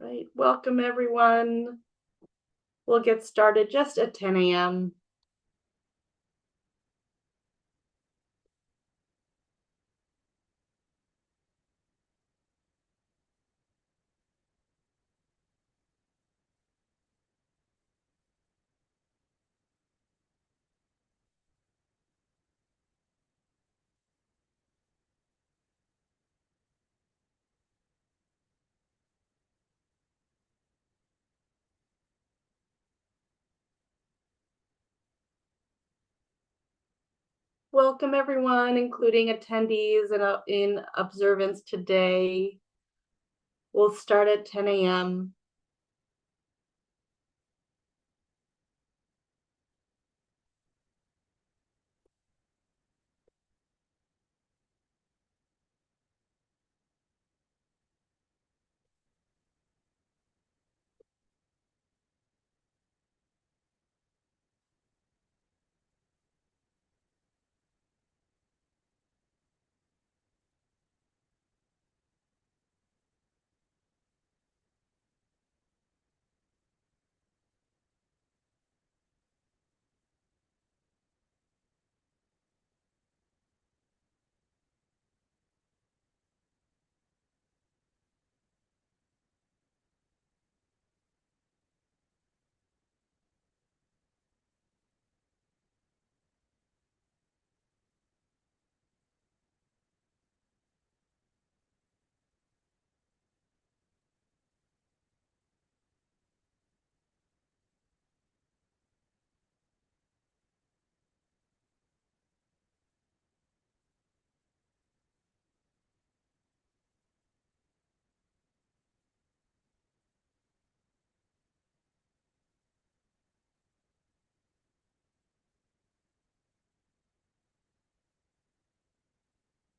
Right, welcome everyone. We'll get started just at 10 a.m. Welcome everyone, including attendees in observance today. We'll start at 10 a.m.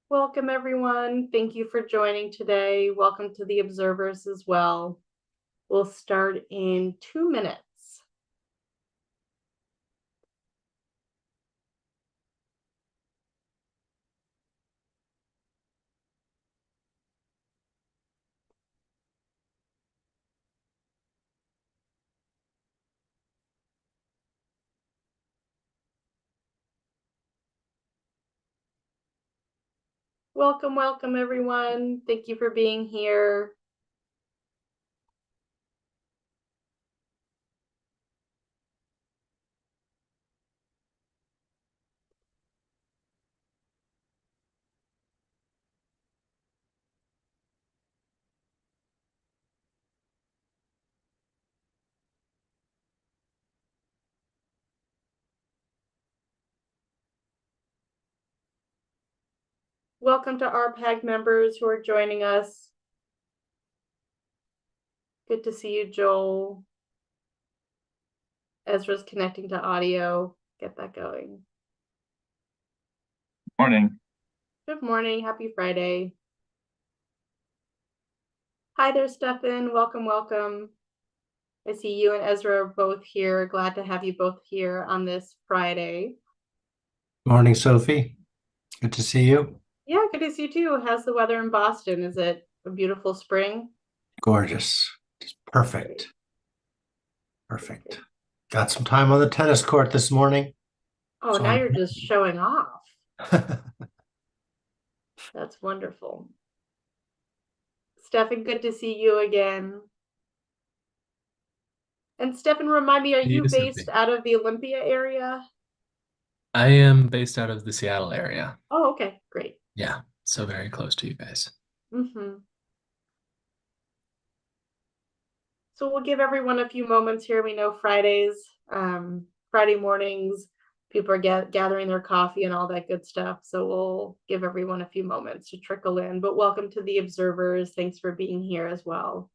Welcome everyone. Thank you for joining today. Welcome to the observers as well. We'll start in 2 minutes. Welcome, welcome everyone. Thank you for being here. Welcome to RPAG members who are joining us. Good to see you, Joel. Ezra's connecting to audio. Get that going. Morning. Good morning. Happy Friday. Hi there, Stefan. Welcome, welcome. I see you and Ezra are both here. Glad to have you both here on this Friday. Morning, Sophie. Good to see you. Yeah, good to see you too. How's the weather in Boston? Is it a beautiful spring? Gorgeous. Just perfect. Perfect. Got some time on the tennis court this morning. Oh, So now I'm- you're just showing off. That's wonderful. Stefan, good to see you again. And Stefan, remind me, are you based out of the Olympia area? I am based out of the Seattle area. Oh, okay, great. Yeah, so very close to you guys. So we'll give everyone a few moments here. We know Friday mornings, people are gathering their coffee and all that good stuff. So we'll give everyone a few moments to trickle in. But welcome to the observers. Thanks for being here as well.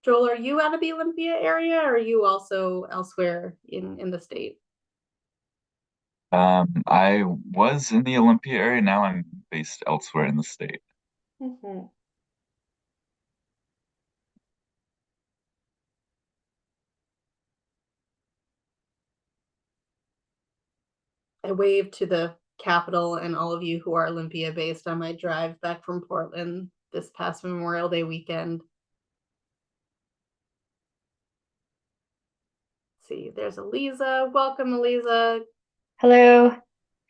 Joel, are you out of the Olympia area, or are you also elsewhere in the state? I was in the Olympia area. Now I'm based elsewhere in the state. I waved to the Capital and all of you who are Olympia based on my drive back from Portland this past Memorial Day weekend. Let's see, there's Eliza. Welcome, Eliza. Hello,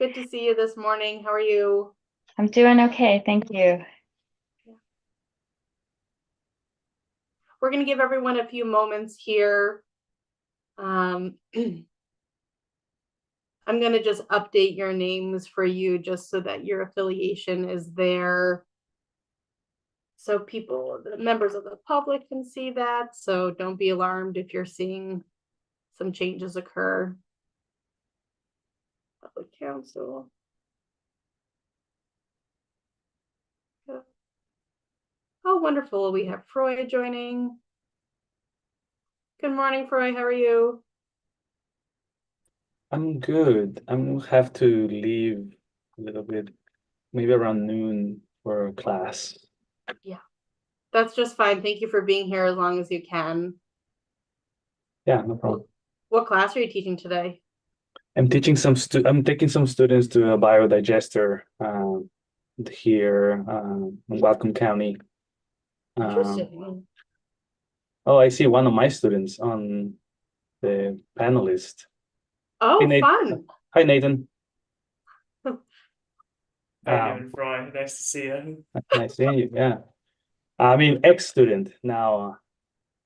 Good to see you this morning. How are you? I'm doing okay, thank you. We're going to give everyone a few moments here. I'm going to just update your names for you just so that your affiliation is there. So people, the members of the public can see that. So don't be alarmed if you're seeing some changes occur. Public council. Oh, wonderful. We have Froy joining. Good morning, Froy. How are you? I'm good. I'm gonna have to leave a little bit, maybe around noon for class. That's just fine. Thank you for being here as long as you can. Yeah, no problem. What class are you teaching today? I'm taking some students to a biodigester here in Whatcom County. Interesting. Oh, I see one of my students on the panelist. Oh, Hey, Nate. fun. Hi, Nathan. How you doing, Fry? Nice to see you. Nice seeing you. Yeah. I mean, ex-student now.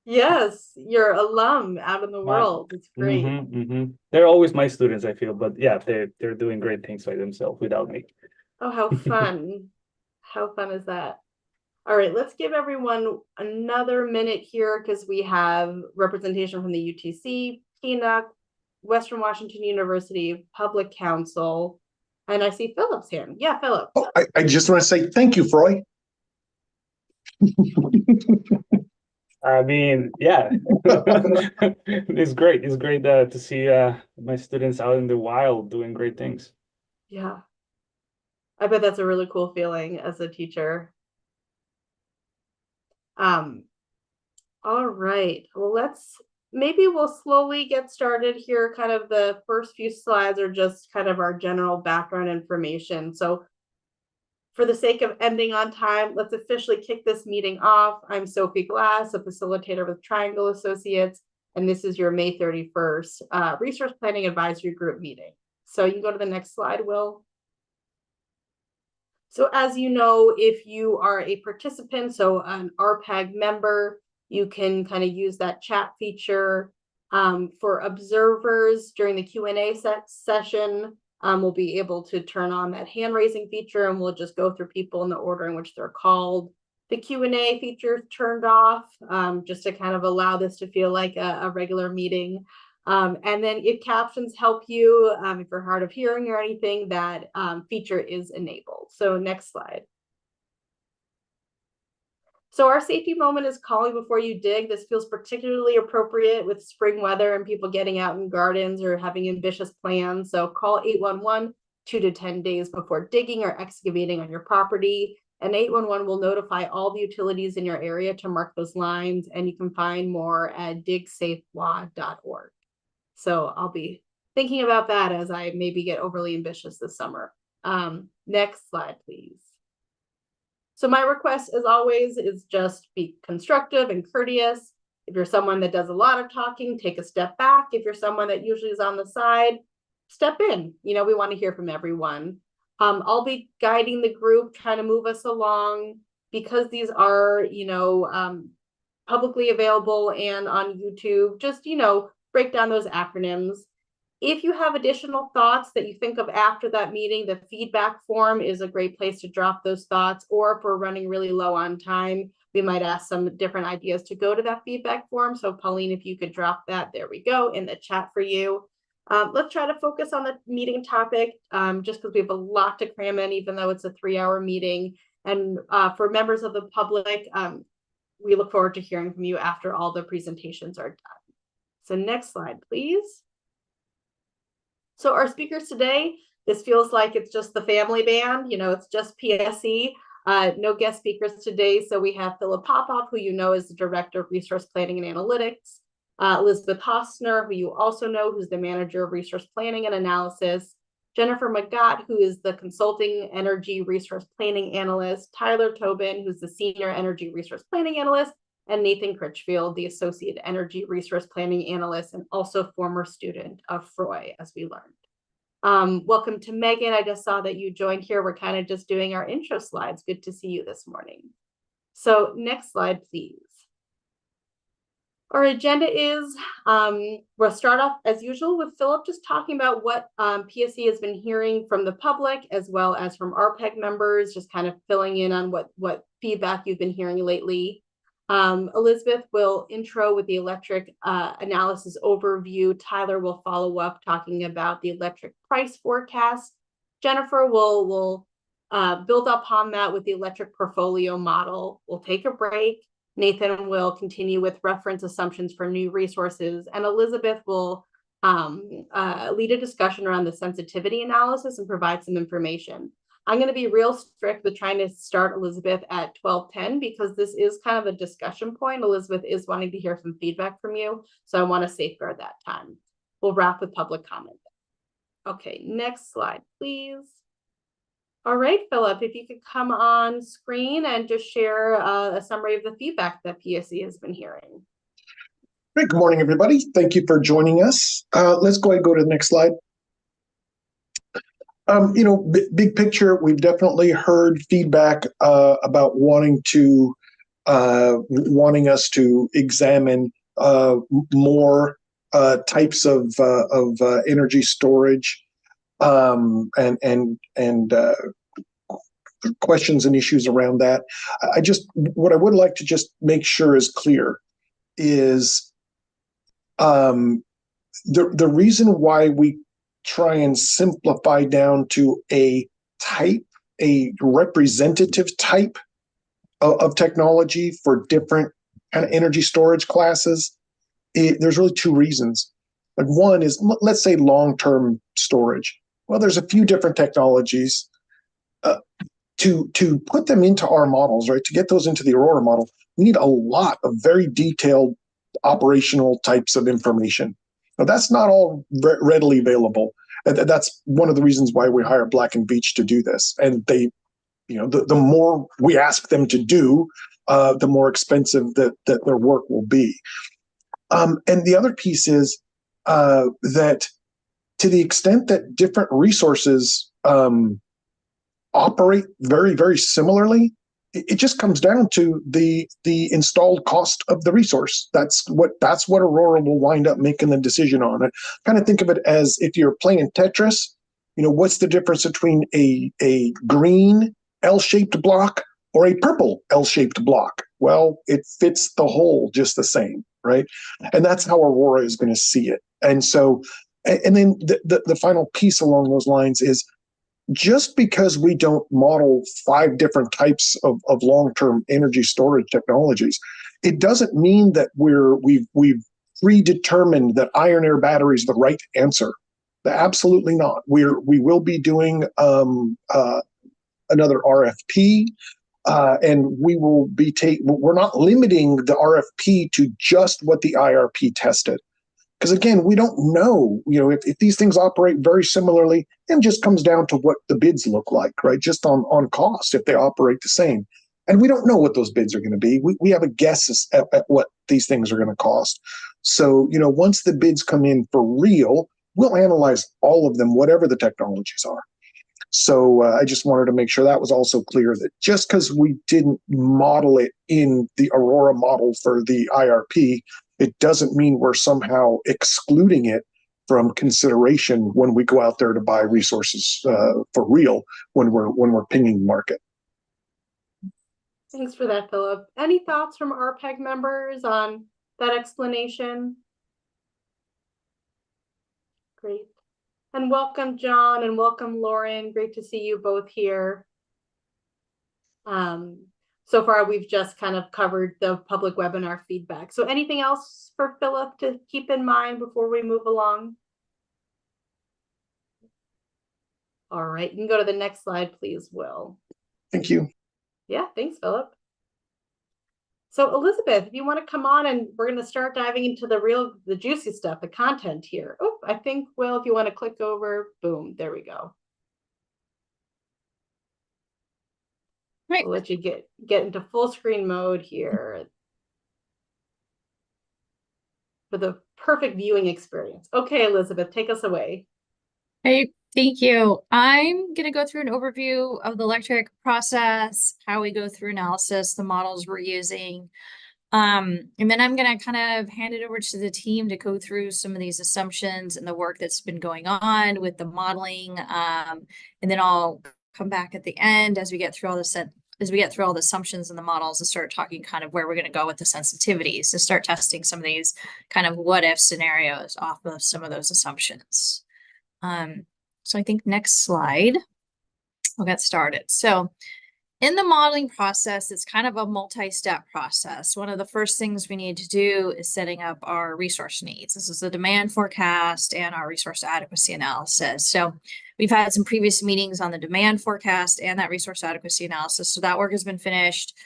Yes, you're alum out in the world. It's great. They're always my students, I feel, but yeah, they're doing great things by themselves without me. Oh, how fun. How fun is that? All right, let's give everyone another minute here because we have representation from the UTC, PNUC, Western Washington University, Public Council, and I see Philip's hand. Yeah, Philip. Oh, I just want to say thank you, Froy. I mean, yeah, it's great. It's great to see my students out in the wild doing great things. Yeah. I bet that's a really cool feeling as a teacher. All right. Well, maybe we'll slowly get started here. Kind of the first few slides are just kind of our general background information. So for the sake of ending on time, let's officially kick this meeting off. I'm Sophie Glass, a facilitator with Triangle Associates, and this is your May 31st Resource Planning Advisory Group meeting. So you can go to the next slide, Will. So as you know, if you are a participant, so an RPAG member, you can kind of use that chat feature. For observers during the Q&A session, we'll be able to turn on that hand raising feature and we'll just go through people in the order in which they're called. The Q&A feature is turned off just to kind of allow this to feel like a regular meeting. And then if captions help you, if you're hard of hearing or anything, that feature is enabled. So next slide. So our safety moment is calling before you dig. This feels particularly appropriate with spring weather and people getting out in gardens or having ambitious plans. So call 811 2 to 10 days before digging or excavating on your property. And 811 will notify all the utilities in your area to mark those lines. And you can find more at digsafelaw.org. So I'll be thinking about that as I maybe get overly ambitious this summer. Next slide, please. So my request, as always, is just be constructive and courteous. If you're someone that does a lot of talking, take a step back. If you're someone that usually is on the side, step in. You know, we want to hear from everyone. I'll be guiding the group, trying to move us along because these are, publicly available and on YouTube. Just, break down those acronyms. If you have additional thoughts that you think of after that meeting, the feedback form is a great place to drop those thoughts. Or if we're running really low on time, we might ask some different ideas to go to that feedback form. So Pauline, if you could drop that, there we go, in the chat for you. Let's try to focus on the meeting topic, just because we have a lot to cram in, even though it's a 3-hour meeting. And for members of the public, we look forward to hearing from you after all the presentations are done. So next slide, please. So our speakers today, this feels like it's just the family band, it's just PSE, no guest speakers today. So we have Philip Popoff, who you know is the Director of Resource Planning and Analytics, Elizabeth Hostner, who you also know, who's the Manager of Resource Planning and Analysis, Jennifer McGott, who is the Consulting Energy Resource Planning Analyst, Tyler Tobin, who's the Senior Energy Resource Planning Analyst, and Nathan Critchfield, the Associate Energy Resource Planning Analyst, and also former student of Froy, as we learned. Welcome to Megan. I just saw that you joined here. We're kind of just doing our intro slides. Good to see you this morning. So next slide, please. Our agenda is, we'll start off as usual with Philip just talking about what PSE has been hearing from the public as well as from RPAG members, just kind of filling in on what feedback you've been hearing lately. Elizabeth will intro with the electric analysis overview. Tyler will follow up talking about the electric price forecast. Jennifer will build upon that with the electric portfolio model. We'll take a break. Nathan will continue with reference assumptions for new resources, and Elizabeth will lead a discussion around the sensitivity analysis and provide some information. I'm going to be real strict with trying to start Elizabeth at 12:10 because this is kind of a discussion point. Elizabeth is wanting to hear some feedback from you, so I want to safeguard that time. We'll wrap with public comment. Okay, next slide, please. All right, Philip, if you could come on screen and just share a summary of the feedback that PSE has been hearing. Great. Good morning, everybody. Thank you for joining us. Let's go ahead and go to the next slide. Big picture, we've definitely heard feedback about wanting us to examine more types of energy storage and questions and issues around that. What I would like to just make sure is clear is the reason why we try and simplify down to a representative type of technology for different kind of energy storage classes. There's really two reasons. Like one is, let's say long-term storage. Well, there's a few different technologies. To put them into our models, right? To get those into the Aurora model, we need a lot of very detailed operational types of information. Now, that's not all readily available. That's one of the reasons why we hire Black & Veatch to do this. And they, the more we ask them to do, the more expensive that their work will be. And the other piece is that to the extent that different resources operate very, very similarly, it just comes down to the installed cost of the resource. That's what Aurora will wind up making the decision on. I kind of think of it as if you're playing Tetris, what's the difference between a green L-shaped block or a purple L-shaped block? Well, it fits the hole just the same, right? And that's how Aurora is going to see it. And so, and then the final piece along those lines is, just because we don't model 5 different types of long-term energy storage technologies, it doesn't mean that we've predetermined that iron air battery is the right answer. Absolutely not. We will be doing another RFP, and we will be we're not limiting the RFP to just what the IRP tested. Because again, we don't know, if these things operate very similarly, it just comes down to what the bids look like, right? Just on cost, if they operate the same. And we don't know what those bids are going to be. We have a guess at what these things are going to cost. So, once the bids come in for real, we'll analyze all of them, whatever the technologies are. So I just wanted to make sure that was also clear, that just because we didn't model it in the Aurora model for the IRP, it doesn't mean we're somehow excluding it from consideration when we go out there to buy resources for real when we're pinging the market. Thanks for that, Philip. Any thoughts from RPAG members on that explanation? Great. And welcome, John, and welcome, Lauren. Great to see you both here. So far, we've just kind of covered the public webinar feedback. So anything else for Philip to keep in mind before we move along? All right, you can go to the next slide, please, Will. Thank you. Yeah, thanks, Philip. So Elizabeth, if you want to come on, and we're going to start diving into the juicy stuff, the content here. Oh, I think, Will, if you want to click over, boom, there we go. Right. We'll let you get into full screen mode here for the perfect viewing experience. Okay, Elizabeth, take us away. Hey, thank you. I'm going to go through an overview of the electric process, how we go through analysis, the models we're using. And then I'm going to kind of hand it over to the team to go through some of these assumptions and the work that's been going on with the modeling. And then I'll come back at the end as we get through all the assumptions and the models and start talking kind of where we're going to go with the sensitivities to start testing some of these kind of what if scenarios off of some of those assumptions. So I think next slide, we'll get started. So in the modeling process, it's kind of a multi-step process. One of the first things we need to do is setting up our resource needs. This is the demand forecast and our resource adequacy analysis. So we've had some previous meetings on the demand forecast and that resource adequacy analysis. So that work has been finished.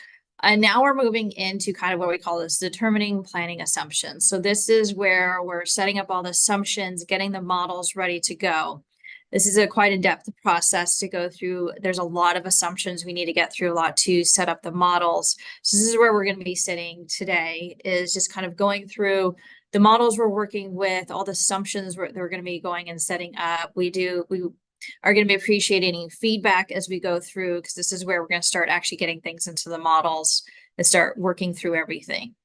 And now we're moving into kind of what we call this determining planning assumptions. So this is where we're setting up all the assumptions, getting the models ready to go. This is a quite in-depth process to go through. There's a lot of assumptions we need to get through, a lot to set up the models. So this is where we're going to be sitting today, is just kind of going through the models we're working with, all the assumptions that we're going to be going and setting up. We are going to be appreciating any feedback as we go through, because this is where we're going to start actually getting things into the models and start working through everything.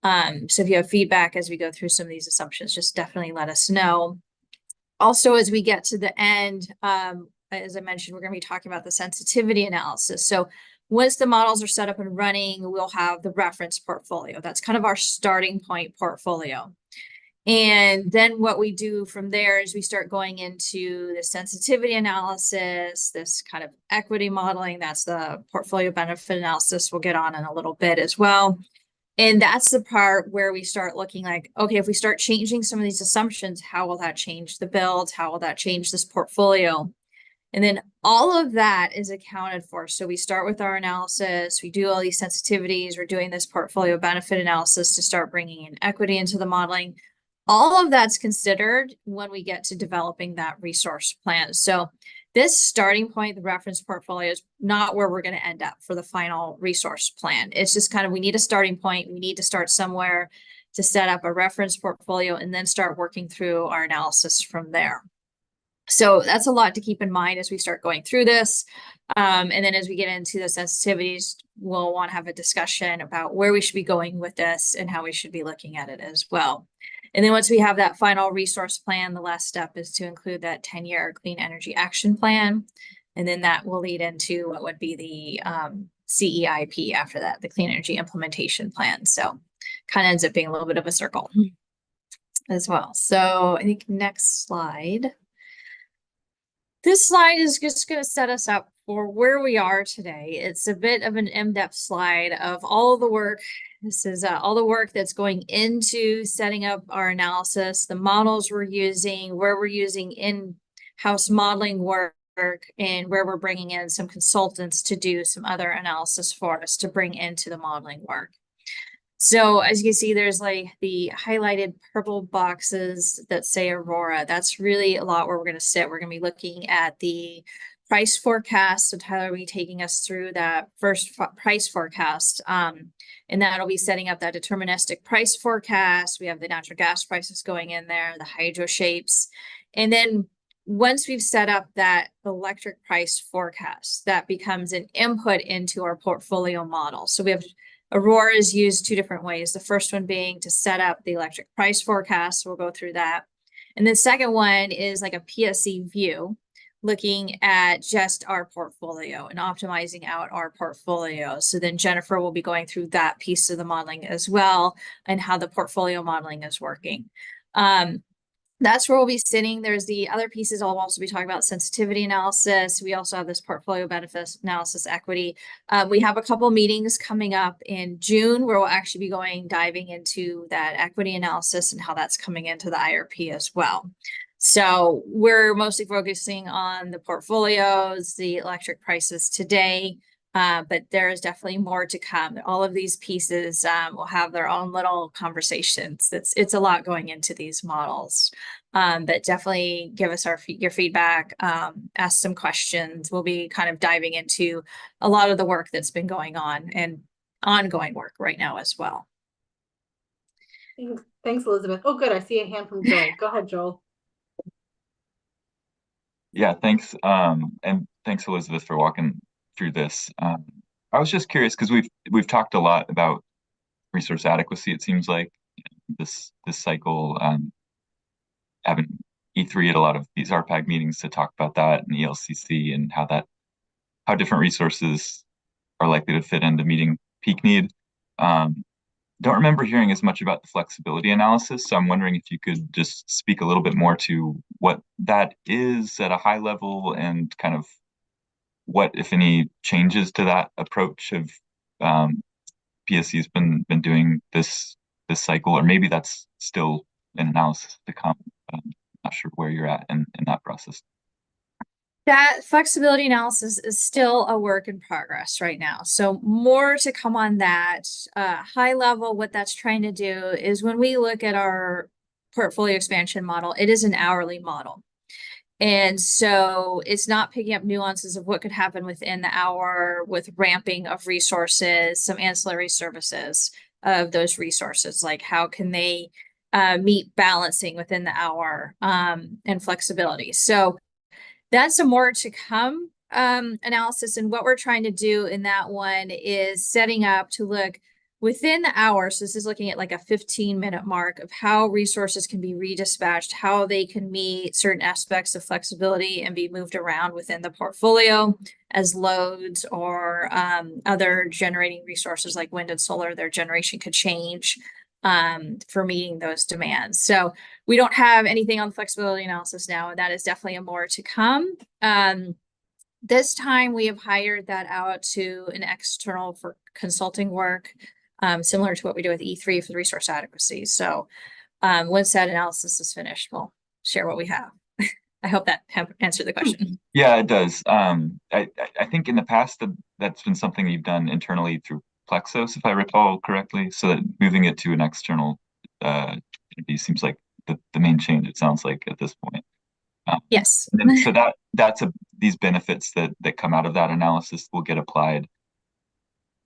So if you have feedback as we go through some of these assumptions, just definitely let us know. Also, as we get to the end, as I mentioned, we're going to be talking about the sensitivity analysis. So once the models are set up and running, we'll have the reference portfolio. That's kind of our starting point portfolio. And then what we do from there is we start going into the sensitivity analysis, this kind of equity modeling. That's the portfolio benefit analysis we'll get on in a little bit as well. And that's the part where we start looking like, okay, if we start changing some of these assumptions, how will that change the build? How will that change this portfolio? And then all of that is accounted for. So we start with our analysis, we do all these sensitivities, we're doing this portfolio benefit analysis to start bringing in equity into the modeling. All of that's considered when we get to developing that resource plan. So this starting point, the reference portfolio, is not where we're going to end up for the final resource plan. It's just kind of, we need a starting point. We need to start somewhere to set up a reference portfolio and then start working through our analysis from there. So that's a lot to keep in mind as we start going through this. And then as we get into the sensitivities, we'll want to have a discussion about where we should be going with this and how we should be looking at it as well. And then once we have that final resource plan, the last step is to include that 10-year clean energy action plan. And then that will lead into what would be the CEIP after that, the clean energy implementation plan. So kind of ends up being a little bit of a circle as well. So I think next slide. This slide is just going to set us up for where we are today. It's a bit of an in-depth slide of all of the work. This is all the work that's going into setting up our analysis, the models we're using, where we're using in-house modeling work, and where we're bringing in some consultants to do some other analysis for us to bring into the modeling work. So as you can see, there's like the highlighted purple boxes that say Aurora. That's really a lot where we're going to sit. We're going to be looking at the price forecast. So Tyler will be taking us through that first price forecast. And that'll be setting up that deterministic price forecast. We have the natural gas prices going in there, the hydro shapes. And then once we've set up that electric price forecast, that becomes an input into our portfolio model. So we have Aurora is used two different ways. The first one being to set up the electric price forecast. We'll go through that. And the second one is like a PSE view, looking at just our portfolio and optimizing out our portfolio. So then Jennifer will be going through that piece of the modeling as well and how the portfolio modeling is working. That's where we'll be sitting. There's the other pieces. I'll also be talking about sensitivity analysis. We also have this portfolio benefits analysis equity. We have a couple meetings coming up in June where we'll actually be diving into that equity analysis and how that's coming into the IRP as well. So we're mostly focusing on the portfolios, the electric prices today. But there is definitely more to come. All of these pieces will have their own little conversations. It's a lot going into these models. But definitely give us your feedback, ask some questions. We'll be kind of diving into a lot of the work that's been going on and ongoing work right now as well. Thanks, Elizabeth. Oh, good. I see a hand from Joel. Go ahead, Joel. Yeah, thanks. And thanks, Elizabeth, for walking through this. I was just curious because we've talked a lot about resource adequacy. It seems like this cycle, having E3 at a lot of these RPAG meetings to talk about that, and ELCC, and how different resources are likely to fit into meeting peak need. Don't remember hearing as much about the flexibility analysis, so I'm wondering if you could just speak a little bit more to what that is at a high level, and kind of what, if any, changes to that approach have PSE's been doing this cycle, or maybe that's still an analysis to come. I'm not sure where you're at in that process. That flexibility analysis is still a work in progress right now. So more to come on that. High level, what that's trying to do is when we look at our portfolio expansion model, it is an hourly model. And so it's not picking up nuances of what could happen within the hour with ramping of resources, some ancillary services of those resources, like how can they meet balancing within the hour and flexibility. So that's a more to come analysis. And what we're trying to do in that one is setting up to look within the hour. So this is looking at like a 15-minute mark of how resources can be redispatched, how they can meet certain aspects of flexibility and be moved around within the portfolio as loads or other generating resources like wind and solar. Their generation could change for meeting those demands. So we don't have anything on the flexibility analysis now, and that is definitely a more to come. This time we have hired that out to an external for consulting work, similar to what we do with E3 for the resource adequacy. So once that analysis is finished, we'll share what we have. I hope that answered the question. Yeah, it does. I think in the past that's been something you've done internally through Plexos, if I recall correctly. So that moving it to an external entity seems like the main change, it sounds like, at this point. Yes. And so these benefits that come out of that analysis will get applied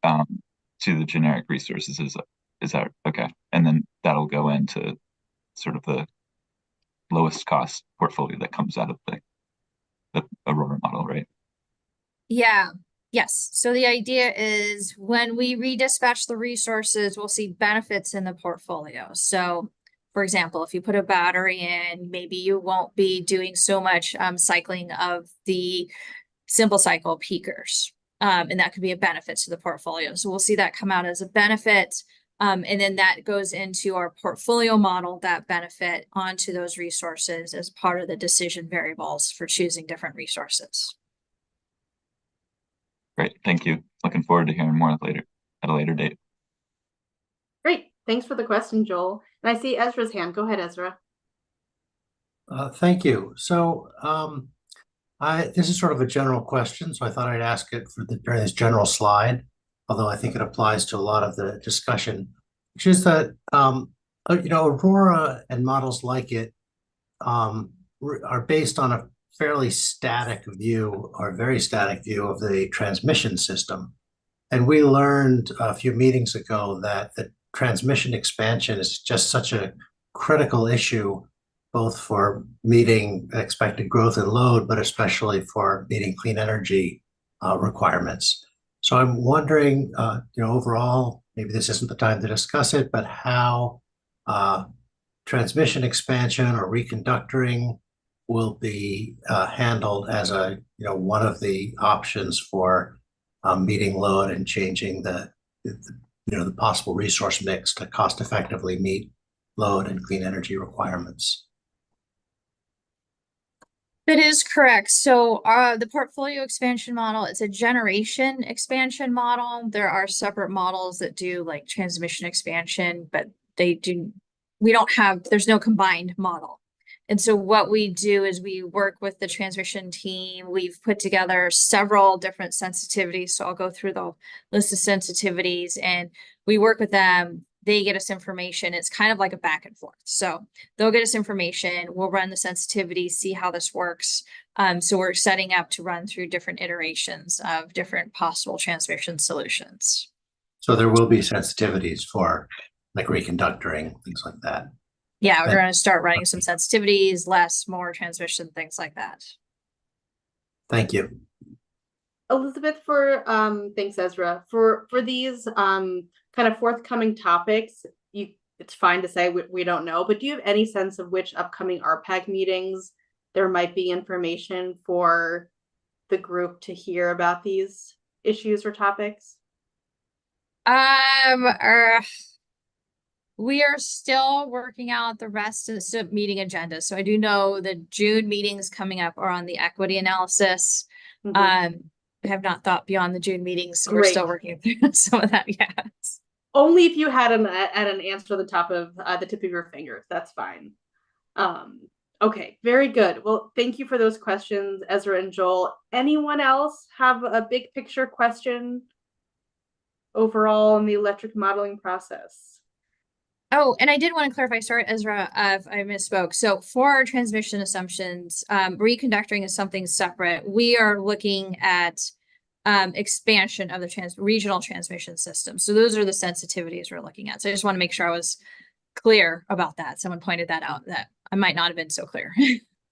to the generic resources. Is that okay? And then that'll go into sort of the lowest cost portfolio that comes out of the Aurora model, right? Yeah. Yes. So the idea is when we redispatch the resources, we'll see benefits in the portfolio. So for example, if you put a battery in, maybe you won't be doing so much cycling of the simple cycle peakers. And that could be a benefit to the portfolio. So we'll see that come out as a benefit. And then that goes into our portfolio model, that benefit onto those resources as part of the decision variables for choosing different resources. Great, thank you. Looking forward to hearing more later at a later date. Great. Thanks for the question, Joel. And I see Ezra's hand. Go ahead, Ezra. Thank you. So this is sort of a general question, so I thought I'd ask it during this general slide, although I think it applies to a lot of the discussion, which is that, Aurora and models like it are based on a fairly static view, or very static view, of the transmission system. And we learned a few meetings ago that the transmission expansion is just such a critical issue, both for meeting expected growth in load, but especially for meeting clean energy requirements. So I'm wondering, overall, maybe this isn't the time to discuss it, but how transmission expansion or reconductoring will be handled as one of the options for meeting load and changing the possible resource mix to cost effectively meet load and clean energy requirements. That is correct. So the portfolio expansion model, it's a generation expansion model. There are separate models that do like transmission expansion, but there's no combined model. And so what we do is we work with the transmission team. We've put together several different sensitivities. So I'll go through the list of sensitivities and we work with them. They get us information. It's kind of like a back and forth. So they'll get us information. We'll run the sensitivities, see how this works. So we're setting up to run through different iterations of different possible transmission solutions. So there will be sensitivities for like reconductoring, things like that. Yeah, we're And- going to start running some sensitivities, more transmission, things like that. Thank you. Elizabeth, thanks, Ezra. For these kind of forthcoming topics, it's fine to say we don't know, but do you have any sense of which upcoming RPAG meetings there might be information for the group to hear about these issues or topics? We are still working out the rest of the meeting agenda. So I do know the June meetings coming up are on the equity analysis. Mhm. I have not thought beyond the June meetings, so we're Great. still working through some of that. Yes. Only if you had an answer at the top of the tip of your fingers. That's fine. Okay, very good. Well, thank you for those questions, Ezra and Joel. Anyone else have a big picture question overall in the electric modeling process? Oh, and I did want to clarify, sorry, Ezra, if I misspoke. So for our transmission assumptions, reconductoring is something separate. We are looking at expansion of the regional transmission system. So those are the sensitivities we're looking at. So I just want to make sure I was clear about that. Someone pointed that out that I might not have been so clear.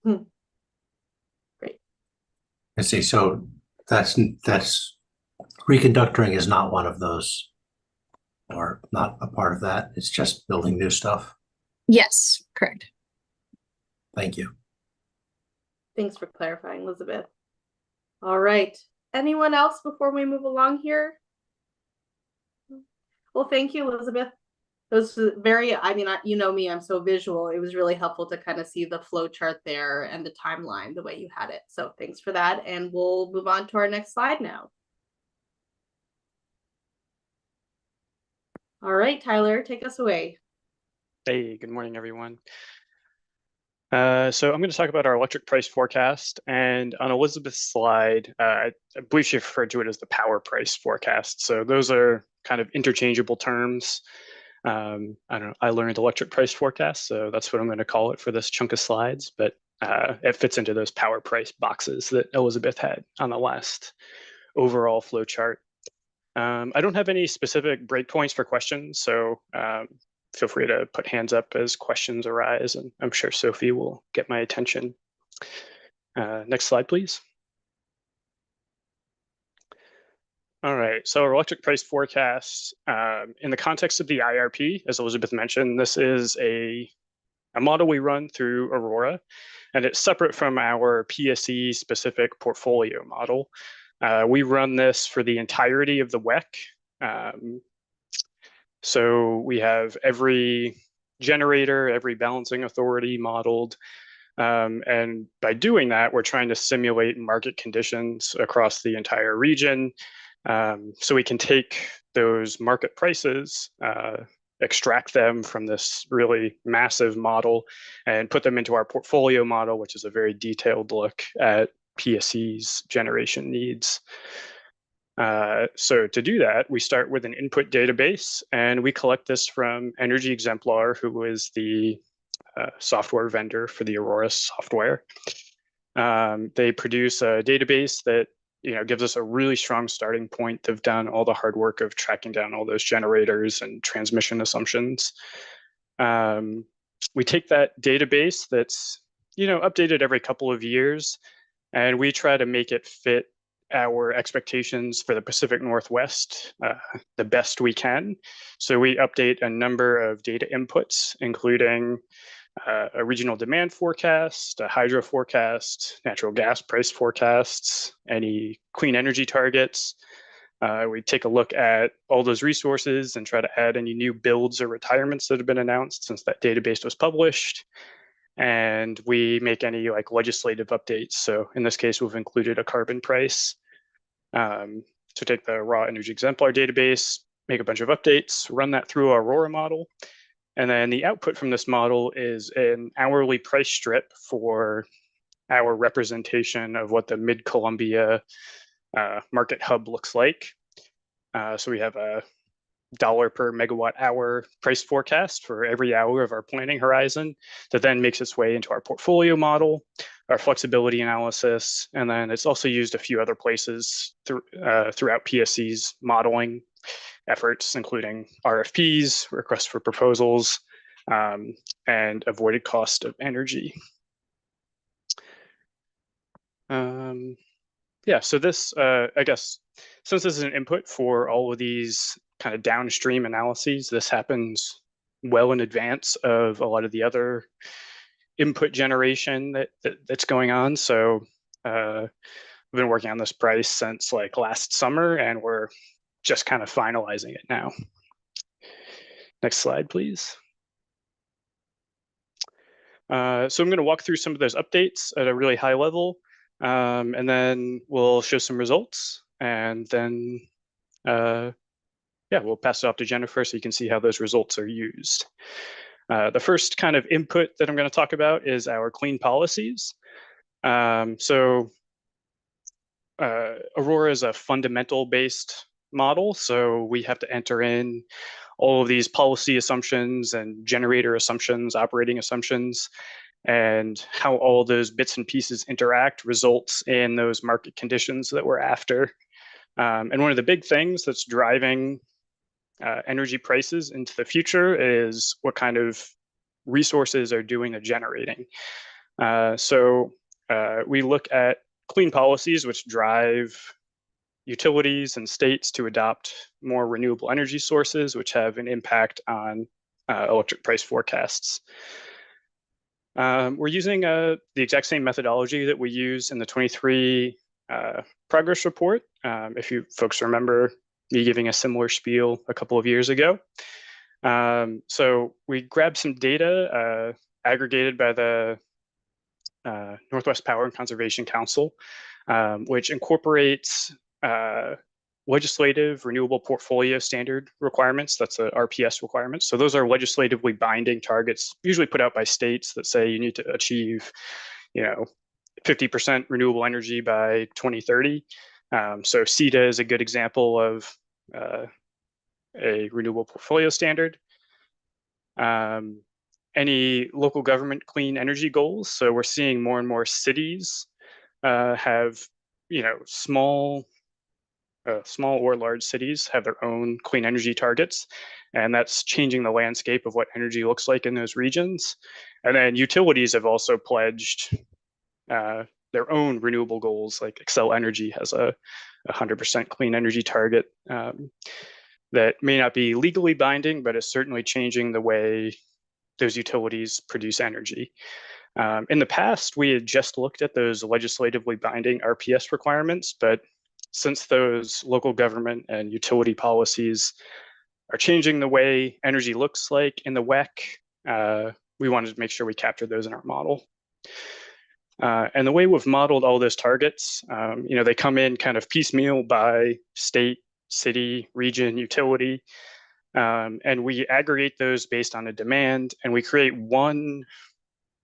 Great. I see. So that's reconductoring is not one of those, or not a part of that. It's just building new stuff. Yes, correct. Thank you. Thanks for clarifying, Elizabeth. All right. Anyone else before we move along here? Well, thank you, Elizabeth. Those very, you know me, I'm so visual. It was really helpful to kind of see the flow chart there and the timeline the way you had it. So thanks for that. And we'll move on to our next slide now. All right, Tyler, take us away. Hey, good morning, everyone. So I'm going to talk about our electric price forecast, and on Elizabeth's slide, I believe she referred to it as the power price forecast. So those are kind of interchangeable terms. I don't know, I learned electric price forecast, so that's what I'm going to call it for this chunk of slides, but it fits into those power price boxes that Elizabeth had on the last overall flow chart. I don't have any specific breakpoints for questions, so feel free to put hands up as questions arise, and I'm sure Sophie will get my attention. Next slide, please. All right, so our electric price forecast, in the context of the IRP, as Elizabeth mentioned, this is a model we run through Aurora, and it's separate from our PSE specific portfolio model. We run this for the entirety of the WEC. So we have every generator, every balancing authority modeled. And by doing that, we're trying to simulate market conditions across the entire region. So we can take those market prices, extract them from this really massive model and put them into our portfolio model, which is a very detailed look at PSE's generation needs. So to do that, we start with an input database, and we collect this from Energy Exemplar, who is the software vendor for the Aurora software. They produce a database that gives us a really strong starting point. They've done all the hard work of tracking down all those generators and transmission assumptions. We take that database that's updated every couple of years, and we try to make it fit our expectations for the Pacific Northwest the best we can. So we update a number of data inputs, including a regional demand forecast, a hydro forecast, natural gas price forecasts, any clean energy targets. We take a look at all those resources and try to add any new builds or retirements that have been announced since that database was published. And we make any legislative updates. So in this case, we've included a carbon price. So take the raw energy exemplar database, make a bunch of updates, run that through our Aurora model, And then the output from this model is an hourly price strip for our representation of what the Mid-Columbia market hub looks like. So we have a dollar per megawatt hour price forecast for every hour of our planning horizon that then makes its way into our portfolio model, our flexibility analysis, and then it's also used a few other places throughout PSE's modeling efforts, including RFPs, requests for proposals, and avoided cost of energy. Yeah, so this, I guess, since this is an input for all of these kind of downstream analyses, this happens well in advance of a lot of the other input generation that's going on. So we've been working on this price since like last summer, and we're just kind of finalizing it now. Next slide, please. So I'm going to walk through some of those updates at a really high level, and then we'll show some results, and then yeah, we'll pass it off to Jennifer so you can see how those results are used. The first kind of input that I'm going to talk about is our clean policies. So Aurora is a fundamental based model, so we have to enter in all of these policy assumptions and generator assumptions, operating assumptions, and how all those bits and pieces interact results in those market conditions that we're after. And one of the big things that's driving energy prices into the future is what kind of resources are doing the generating. So we look at clean policies which drive utilities and states to adopt more renewable energy sources, which have an impact on electric price forecasts. We're using the exact same methodology that we use in the 23 progress report. If you folks remember me giving a similar spiel a couple of years ago. So we grabbed some data aggregated by the Northwest Power and Conservation Council, which incorporates legislative renewable portfolio standard requirements. That's the RPS requirements. So those are legislatively binding targets, usually put out by states that say you need to achieve, 50% renewable energy by 2030. So CETA is a good example of a renewable portfolio standard. Any local government clean energy goals. So we're seeing more and more cities have, small or large cities have their own clean energy targets, and that's changing the landscape of what energy looks like in those regions. And then utilities have also pledged their own renewable goals, like Xcel Energy has a 100% clean energy target that may not be legally binding, but is certainly changing the way those utilities produce energy. In the past, we had just looked at those legislatively binding RPS requirements, but since those local government and utility policies are changing the way energy looks like in the WEC, we wanted to make sure we captured those in our model. And the way we've modeled all those targets, they come in kind of piecemeal by state, city, region, utility, and we aggregate those based on a demand, and we create one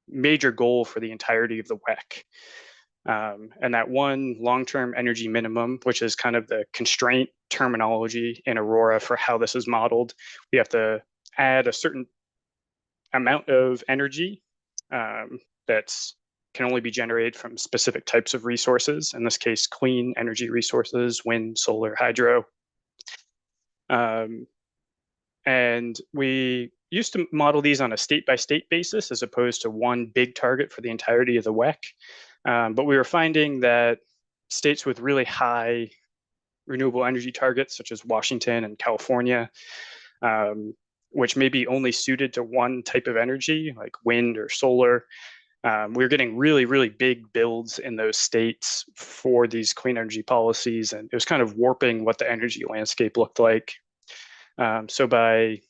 major goal for the entirety of the WEC. And that one long-term energy minimum, which is kind of the constraint terminology in Aurora for how this is modeled, we have to add a certain amount of energy that's can only be generated from specific types of resources, in this case, clean energy resources, wind, solar, hydro. And we used to model these on a state-by-state basis as opposed to one big target for the entirety of the WEC. But we were finding that states with really high renewable energy targets, such as Washington and California, which may be only suited to one type of energy, like wind or solar, we were getting really, really big builds in those states for these clean energy policies, and it was kind of warping what the energy landscape looked like. So by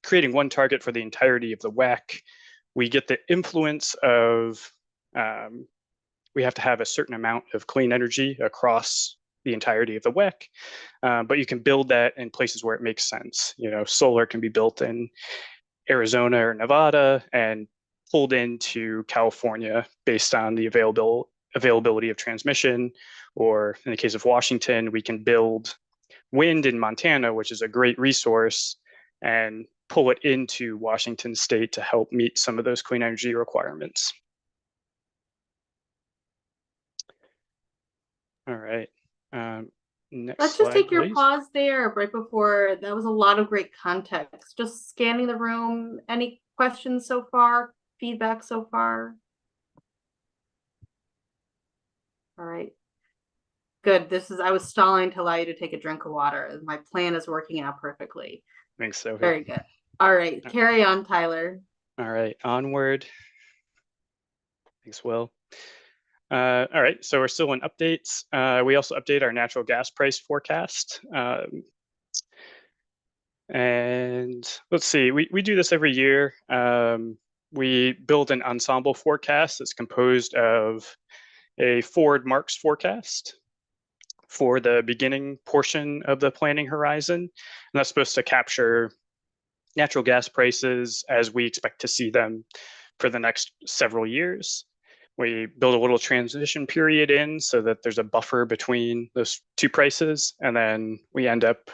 creating one target for the entirety of the WEC, we get the influence of, we have to have a certain amount of clean energy across the entirety of the WEC, but you can build that in places where it makes sense. Solar can be built in Arizona or Nevada and pulled into California based on the availability of transmission, or in the case of Washington, we can build wind in Montana, which is a great resource, and pull it into Washington state to help meet some of those clean energy requirements. All right. Next Let's just slide, take your please. pause there right before. That was a lot of great context. Just scanning the room. Any questions so far? Feedback so far? All right. Good. I was stalling to allow you to take a drink of water. My plan is working out perfectly. Thanks, Sophie. Very good. All right. Carry on, Tyler. All right. Onward. Thanks, Will. All right, so we're still in updates. We also update our natural gas price forecast. And let's see, we do this every year. We build an ensemble forecast that's composed of a forward marks forecast for the beginning portion of the planning horizon. And that's supposed to capture natural gas prices as we expect to see them for the next several years. We build a little transition period in so that there's a buffer between those two prices. And then we end up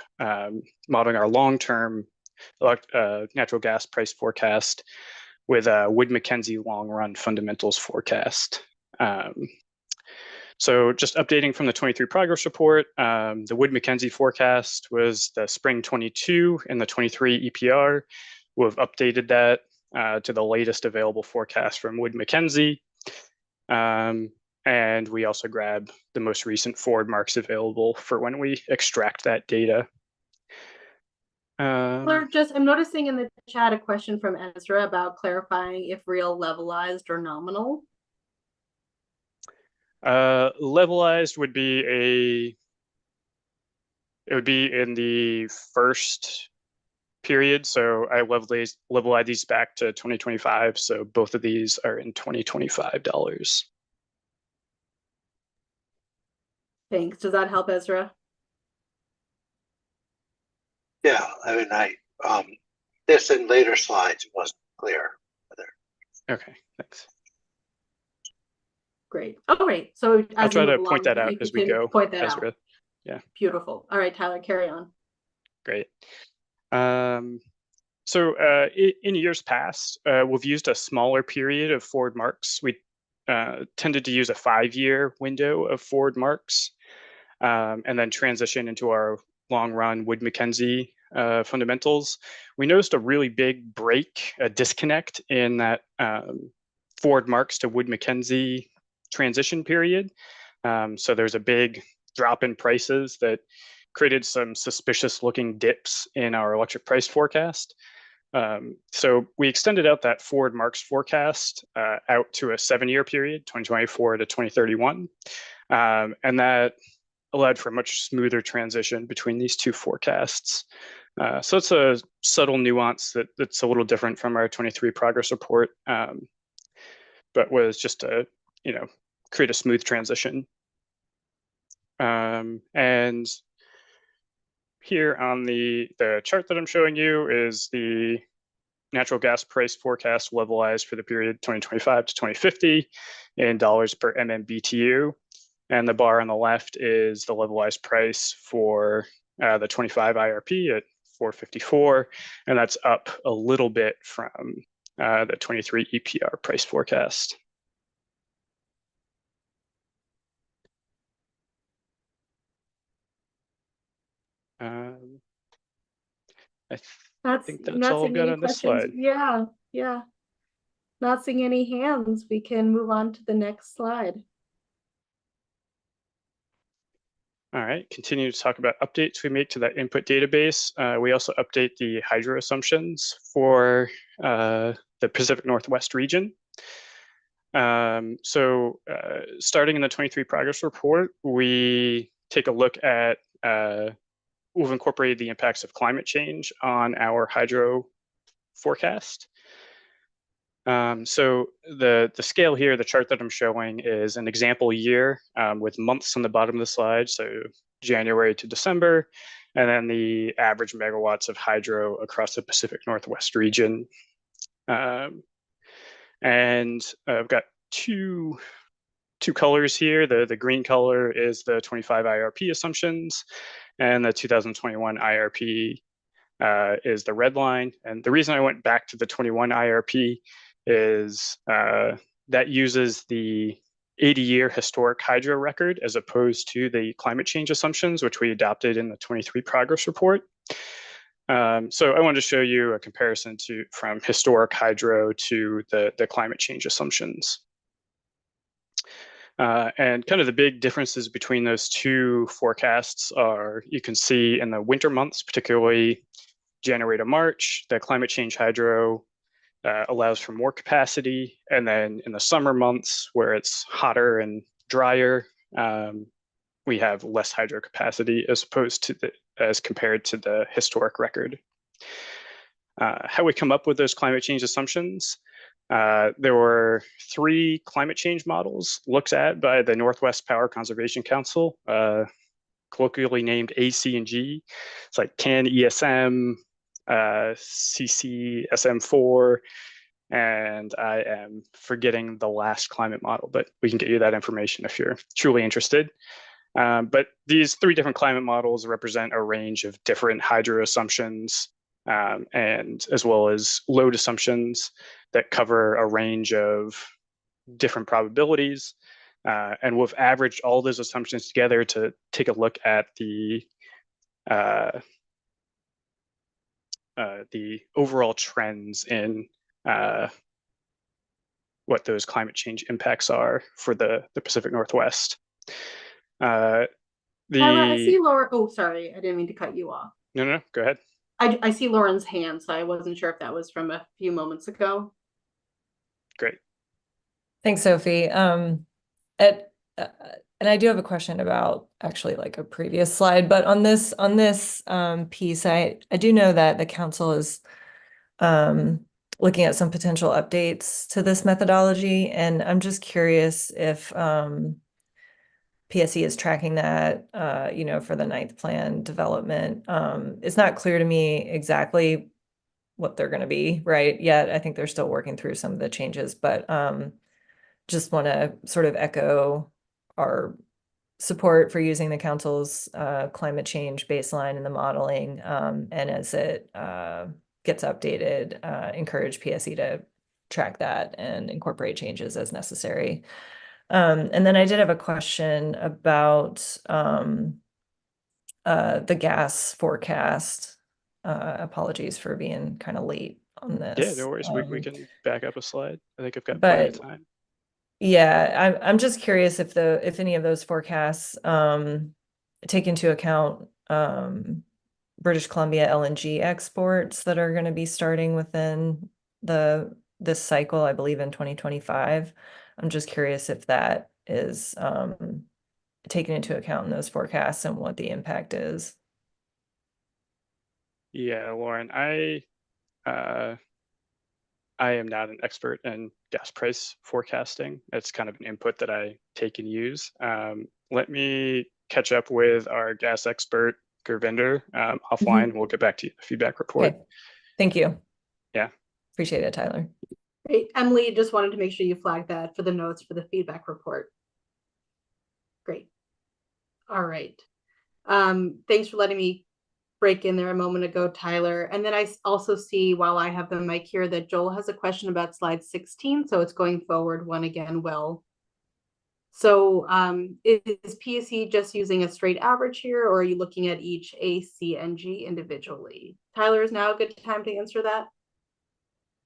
modeling our long-term natural gas price forecast with a Wood-Mackenzie long-run fundamentals forecast. So just updating from the 23 progress report, the Wood-Mackenzie forecast was the spring 22 and the 23 EPR. We've updated that to the latest available forecast from Wood-Mackenzie. And we also grab the most recent forward marks available for when we extract that data. I'm noticing in the chat a question from Ezra about clarifying if real, levelized, or nominal. Levelized would be it would be in the first period. So I levelized these back to 2025. So both of these are in $2025. Thanks. Does that help, Ezra? Yeah, I mean, this in later slides wasn't clear. Okay, thanks. Great. All right. So I'll try to point that out as we go. Point that Ezra. out. Yeah. Beautiful. All right, Tyler, carry on. Great. So in years past, we've used a smaller period of forward marks. We tended to use a 5-year window of forward marks, and then transition into our long-run Wood-Mackenzie fundamentals. We noticed a really big break, a disconnect in that forward marks to Wood-Mackenzie transition period. So there's a big drop in prices that created some suspicious looking dips in our electric price forecast. So we extended out that forward marks forecast out to a 7-year period, 2024 to 2031. And that allowed for a much smoother transition between these two forecasts. So it's a subtle nuance that's a little different from our 23 progress report, but was just to, create a smooth transition. And here on the chart that I'm showing you is the natural gas price forecast levelized for the period 2025 to 2050 in dollars per MMBTU. And the bar on the left is the levelized price for the 25 IRP at 454, and that's up a little bit from the 23 EPR price forecast. I think that's all I've got on this slide. Yeah. Not seeing any hands. We can move on to the next slide. All right, continue to talk about updates we make to that input database. We also update the hydro assumptions for the Pacific Northwest region. So starting in the 23 progress report, we take a look at, we've incorporated the impacts of climate change on our hydro forecast. So the scale here, the chart that I'm showing is an example year with months on the bottom of the slide. So January to December, and then the average megawatts of hydro across the Pacific Northwest region. And I've got two colors here. The green color is the 25 IRP assumptions, and the 2021 IRP is the red line. And the reason I went back to the 21 IRP is that uses the 80-year historic hydro record as opposed to the climate change assumptions, which we adopted in the 23 progress report. So I wanted to show you a comparison from historic hydro to the climate change assumptions. And kind of the big differences between those two forecasts are, you can see in the winter months, particularly January to March, the climate change hydro allows for more capacity. And then in the summer months, where it's hotter and drier, we have less hydro capacity as compared to the historic record. How we come up with those climate change assumptions? There were 3 climate change models looked at by the Northwest Power Conservation Council, colloquially named AC&G. It's like CAN ESM, CC SM4, and I am forgetting the last climate model, but we can get you that information if you're truly interested. But these 3 different climate models represent a range of different hydro assumptions, and as well as load assumptions that cover a range of different probabilities. And we've averaged all those assumptions together to take a look at the overall trends in what those climate change impacts are for the Pacific Northwest. Tyler, I see Laura. Oh, sorry, I didn't mean to cut you off. No, go ahead. I see Lauren's hand, so I wasn't sure if that was from a few moments ago. Great. Thanks, Sophie. And I do have a question about actually like a previous slide, but on this piece, I do know that the council is looking at some potential updates to this methodology, and I'm just curious if PSE is tracking that, for the 9th plan development. It's not clear to me exactly what they're going to be right yet. I think they're still working through some of the changes, but just want to sort of echo our support for using the council's climate change baseline in the modeling, and as it gets updated, encourage PSE to track that and incorporate changes as necessary. And then I did have a question about the gas forecast. Apologies for being kind of late on this. Yeah, no worries. We can back up a slide. I think I've got plenty of time. Yeah, I'm just curious if any of those forecasts take into account British Columbia LNG exports that are going to be starting within this cycle, I believe in 2025. I'm just curious if that is taken into account in those forecasts and what the impact is. Yeah, Lauren, I am not an expert in gas price forecasting. It's kind of an input that I take and use. Let me catch up with our gas expert, Gurvinder, offline. We'll get back to you the feedback report. Okay. Thank you. Yeah. Appreciate it, Tyler. Great. Emily, just wanted to make sure you flagged that for the notes for the feedback report. Great. All right. Thanks for letting me break in there a moment ago, Tyler. And then I also see, while I have the mic here, that Joel has a question about slide 16. So it's going forward one again, Will. So is PSE just using a straight average here, or are you looking at each ACNG individually? Tyler, is now a good time to answer that?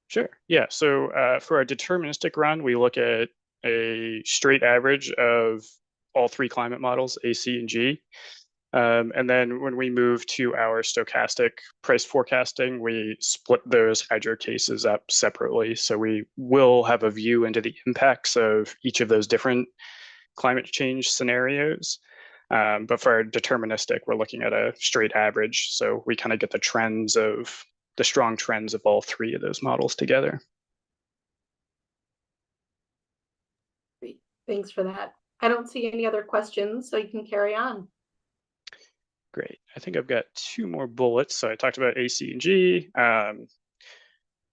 Sure. Yeah. So for a deterministic run, we look at a straight average of all 3 climate models, A, C, and G. And then when we move to our stochastic price forecasting, we split those hydro cases up separately. So we will have a view into the impacts of each of those different climate change scenarios. But for our deterministic, we're looking at a straight average. So we kind of get the strong trends of all 3 of those models together. Great. Thanks for that. I don't see any other questions, so you can carry on. Great. I think I've got two more bullets. So I talked about A, C, and G.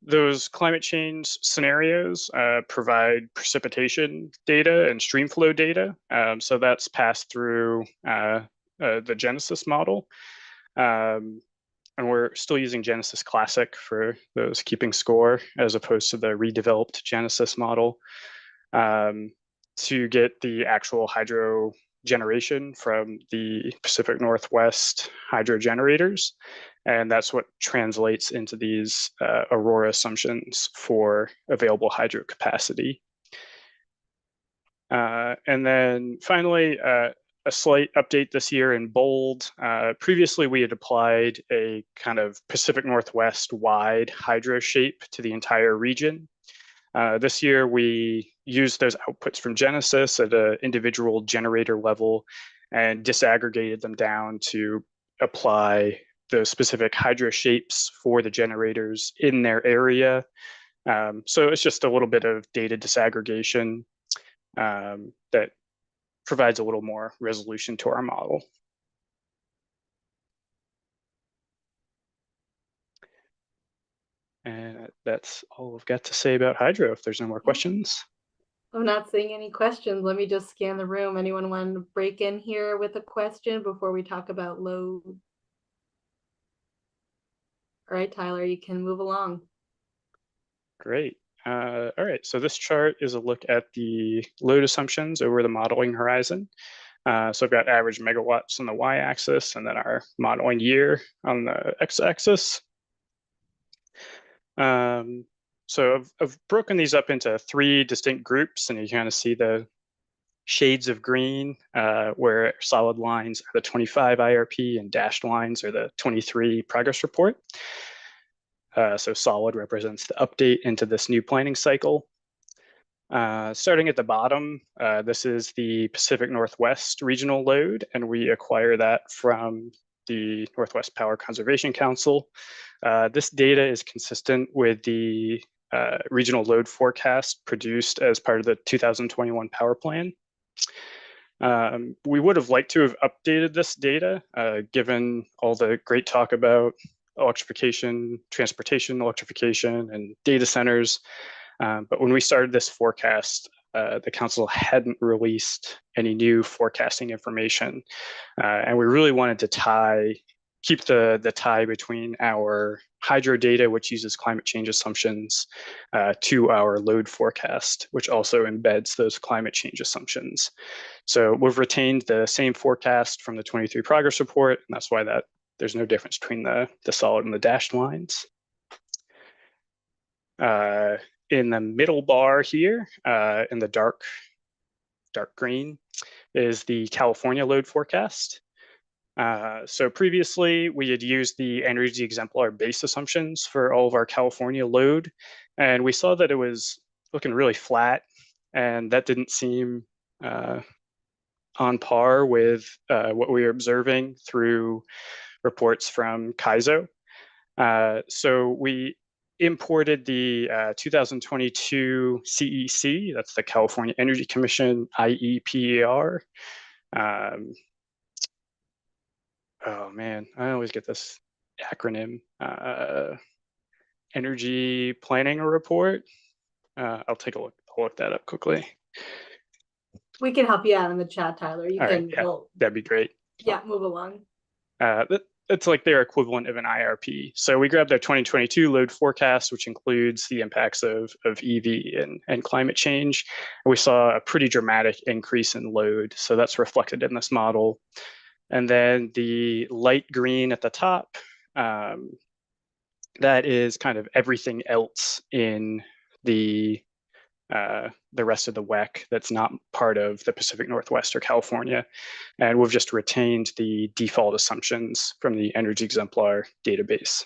Those climate change scenarios provide precipitation data and streamflow data. So that's passed through the Genesis model. And we're still using Genesis Classic for those keeping score, as opposed to the redeveloped Genesis model, to get the actual hydro generation from the Pacific Northwest hydro generators. And that's what translates into these Aurora assumptions for available hydro capacity. And then finally, a slight update this year in bold. Previously, we had applied a kind of Pacific Northwest wide hydro shape to the entire region. This year, we used those outputs from Genesis at an individual generator level and disaggregated them down to apply the specific hydro shapes for the generators in their area. So it's just a little bit of data disaggregation that provides a little more resolution to our model. And that's all I've got to say about hydro, if there's no more questions. I'm not seeing any questions. Let me just scan the room. Anyone want to break in here with a question before we talk about load? All right, Tyler, you can move along. Great. All right, so this chart is a look at the load assumptions over the modeling horizon. So I've got average megawatts on the y-axis and then our modeling year on the x-axis. So I've broken these up into 3 distinct groups, and you kind of see the shades of green, where solid lines are the 25 IRP and dashed lines are the 23 progress report. So solid represents the update into this new planning cycle. Starting at the bottom, this is the Pacific Northwest regional load, and we acquire that from the Northwest Power Conservation Council. This data is consistent with the regional load forecast produced as part of the 2021 power plan. We would have liked to have updated this data, given all the great talk about electrification, transportation electrification, and data centers. But when we started this forecast, the council hadn't released any new forecasting information. And we really wanted to keep the tie between our hydro data, which uses climate change assumptions, to our load forecast, which also embeds those climate change assumptions. So we've retained the same forecast from the 23 progress report, and that's why there's no difference between the solid and the dashed lines. In the middle bar here, in the dark green, is the California load forecast. So previously, we had used the energy exemplar base assumptions for all of our California load, and we saw that it was looking really flat, and that didn't seem on par with what we were observing through reports from CAISO. So we imported the 2022 CEC, that's the California Energy Commission, IEPER. Oh man, I always get this acronym. Energy Planning Report. I'll take a look. I'll look that up quickly. We can help you out in the chat, Tyler. You All can. right, yeah, that'd be great. Yeah, move along. It's like their equivalent of an IRP. So we grabbed their 2022 load forecast, which includes the impacts of EV and climate change. And we saw a pretty dramatic increase in load. So that's reflected in this model. And then the light green at the top, that is kind of everything else in the rest of the WEC that's not part of the Pacific Northwest or California. And we've just retained the default assumptions from the Energy Exemplar database.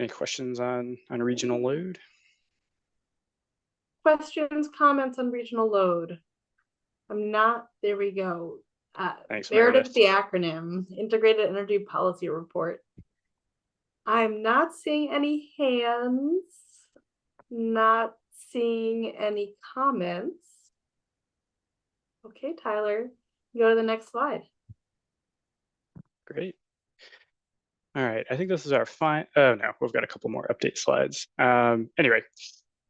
Any questions on regional load? Questions, comments on regional load? There we go. Thanks, Meredith, the acronym, Integrated Energy Policy Report. I'm not seeing any hands, not seeing any comments. Okay, Tyler, go to the next slide. Great. All right, I think this is our fine. Oh no, we've got a couple more update slides. Anyway,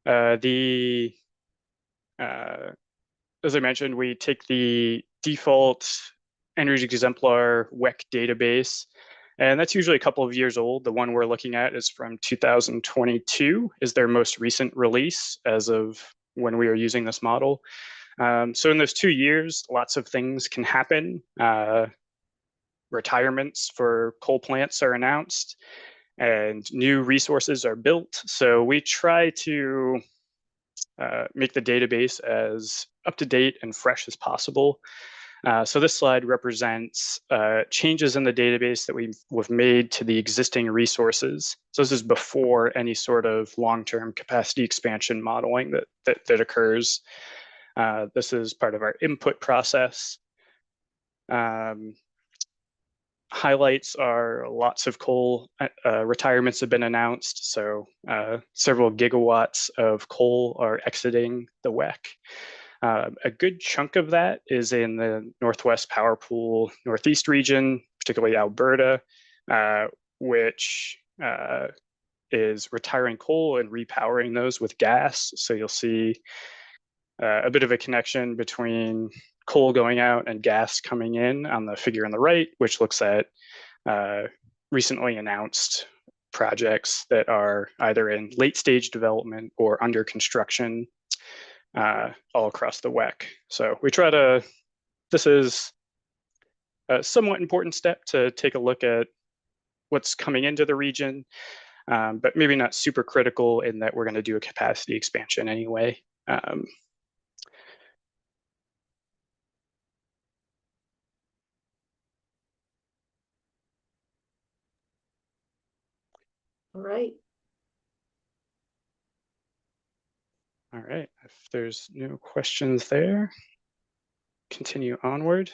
as I mentioned, we take the default energy exemplar WEC database, and that's usually a couple of years old. The one we're looking at is from 2022, is their most recent release as of when we are using this model. So in those 2 years, lots of things can happen. Retirements for coal plants are announced and new resources are built. So we try to make the database as up to date and fresh as possible. So this slide represents changes in the database that we've made to the existing resources. So this is before any sort of long-term capacity expansion modeling that occurs. This is part of our input process. Highlights are lots of coal retirements have been announced. So several gigawatts of coal are exiting the WEC. A good chunk of that is in the Northwest Power Pool Northeast region, particularly Alberta, which is retiring coal and repowering those with gas. So you'll see a bit of a connection between coal going out and gas coming in on the figure on the right, which looks at recently announced projects that are either in late stage development or under construction all across the WEC. So we try to, this is a somewhat important step to take a look at what's coming into the region, but maybe not super critical in that we're going to do a capacity expansion anyway. All right. All right, if there's no questions there, continue onward.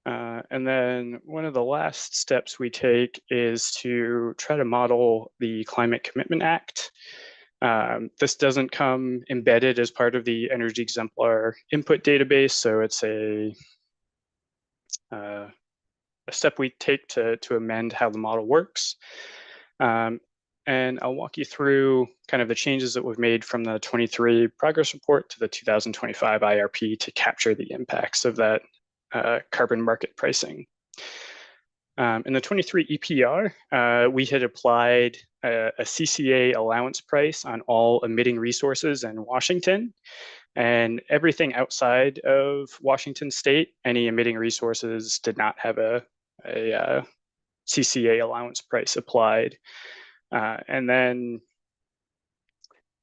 And then one of the last steps we take is to try to model the Climate Commitment Act. This doesn't come embedded as part of the Energy Exemplar input database, so it's a step we take to amend how the model works. And I'll walk you through kind of the changes that we've made from the 23 progress report to the 2025 IRP to capture the impacts of that carbon market pricing. In the 23 EPR, we had applied a CCA allowance price on all emitting resources in Washington, and everything outside of Washington state, any emitting resources did not have a CCA allowance price applied. And then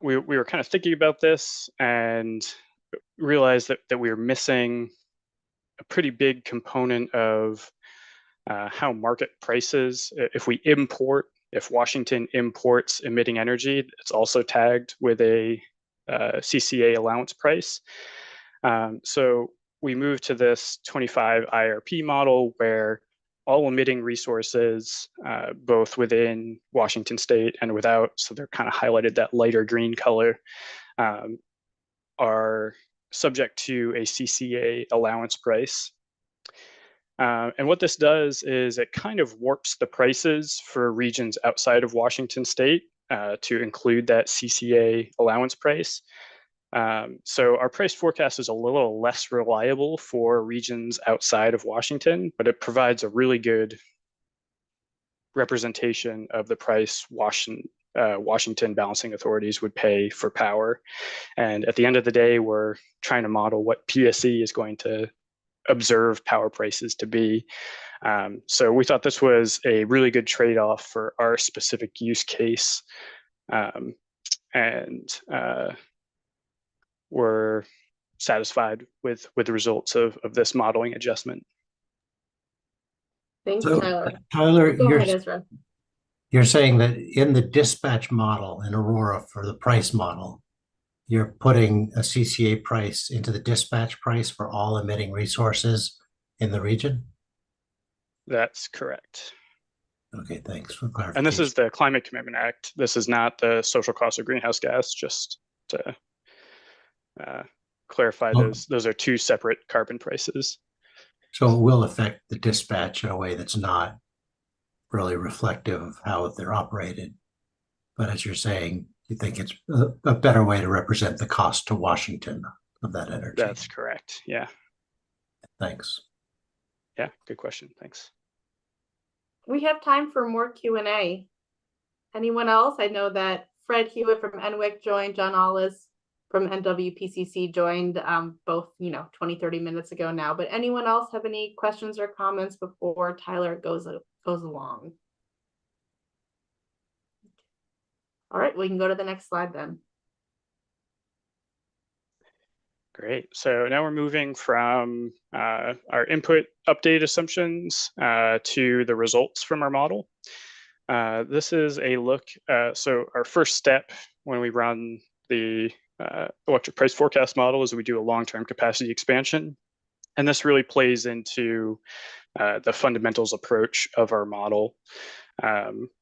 we were kind of thinking about this and realized that we were missing a pretty big component of how market prices, if Washington imports emitting energy, it's also tagged with a CCA allowance price. So we moved to this 25 IRP model where all emitting resources, both within Washington state and without, so they're kind of highlighted that lighter green color, are subject to a CCA allowance price. And what this does is it kind of warps the prices for regions outside of Washington state to include that CCA allowance price. So our price forecast is a little less reliable for regions outside of Washington, but it provides a really good representation of the price Washington balancing authorities would pay for power. And at the end of the day, we're trying to model what PSE is going to observe power prices to be. So we thought this was a really good trade-off for our specific use case. We're satisfied with the results of this modeling adjustment. Thanks, So, Tyler. Tyler, Go ahead, Ezra. you're saying that in the dispatch model in Aurora for the price model, you're putting a CCA price into the dispatch price for all emitting resources in the region? That's correct. Okay, thanks for clarification. And this is the Climate Commitment Act. This is not the social cost of greenhouse gas, just to clarify Oh. those are two separate carbon prices. So it will affect the dispatch in a way that's not really reflective of how they're operated. But as you're saying, you think it's a better way to represent the cost to Washington of that energy. That's correct. Yeah. Thanks. Yeah, good question. Thanks. We have time for more Q&A. Anyone else? I know that Fred Hewitt from NWIC joined, John Ollis from NWPCC joined, both, 20, 30 minutes ago now. But anyone else have any questions or comments before Tyler goes along? All right, we can go to the next slide then. Great. So now we're moving from our input update assumptions to the results from our model. This is a look. So our first step when we run the electric price forecast model is we do a long-term capacity expansion. And this really plays into the fundamentals approach of our model,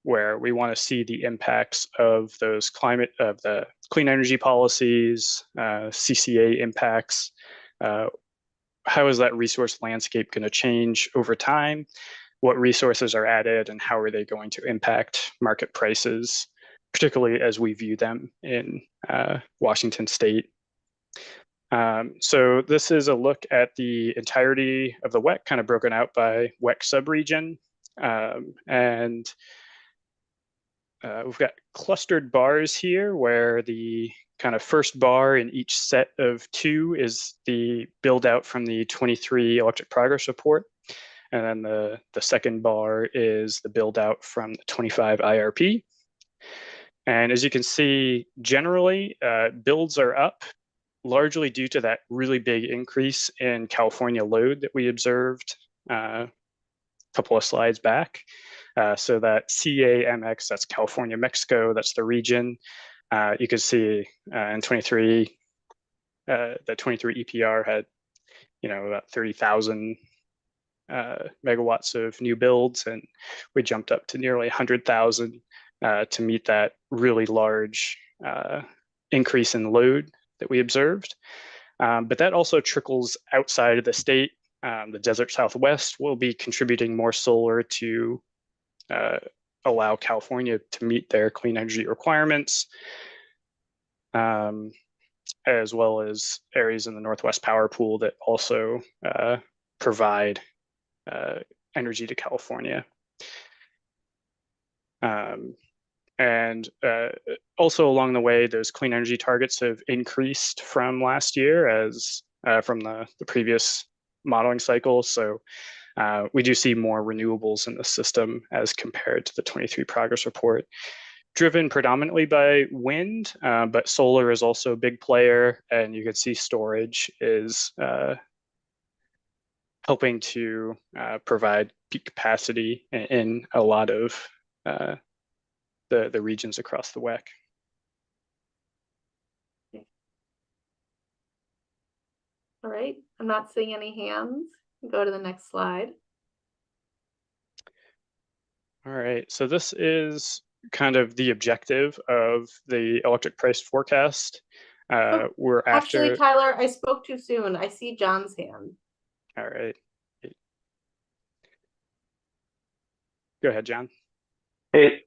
where we want to see the impacts of the clean energy policies, CCA impacts. How is that resource landscape going to change over time? What resources are added and how are they going to impact market prices, particularly as we view them in Washington State. So this is a look at the entirety of the WEC, kind of broken out by WEC subregion. And we've got clustered bars here where the kind of first bar in each set of two is the build out from the 23 electric progress report. And then the second bar is the build out from the 25 IRP. And as you can see, generally, builds are up, largely due to that really big increase in California load that we observed a couple of slides back. So that CAMX, that's California, Mexico, that's the region. You can see in 23, the 23 EPR had, about 30,000 megawatts of new builds, and we jumped up to nearly 100,000 to meet that really large increase in load that we observed. But that also trickles outside of the state. The desert Southwest will be contributing more solar to allow California to meet their clean energy requirements, as well as areas in the Northwest Power Pool that also provide energy to California. And also along the way, those clean energy targets have increased from last year as from the previous modeling cycle. So we do see more renewables in the system as compared to the 23 progress report, driven predominantly by wind, but solar is also a big player. And you can see storage is helping to provide peak capacity in a lot of the regions across the WEC. All right, I'm not seeing any hands. Go to the next slide. All right, so this is kind of the objective of the electric price forecast. We're Actually, Tyler, I spoke too soon. I see John's hand. All right. Go ahead, John. Hey,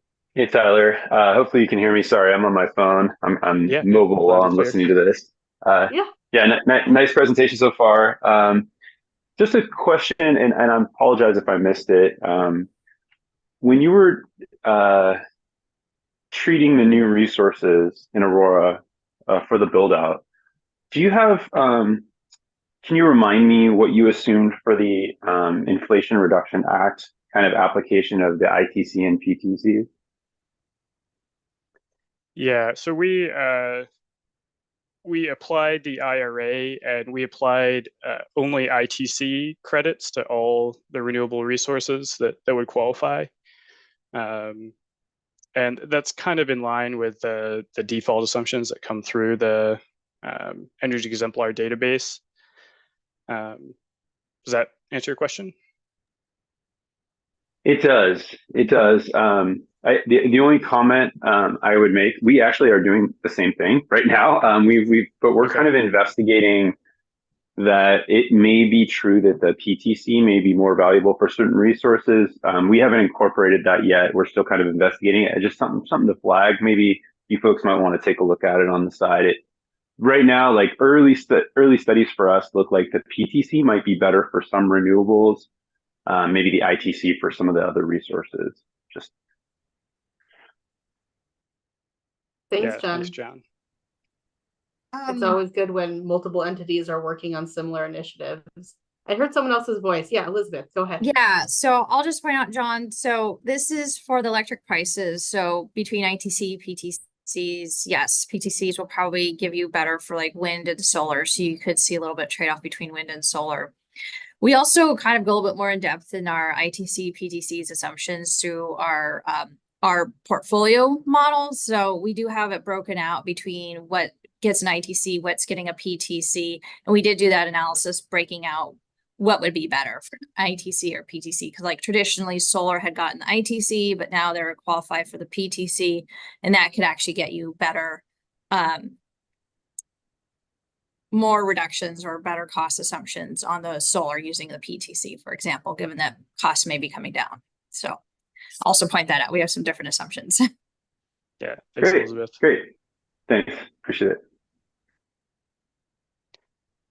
Tyler. Hopefully you can hear me. Sorry, I'm on my phone. I'm mobile while I'm listening to this. Nice presentation so far. Just a question, and I apologize if I missed it. When you were treating the new resources in Aurora for the build out, do you have can you remind me what you assumed for the Inflation Reduction Act kind of application of the ITC and PTC? Yeah, so we applied the IRA and we applied only ITC credits to all the renewable resources that would qualify. And that's kind of in line with the default assumptions that come through the Energy Exemplar database. Does that answer your question? It does. It does. The only comment I would make, we actually are doing the same thing right now. But we're kind of investigating that it may be true that the PTC may be more valuable for certain resources. We haven't incorporated that yet. We're still kind of investigating it. Just something to flag. Maybe you folks might want to take a look at it on the side. Right now, like early studies for us look like the PTC might be better for some renewables, maybe the ITC for some of the other resources. Just Thanks, John. Thanks, John. It's always good when multiple entities are working on similar initiatives. I heard someone else's voice. Yeah, Elizabeth, go ahead. Yeah, so I'll just point out, John, so this is for the electric prices. So between ITC, PTCs, yes, PTCs will probably give you better for like wind and solar. So you could see a little bit trade-off between wind and solar. We also kind of go a little bit more in depth in our ITC, PTCs assumptions through our portfolio models. So we do have it broken out between what gets an ITC, what's getting a PTC. And we did do that analysis breaking out what would be better for ITC or PTC. Because like traditionally solar had gotten the ITC, but now they're qualified for the PTC. And that could actually get you better, more reductions or better cost assumptions on the solar using the PTC, for example, given that costs may be coming down. So also point that out. We have some different assumptions. Yeah, thanks, Elizabeth. Great. Thanks. Appreciate it.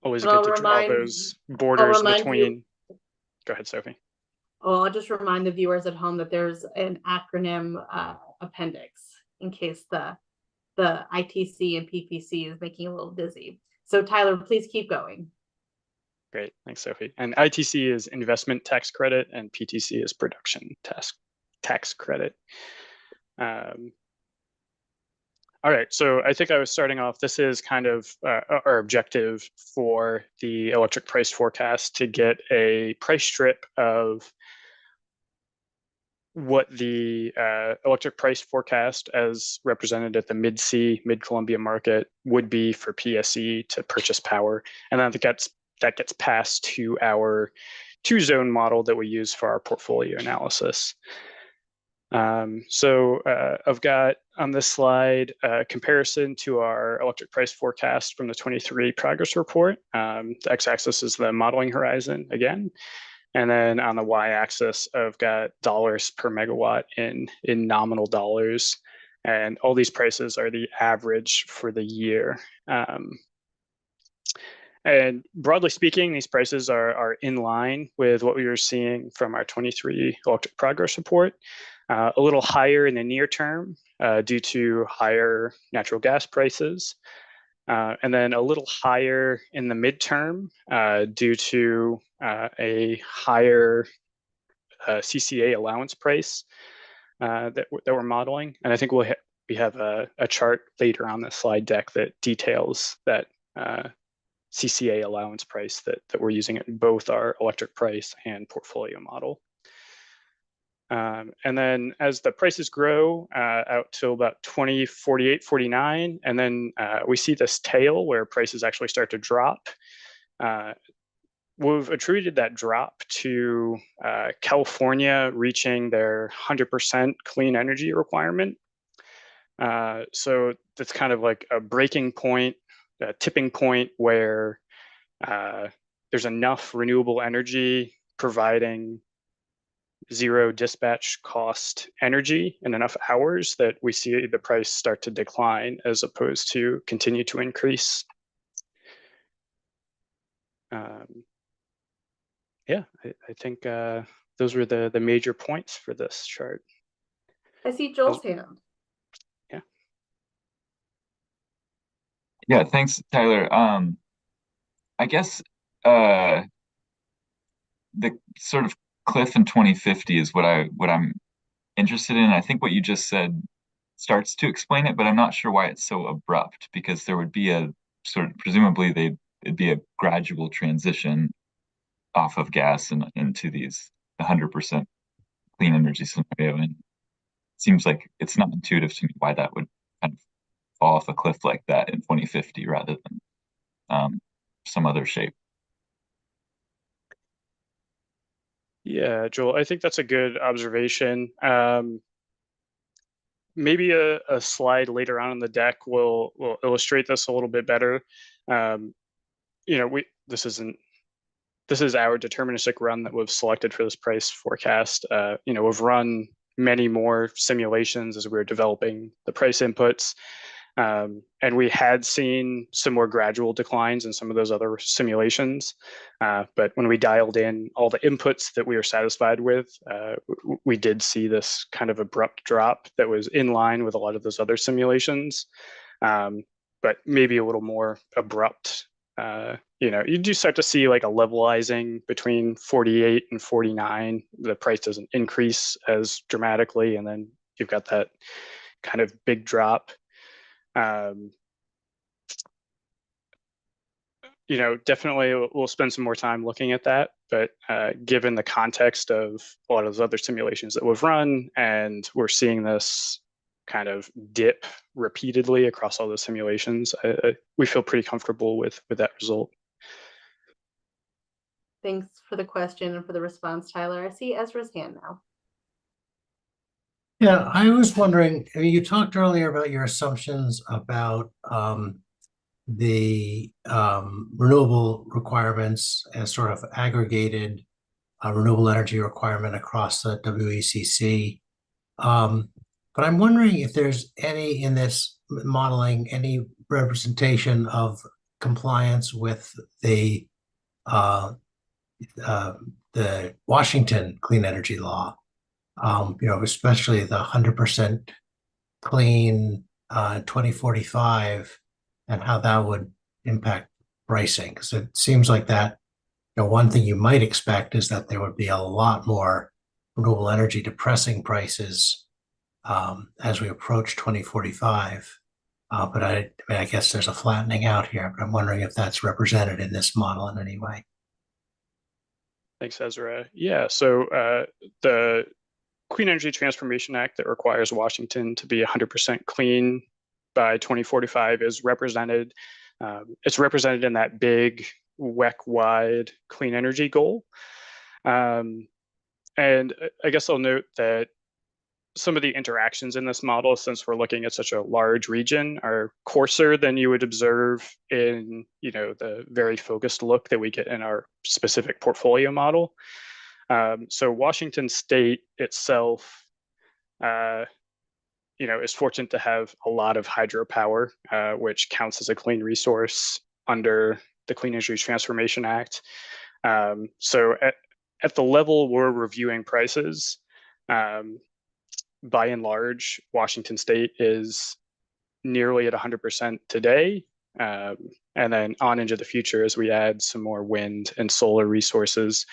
Always good to draw those borders between. Go ahead, Sophie. Well, I'll just remind the viewers at home that there's an acronym appendix in case the ITC and PPC is making a little dizzy. So Tyler, please keep going. Great, thanks, Sophie. And ITC is investment tax credit and PTC is production tax credit. All right, so I think I was starting off, this is kind of our objective for the electric price forecast to get a price strip of what the electric price forecast as represented at the Mid-C, Mid-Columbia market would be for PSE to purchase power. And then that gets passed to our two-zone model that we use for our portfolio analysis. I've got on this slide a comparison to our electric price forecast from the 23 progress report. The x-axis is the modeling horizon again. And then on the y-axis, I've got dollars per megawatt in nominal dollars. And all these prices are the average for the year. And broadly speaking, these prices are in line with what we were seeing from our 23 electric progress report. A little higher in the near term due to higher natural gas prices. And then a little higher in the midterm due to a higher CCA allowance price that we're modeling. And I think we have a chart later on the slide deck that details that CCA allowance price that we're using in both our electric price and portfolio model. And then as the prices grow out to about 2048, 49, and then we see this tail where prices actually start to drop. We've attributed that drop to California reaching their 100% clean energy requirement. So that's kind of like a breaking point, a tipping point where there's enough renewable energy providing zero dispatch cost energy in enough hours that we see the price start to decline as opposed to continue to increase. Yeah, I think those were the major points for this chart. I see Joel's hand. Yeah. Yeah, thanks, Tyler. I guess the sort of cliff in 2050 is what I'm interested in. I think what you just said starts to explain it, but I'm not sure why it's so abrupt, because there would be a sort of, presumably it'd be a gradual transition off of gas and into these 100% clean energy scenario. And it seems like it's not intuitive to me why that would kind of fall off a cliff like that in 2050 rather than some other shape. Yeah, Joel, I think that's a good observation. maybe a slide later on in the deck will illustrate this a little bit better. This is our deterministic run that we've selected for this price forecast. We've run many more simulations as we were developing the price inputs. And we had seen some more gradual declines in some of those other simulations. But when we dialed in all the inputs that we were satisfied with, we did see this kind of abrupt drop that was in line with a lot of those other simulations, but maybe a little more abrupt. You do start to see like a levelizing between 48 and 49. The price doesn't increase as dramatically, and then you've got that kind of big drop. Definitely we'll spend some more time looking at that, but given the context of a lot of those other simulations that we've run, and we're seeing this kind of dip repeatedly across all the simulations, we feel pretty comfortable with that result. Thanks for the question and for the response, Tyler. I see Ezra's hand now. Yeah, I was wondering, you talked earlier about your assumptions about the renewable requirements as sort of aggregated renewable energy requirement across the WECC. But I'm wondering if there's any in this modeling, any representation of compliance with the Washington Clean Energy Law, especially the 100% clean 2045, and how that would impact pricing. Because it seems like that, one thing you might expect is that there would be a lot more renewable energy depressing prices as we approach 2045. But I guess there's a flattening out here, but I'm wondering if that's represented in this model in any way. Thanks, Ezra. Yeah, so the Clean Energy Transformation Act that requires Washington to be 100% clean by 2045 is represented. It's represented in that big WEC-wide clean energy goal. And I guess I'll note that some of the interactions in this model, since we're looking at such a large region, are coarser than you would observe in the very focused look that we get in our specific portfolio model. So Washington State itself, is fortunate to have a lot of hydropower, which counts as a clean resource under the Clean Energy Transformation Act. So at the level we're reviewing prices, by and large, Washington State is nearly at 100% today. And then on into the future, as we add some more wind and solar resources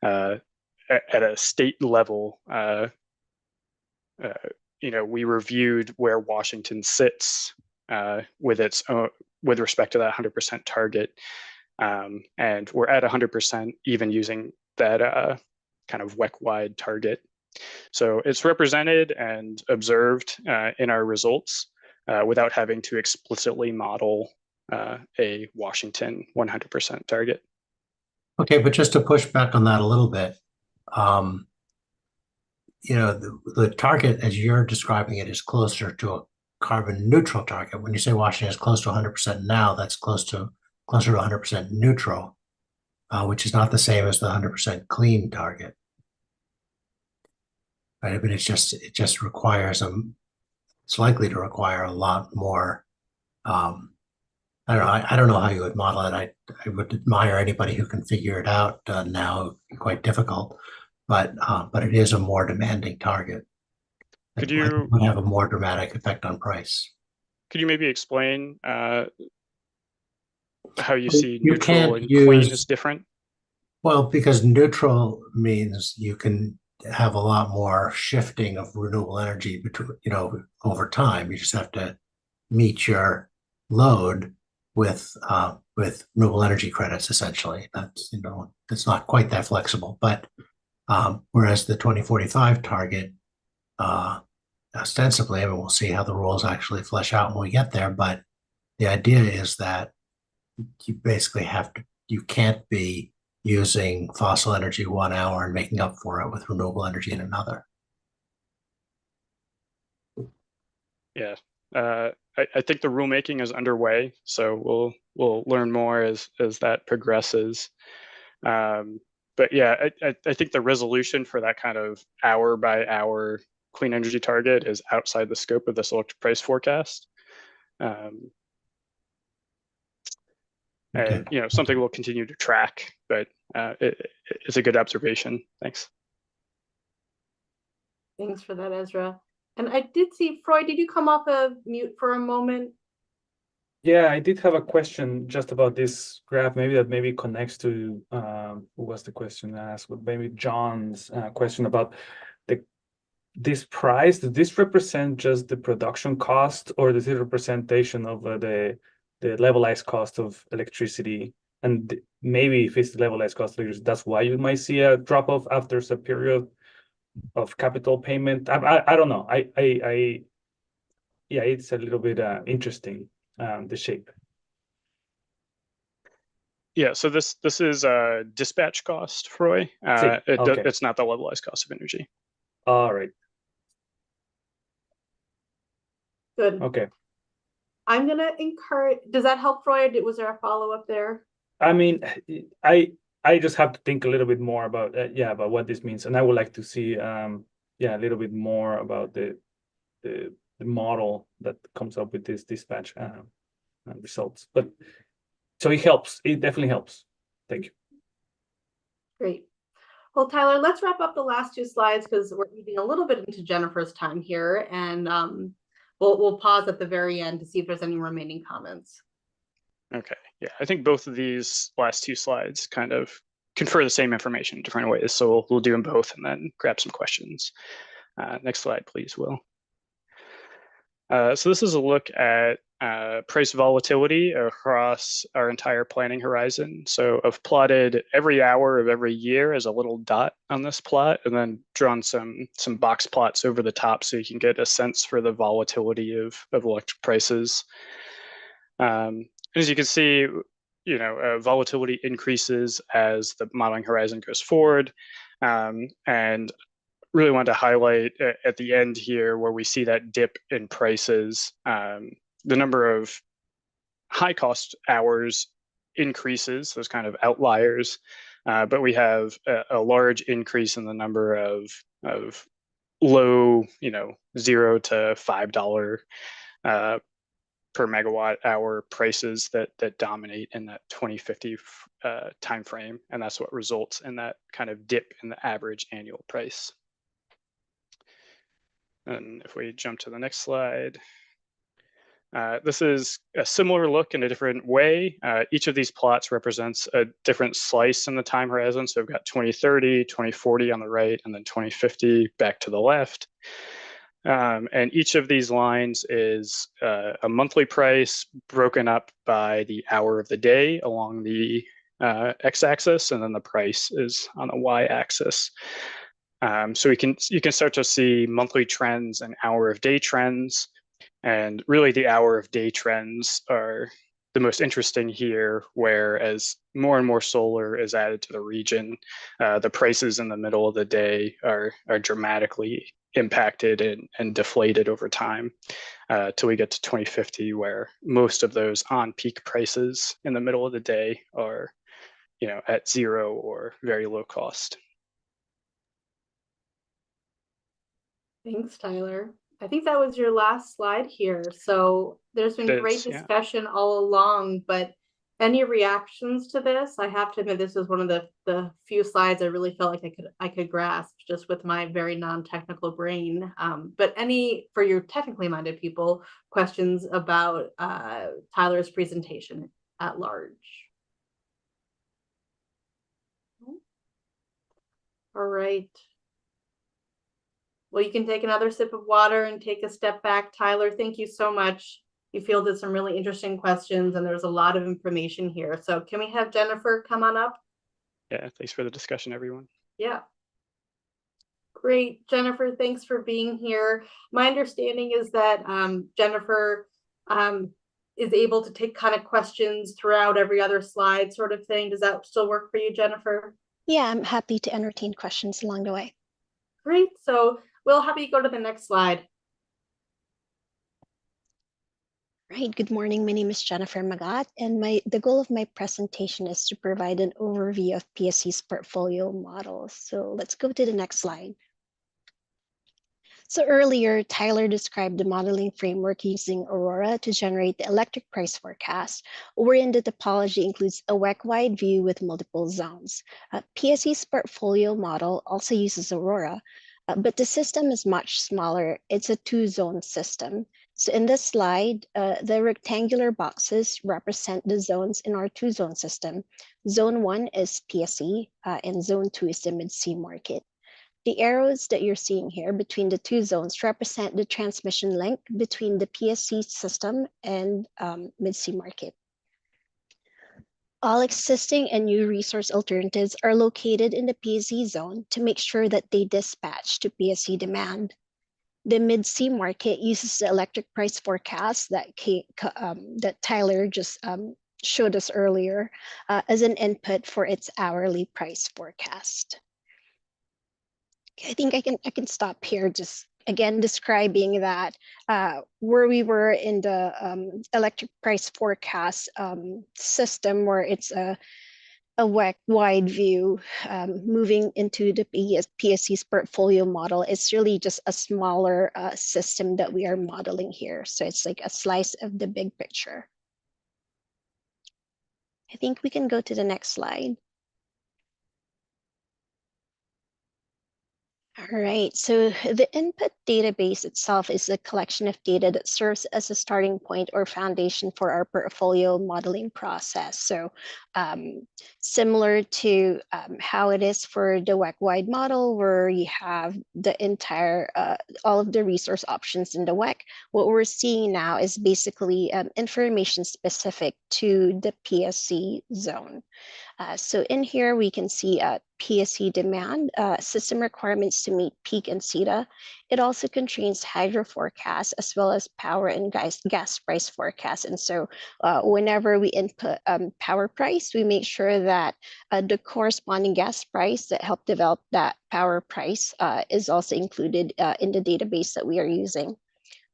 at a state level, we reviewed where Washington sits with respect to that 100% target. And we're at 100% even using that kind of WEC-wide target. So it's represented and observed in our results without having to explicitly model a Washington 100% target. Okay, but just to push back on that a little bit, the target as you're describing it is closer to a carbon neutral target. When you say Washington is close to 100% now, that's closer to 100% neutral, which is not the same as the 100% clean target. Right, but it just requires it's likely to require a lot more. I don't know how you would model it. I would admire anybody who can figure it out now. Quite difficult, but it is a more demanding target. Could you would have a more dramatic effect on price? Could you maybe explain how you see neutral and clean as different? Well, because neutral means you can have a lot more shifting of renewable energy between, over time. You just have to meet your load with renewable energy credits, essentially. That's, it's not quite that flexible, but whereas the 2045 target, ostensibly, we'll see how the rules actually flesh out when we get there, but the idea is that you basically you can't be using fossil energy 1 hour and making up for it with renewable energy in another. Yeah. I think the rulemaking is underway, so we'll learn more as that progresses. But yeah, I think the resolution for that kind of hour by hour clean energy target is outside the scope of this electric price forecast. And something we'll continue to track, but it's a good observation. Thanks. Thanks for that, Ezra. And I did see, Freud, did you come off of mute for a moment? Yeah, I did have a question just about this graph. Maybe connects to who was the question asked, but maybe John's question about this price. Does this represent just the production cost, or does it representation of the levelized cost of electricity? And maybe if it's the levelized cost of electricity, that's why you might see a drop off after a period of capital payment. I don't know. Yeah, it's a little bit interesting, the shape. Yeah, so this is dispatch cost, Roy. It's not the levelized cost of energy. All right. Good. Okay. I'm gonna encourage. Does that help, Freud? Was there a follow-up there? I mean, I just have to think a little bit more about about what this means, and I would like to see a little bit more about the model that comes up with this dispatch results. But so it helps. It definitely helps. Thank you. Great. Well, Tyler, let's wrap up the last two slides because we're eating a little bit into Jennifer's time here, and we'll pause at the very end to see if there's any remaining comments. Okay. Yeah, I think both of these last two slides kind of confer the same information in different ways. So we'll do them both and then grab some questions. Next slide, please, Will. So this is a look at price volatility across our entire planning horizon. So I've plotted every hour of every year as a little dot on this plot, and then drawn some box plots over the top so you can get a sense for the volatility of electric prices. As you can see, volatility increases as the modeling horizon goes forward, and really wanted to highlight at the end here where we see that dip in prices. The number of high cost hours increases, those kind of outliers, but we have a large increase in the number of low, $0 to $5 per megawatt hour prices that dominate in that 2050 timeframe, and that's what results in that kind of dip in the average annual price. And if we jump to the next slide, this is a similar look in a different way. Each of these plots represents a different slice in the time horizon. So we've got 2030, 2040 on the right, and then 2050 back to the left. And each of these lines is a monthly price broken up by the hour of the day along the x-axis, and then the price is on the y-axis. So you can start to see monthly trends and hour of day trends, and really the hour of day trends are the most interesting here, where as more and more solar is added to the region, the prices in the middle of the day are dramatically impacted and deflated over time till we get to 2050, where most of those on peak prices in the middle of the day are at zero or very low cost. Thanks, Tyler. I think that was your last slide here. So there's been great discussion all along, but any reactions to this? I have to admit, this was one of the few slides I really felt like I could grasp just with my very non-technical brain. But any, for your technically minded people, questions about Tyler's presentation at large? All right. Well, you can take another sip of water and take a step back. Tyler, thank you so much. You fielded some really interesting questions, and there's a lot of information here. So can we have Jennifer come on up? Yeah, thanks for the discussion, everyone. Yeah. Great. Jennifer, thanks for being here. My understanding is that Jennifer is able to take kind of questions throughout every other slide sort of thing. Does that still work for you, Jennifer? Yeah, I'm happy to entertain questions along the way. Great. So we'll have you go to the next slide. Right, good morning. My name is Jennifer Magat, and the goal of my presentation is to provide an overview of PSE's portfolio model. So let's go to the next slide. So earlier, Tyler described the modeling framework using Aurora to generate the electric price forecast, wherein the topology includes a WEC-wide view with multiple zones. PSE's portfolio model also uses Aurora, but the system is much smaller. It's a two-zone system. So in this slide, the rectangular boxes represent the zones in our two-zone system. Zone 1 is PSE, and Zone 2 is the mid-C market. The arrows that you're seeing here between the two zones represent the transmission link between the PSE system and mid-C market. All existing and new resource alternatives are located in the PSE zone to make sure that they dispatch to PSE demand. The mid-C market uses the electric price forecast that Tyler just showed us earlier as an input for its hourly price forecast. I think I can stop here, just again describing that where we were in the electric price forecast system, where it's a wide view, moving into the PSE's portfolio model. It's really just a smaller system that we are modeling here. So it's like a slice of the big picture. I think we can go to the next slide. All right, so the input database itself is a collection of data that serves as a starting point or foundation for our portfolio modeling process. So similar to how it is for the WEC-wide model, where you have the entire, all of the resource options in the WEC, what we're seeing now is basically information specific to the PSE zone. So in here, we can see PSE demand, system requirements to meet peak and CETA. It also contains hydro forecasts as well as power and gas price forecasts. And so whenever we input power price, we make sure that the corresponding gas price that helped develop that power price is also included in the database that we are using.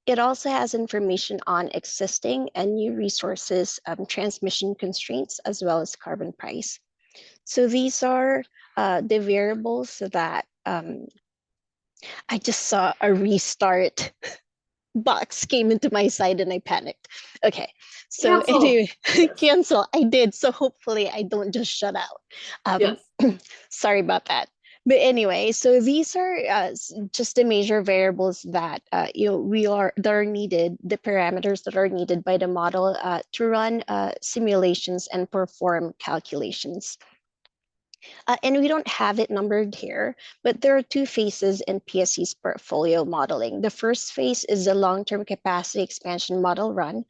It also has information on existing and new resources, transmission constraints, as well as carbon price. So these are the variables that I just saw a restart box came into my side and I panicked. Okay, so Cancel. anyway, cancel, I did. So hopefully I don't just shut out. Yes. Sorry about that. But anyway, so these are just the major variables that that are needed, the parameters that are needed by the model to run simulations and perform calculations. And we don't have it numbered here, but there are two phases in PSE's portfolio modeling. The first phase is the long-term capacity expansion model run.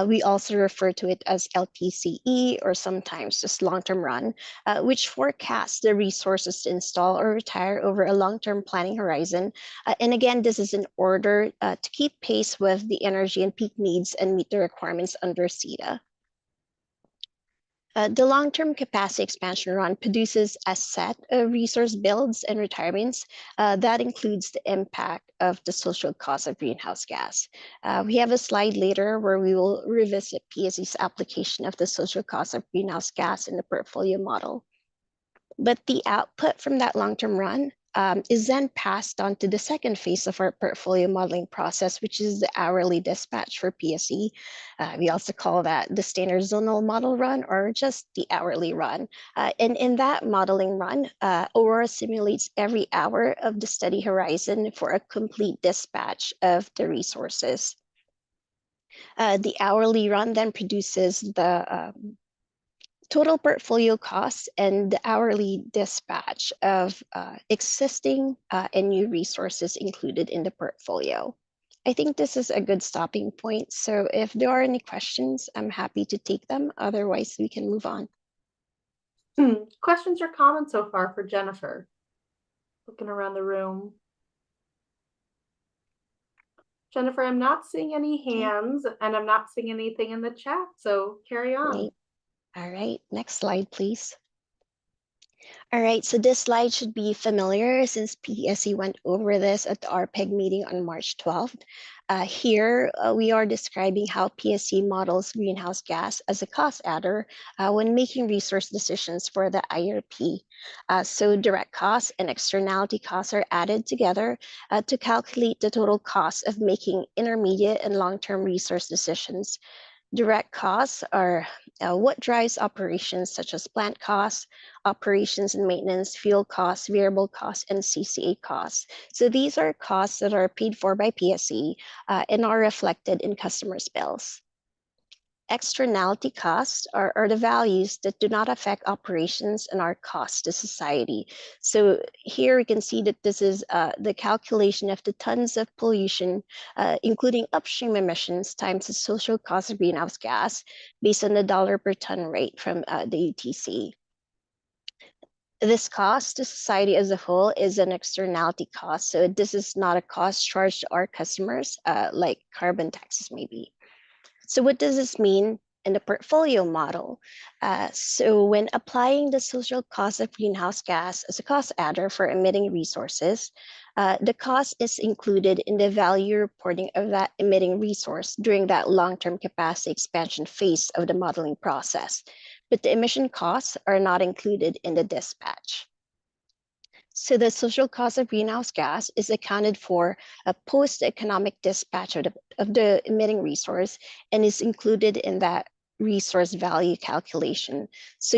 We also refer to it as LTCE, or sometimes just long-term run, which forecasts the resources to install or retire over a long-term planning horizon. And again, this is in order to keep pace with the energy and peak needs and meet the requirements under CETA. The long-term capacity expansion run produces a set of resource builds and retirements that includes the impact of the social cost of greenhouse gas. We have a slide later where we will revisit PSE's application of the social cost of greenhouse gas in the portfolio model. But the output from that long-term run is then passed on to the second phase of our portfolio modeling process, which is the hourly dispatch for PSE. We also call that the standard zonal model run, or just the hourly run. And in that modeling run, Aurora simulates every hour of the study horizon for a complete dispatch of the resources. The hourly run then produces the total portfolio costs and the hourly dispatch of existing and new resources included in the portfolio. I think this is a good stopping point. So if there are any questions, I'm happy to take them. Otherwise, we can move on. Questions or comments so far for Jennifer? Looking around the room. Jennifer, I'm not seeing any hands and I'm not seeing anything in the chat. So carry on. Great. All right, next slide, please. All right, so this slide should be familiar since PSE went over this at the RPAG meeting on March 12th. Here, we are describing how PSE models greenhouse gas as a cost adder when making resource decisions for the IRP. So direct costs and externality costs are added together to calculate the total cost of making intermediate and long-term resource decisions. Direct costs are what drives operations such as plant costs, operations and maintenance, fuel costs, variable costs, and CCA costs. So these are costs that are paid for by PSE and are reflected in customers' bills. Externality costs are the values that do not affect operations and are costs to society. So here we can see that this is the calculation of the tons of pollution, including upstream emissions times the social cost of greenhouse gas based on the dollar per ton rate from the UTC. This cost to society as a whole is an externality cost. So this is not a cost charged to our customers like carbon taxes maybe. So what does this mean in the portfolio model? So when applying the social cost of greenhouse gas as a cost adder for emitting resources, the cost is included in the value reporting of that emitting resource during that long-term capacity expansion phase of the modeling process. But the emission costs are not included in the dispatch. So the social cost of greenhouse gas is accounted for post economic dispatch of the emitting resource and is included in that resource value calculation. So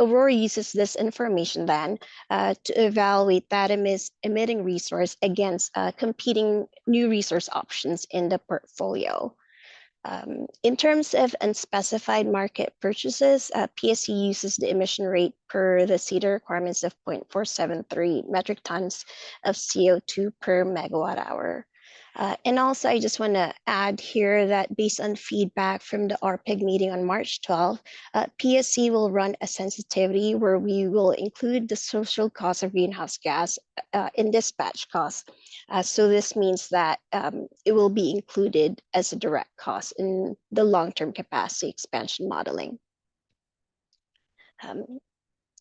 Aurora uses this information then to evaluate that emitting resource against competing new resource options in the portfolio. In terms of unspecified market purchases, PSE uses the emission rate per the CETA requirements of 0.473 metric tons of CO2 per megawatt hour. And also, I just want to add here that based on feedback from the RPAG meeting on March 12, PSE will run a sensitivity where we will include the social cost of greenhouse gas in dispatch costs. So this means that it will be included as a direct cost in the long-term capacity expansion modeling.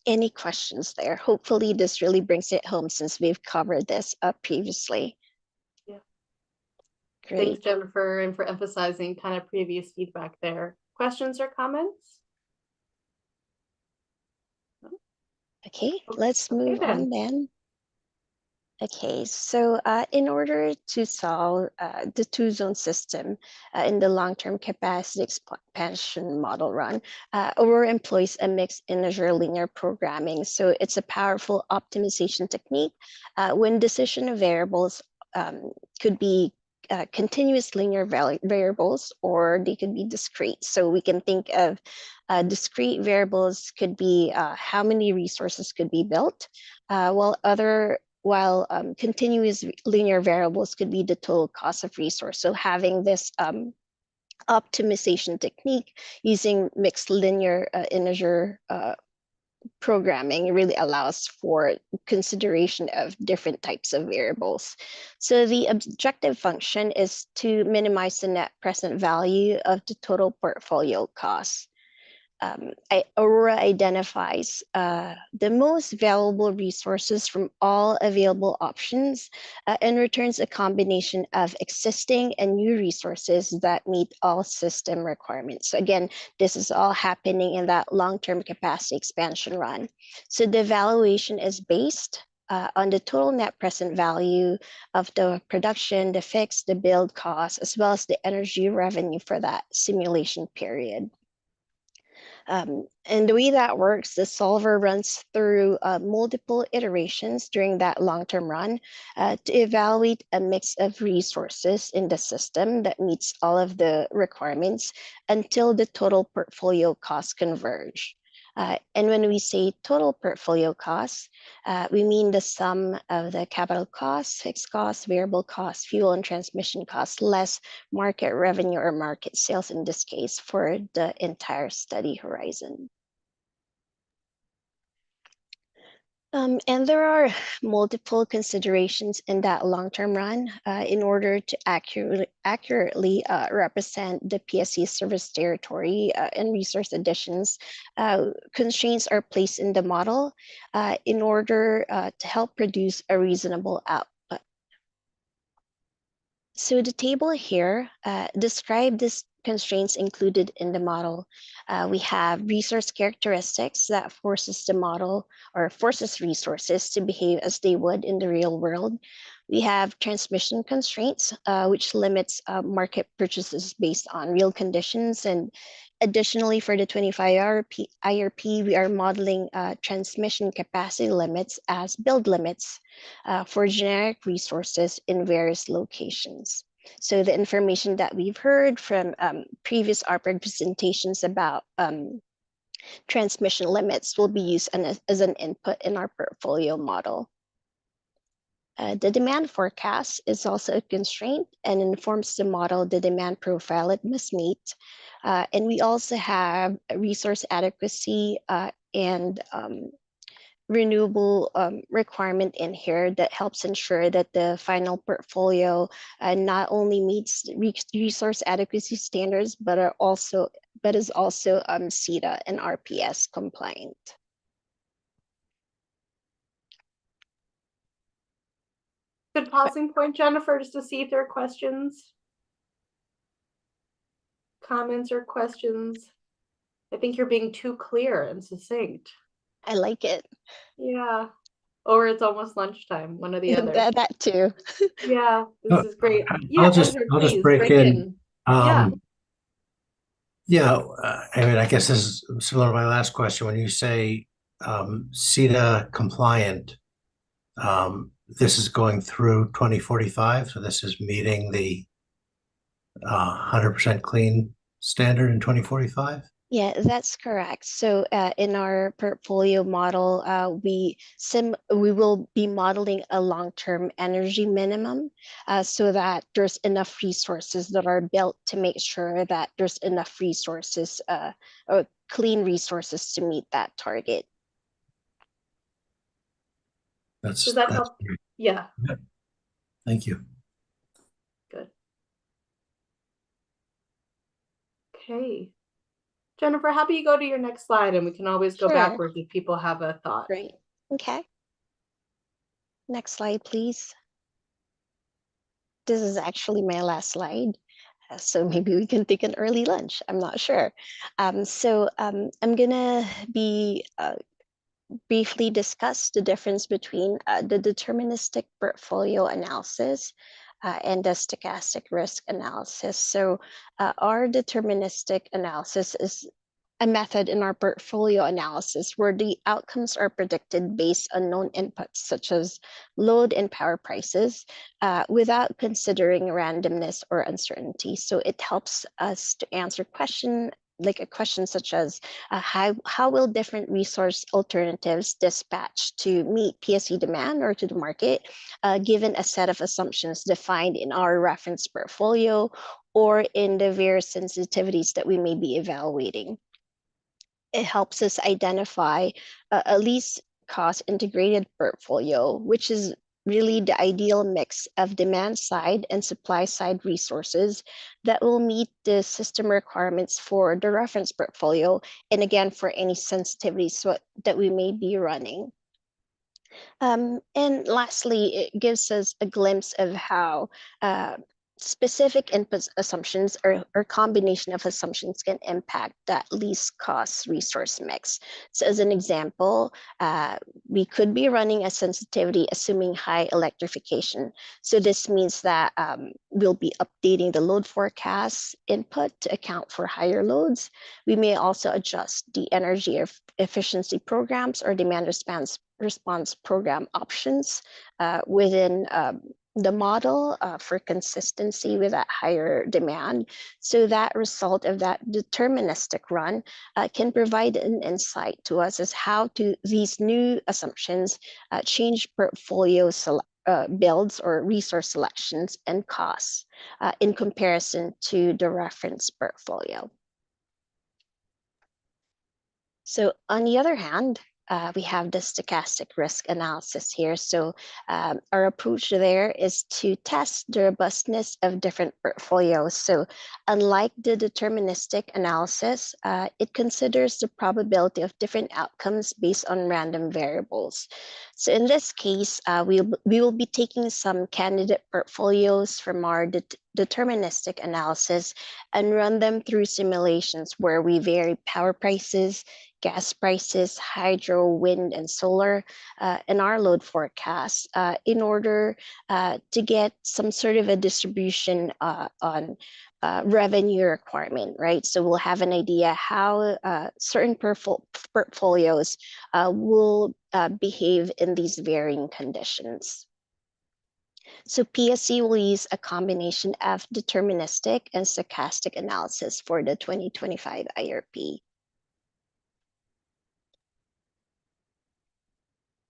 Any questions there? Hopefully this really brings it home since we've covered this previously. Great. Thanks, Jennifer, and for emphasizing kind of previous feedback there. Questions or comments? Okay, let's move on then. Okay, so in order to solve the two-zone system in the long-term capacity expansion model run, Aurora employs a mixed integer linear programming. So it's a powerful optimization technique when decision variables could be continuous linear variables, or they could be discrete. So we can think of discrete variables could be how many resources could be built, while continuous linear variables could be the total cost of resource. So having this optimization technique using mixed linear integer programming really allows for consideration of different types of variables. So the objective function is to minimize the net present value of the total portfolio cost. Aurora identifies the most valuable resources from all available options and returns a combination of existing and new resources that meet all system requirements. So again, this is all happening in that long-term capacity expansion run. So the valuation is based on the total net present value of the production, the fixed, the build cost, as well as the energy revenue for that simulation period. And the way that works, the solver runs through multiple iterations during that long-term run to evaluate a mix of resources in the system that meets all of the requirements until the total portfolio costs converge. And when we say total portfolio costs, we mean the sum of the capital costs, fixed costs, variable costs, fuel and transmission costs, less market revenue or market sales in this case for the entire study horizon. And there are multiple considerations in that long-term run in order to accurately represent the PSE service territory and resource additions. Constraints are placed in the model in order to help produce a reasonable output. So the table here describe these constraints included in the model. We have resource characteristics that forces the model or forces resources to behave as they would in the real world. We have transmission constraints, which limits market purchases based on real conditions. And additionally, for the 25 IRP, we are modeling transmission capacity limits as build limits for generic resources in various locations. So the information that we've heard from previous RPAG presentations about transmission limits will be used as an input in our portfolio model. The demand forecast is also a constraint and informs the model the demand profile it must meet. And we also have resource adequacy and renewable requirement in here that helps ensure that the final portfolio not only meets resource adequacy standards, but is also CETA and RPS compliant. Good pausing point, Jennifer, just to see if there are questions, comments, or questions. I think you're being too clear and succinct. I like it. Yeah. Or it's almost lunchtime, one or the other. That too. Yeah, this is great. I'll just break in. Yeah. Yeah, I mean, I guess this is similar to my last question. When you say CETA compliant, this is going through 2045, so this is meeting the 100% clean standard in 2045? Yeah, that's correct. So in our portfolio model, we will be modeling a long-term energy minimum so that there's enough resources that are built to make sure that there's enough resources or clean resources to meet that target. Does that help? Great. Yeah. Thank you. Good. Okay. Jennifer, how about you go to your next slide and we can always go backwards if people have a thought. Great. Okay. Next slide, please. This is actually my last slide. So maybe we can take an early lunch. I'm not sure. I'm gonna be briefly discuss the difference between the deterministic portfolio analysis and the stochastic risk analysis. So our deterministic analysis is a method in our portfolio analysis where the outcomes are predicted based on known inputs such as load and power prices without considering randomness or uncertainty. So it helps us to answer questions like a question such as how will different resource alternatives dispatch to meet PSE demand or to the market given a set of assumptions defined in our reference portfolio or in the various sensitivities that we may be evaluating. It helps us identify a least cost integrated portfolio, which is really the ideal mix of demand side and supply side resources that will meet the system requirements for the reference portfolio, and again, for any sensitivities that we may be running. And lastly, it gives us a glimpse of how specific input assumptions or combination of assumptions can impact that least cost resource mix. So as an example, we could be running a sensitivity assuming high electrification. So this means that we'll be updating the load forecast input to account for higher loads. We may also adjust the energy efficiency programs or demand response program options within the model for consistency with that higher demand. So that result of that deterministic run can provide an insight to us as how these new assumptions change portfolio builds or resource selections and costs in comparison to the reference portfolio. So on the other hand, we have the stochastic risk analysis here. So our approach there is to test the robustness of different portfolios. So unlike the deterministic analysis, it considers the probability of different outcomes based on random variables. So in this case, we will be taking some candidate portfolios from our deterministic analysis and run them through simulations where we vary power prices, gas prices, hydro, wind, and solar in our load forecast in order to get some sort of a distribution on revenue requirement, right? So we'll have an idea how certain portfolios will behave in these varying conditions. So PSE will use a combination of deterministic and stochastic analysis for the 2025 IRP.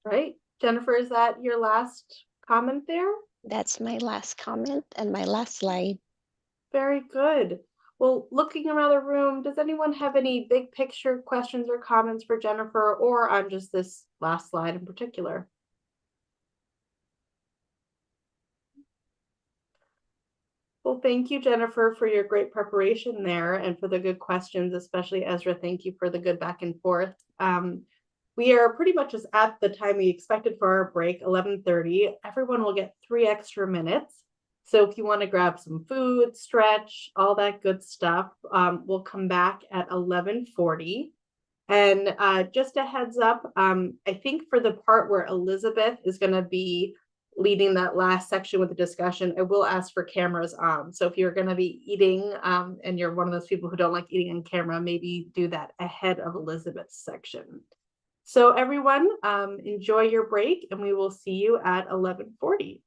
Right. Jennifer, is that your last comment there? That's my last comment and my last slide. Very good. Well, looking around the room, does anyone have any big picture questions or comments for Jennifer or on just this last slide in particular? Well, thank you, Jennifer, for your great preparation there and for the good questions, especially Ezra. Thank you for the good back and forth. We are pretty much just at the time we expected for our break, 11:30. Everyone will get 3 extra minutes. So if you want to grab some food, stretch, all that good stuff, we'll come back at 11:40. And just a heads up, I think for the part where Elizabeth is going to be leading that last section with the discussion, I will ask for cameras on. So if you're going to be eating and you're one of those people who don't like eating on camera, maybe do that ahead of Elizabeth's section. So everyone, enjoy your break and we will see you at 11:40.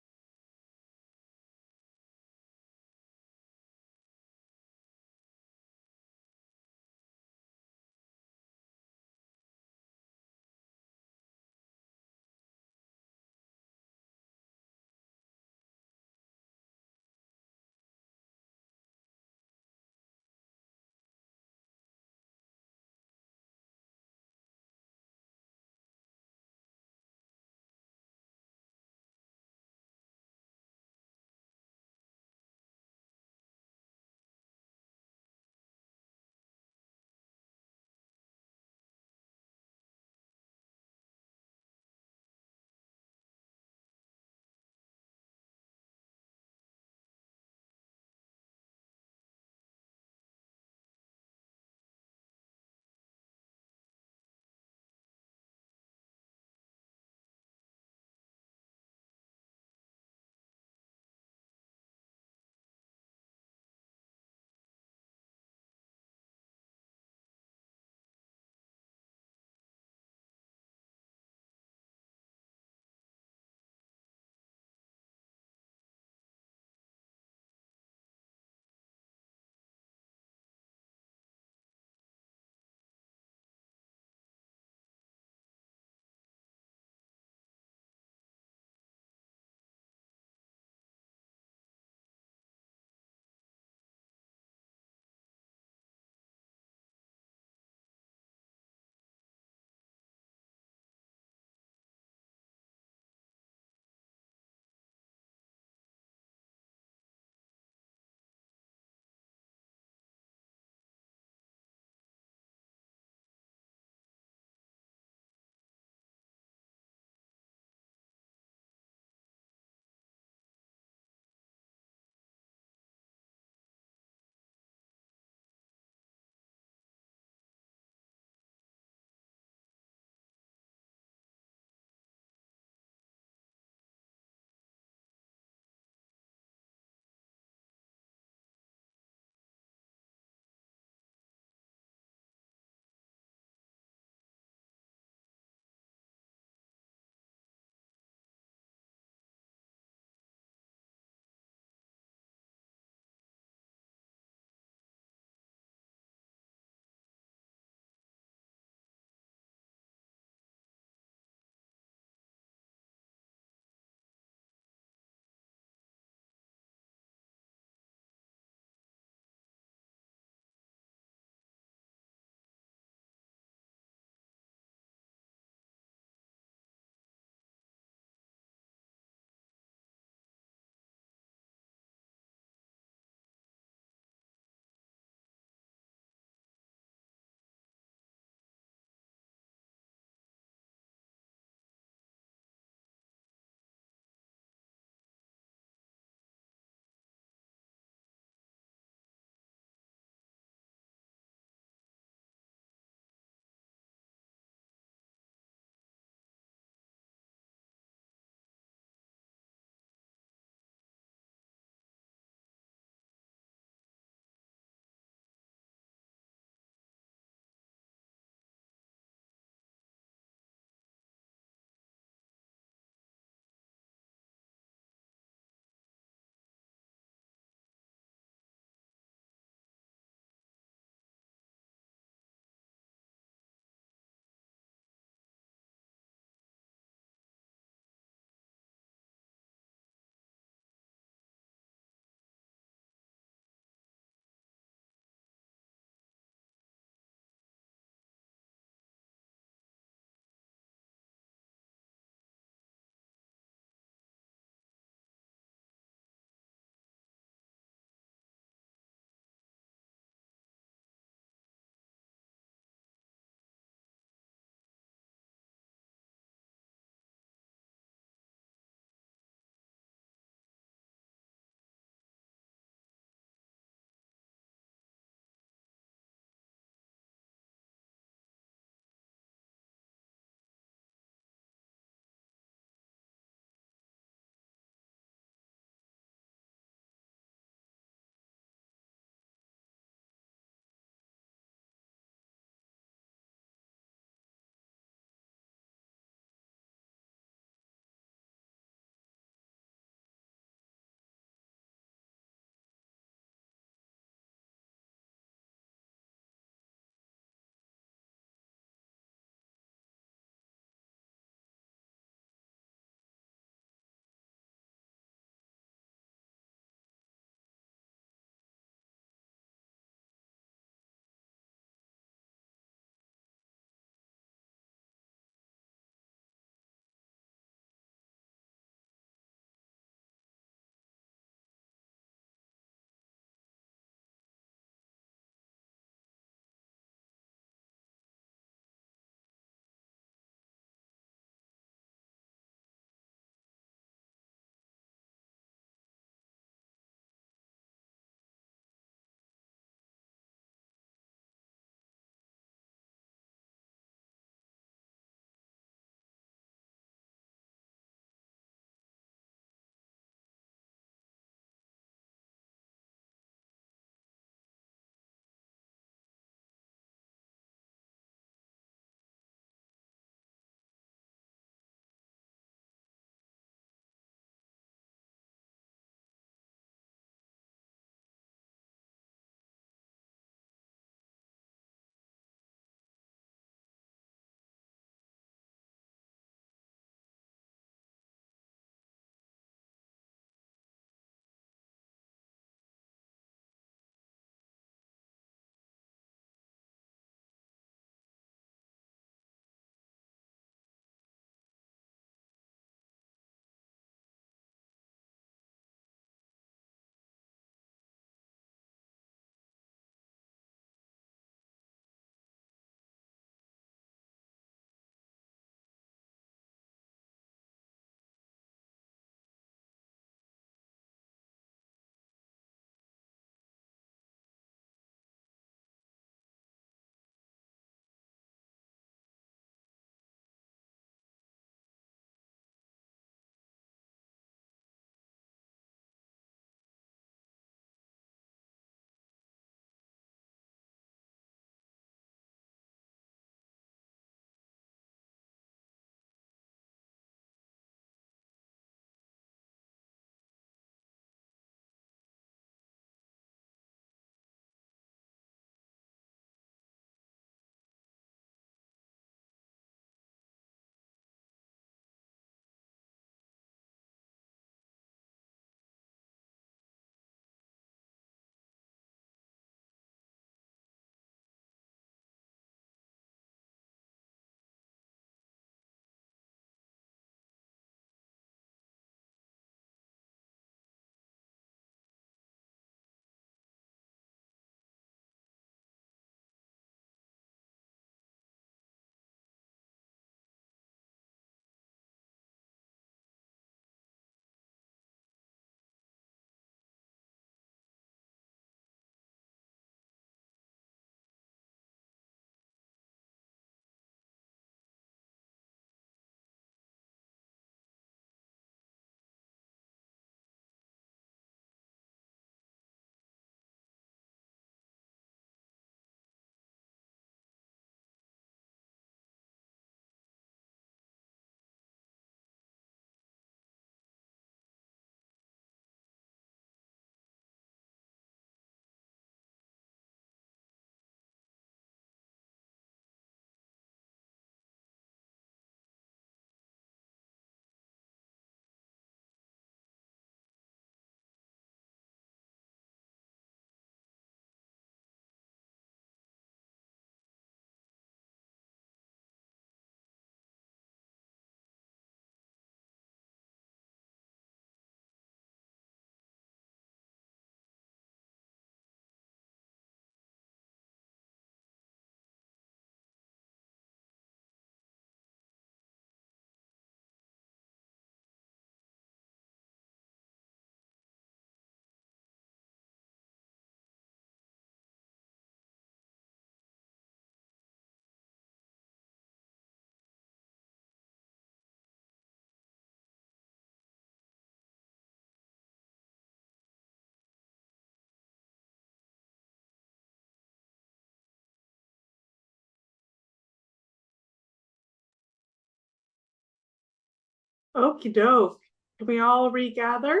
Okie doke. Can we all regather?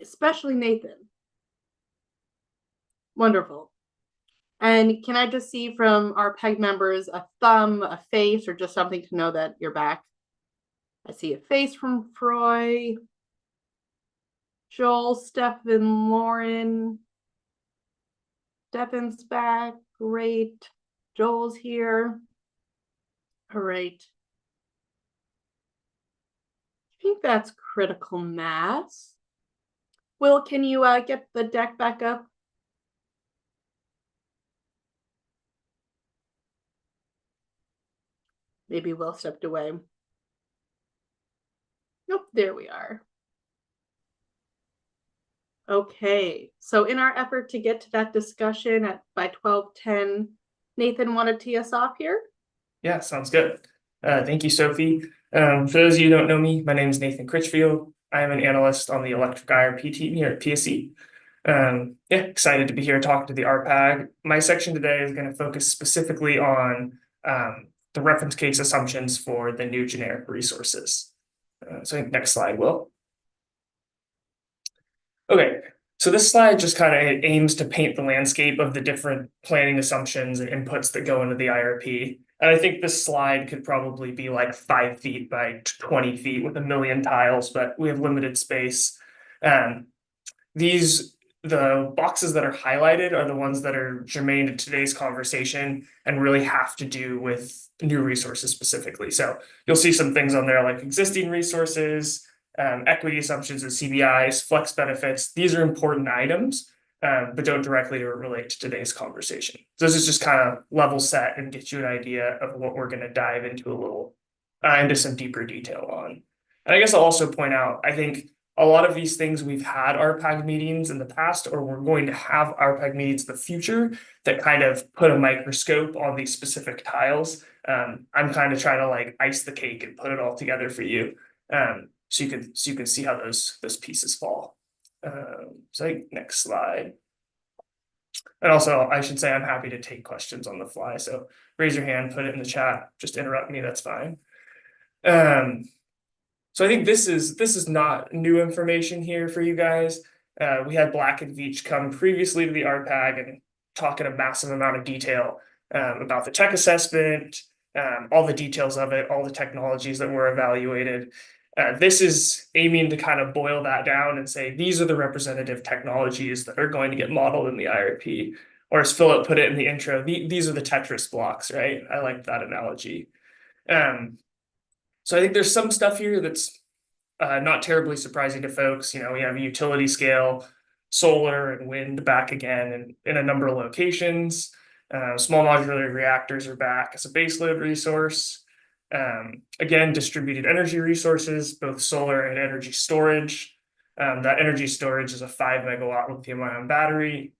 Especially Nathan. Wonderful. And can I just see from our PEG members a thumb, a face, or just something to know that you're back? I see a face from Froy, Joel, Stefan, Lauren. Stefan's back. Great. Joel's here. All right. I think that's critical mass. Will, can you get the deck back up? Maybe Will stepped away. Nope, there we are. Okay, so in our effort to get to that discussion by 12:10, Nathan, want to tee us off here? Yeah, sounds good. Thank you, Sophie. For those of you who don't know me, my name is Nathan Critchfield. I am an analyst on the electric IRP team here at PSE. Excited to be here talking to the RPAG. My section today is going to focus specifically on the reference case assumptions for the new generic resources. So next slide, Will. Okay, so this slide just kind of aims to paint the landscape of the different planning assumptions and inputs that go into the IRP. And I think this slide could probably be like 5 feet by 20 feet with a million tiles, but we have limited space. The boxes that are highlighted are the ones that are germane to today's conversation and really have to do with new resources specifically. So you'll see some things on there like existing resources, equity assumptions and CBIs, flex benefits. These are important items, but don't directly relate to today's conversation. So this is just kind of level set and get you an idea of what we're going to dive into a little, into some deeper detail on. And I guess I'll also point out, I think a lot of these things we've had RPAG meetings in the past, or we're going to have RPAG meetings in the future that kind of put a microscope on these specific tiles. I'm kind of trying to like ice the cake and put it all together for you. So you can see how those pieces fall. So next slide. And also, I should say I'm happy to take questions on the fly. So raise your hand, put it in the chat, just interrupt me. That's fine. So I think this is not new information here for you guys. We had Black and Veach come previously to the RPAG and talk in a massive amount of detail about the tech assessment, all the details of it, all the technologies that were evaluated. This is aiming to kind of boil that down and say, these are the representative technologies that are going to get modeled in the IRP. Or as Philip put it in the intro, these are the Tetris blocks, right? I like that analogy. So I think there's some stuff here that's not terribly surprising to folks. You know, we have utility scale, solar and wind back again and in a number of locations. Small modular reactors are back as a baseload resource. Again, distributed energy resources, both solar and energy storage. That energy storage is a 5 megawatt lithium ion battery.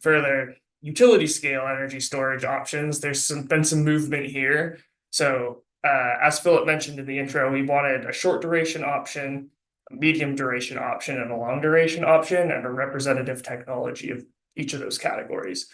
Further, utility scale energy storage options. There's been some movement here. So as Philip mentioned in the intro, we wanted a short duration option, a medium duration option, and a long duration option, and a representative technology of each of those categories.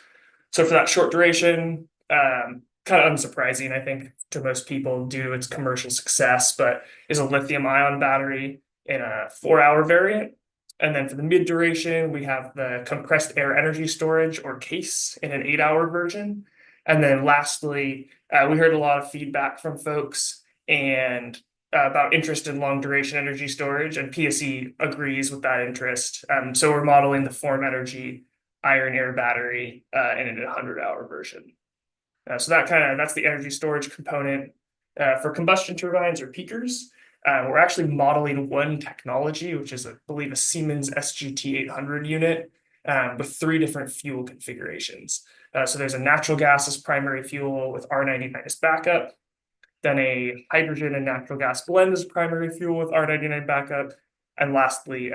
So for that short duration, kind of unsurprising, I think, to most people due to its commercial success, but is a lithium ion battery in a 4-hour variant. And then for the mid duration, we have the compressed air energy storage or CASE in an 8-hour version. And then lastly, we heard a lot of feedback from folks and about interest in long duration energy storage, and PSE agrees with that interest. So we're modeling the Form Energy iron air battery in a 100-hour version. So that's the energy storage component. For combustion turbines or peakers, we're actually modeling one technology, which is, I believe, a Siemens SGT 800 unit with 3 different fuel configurations. So there's a natural gas as primary fuel with R99 as backup, then a hydrogen and natural gas blend as primary fuel with R99 backup, and lastly,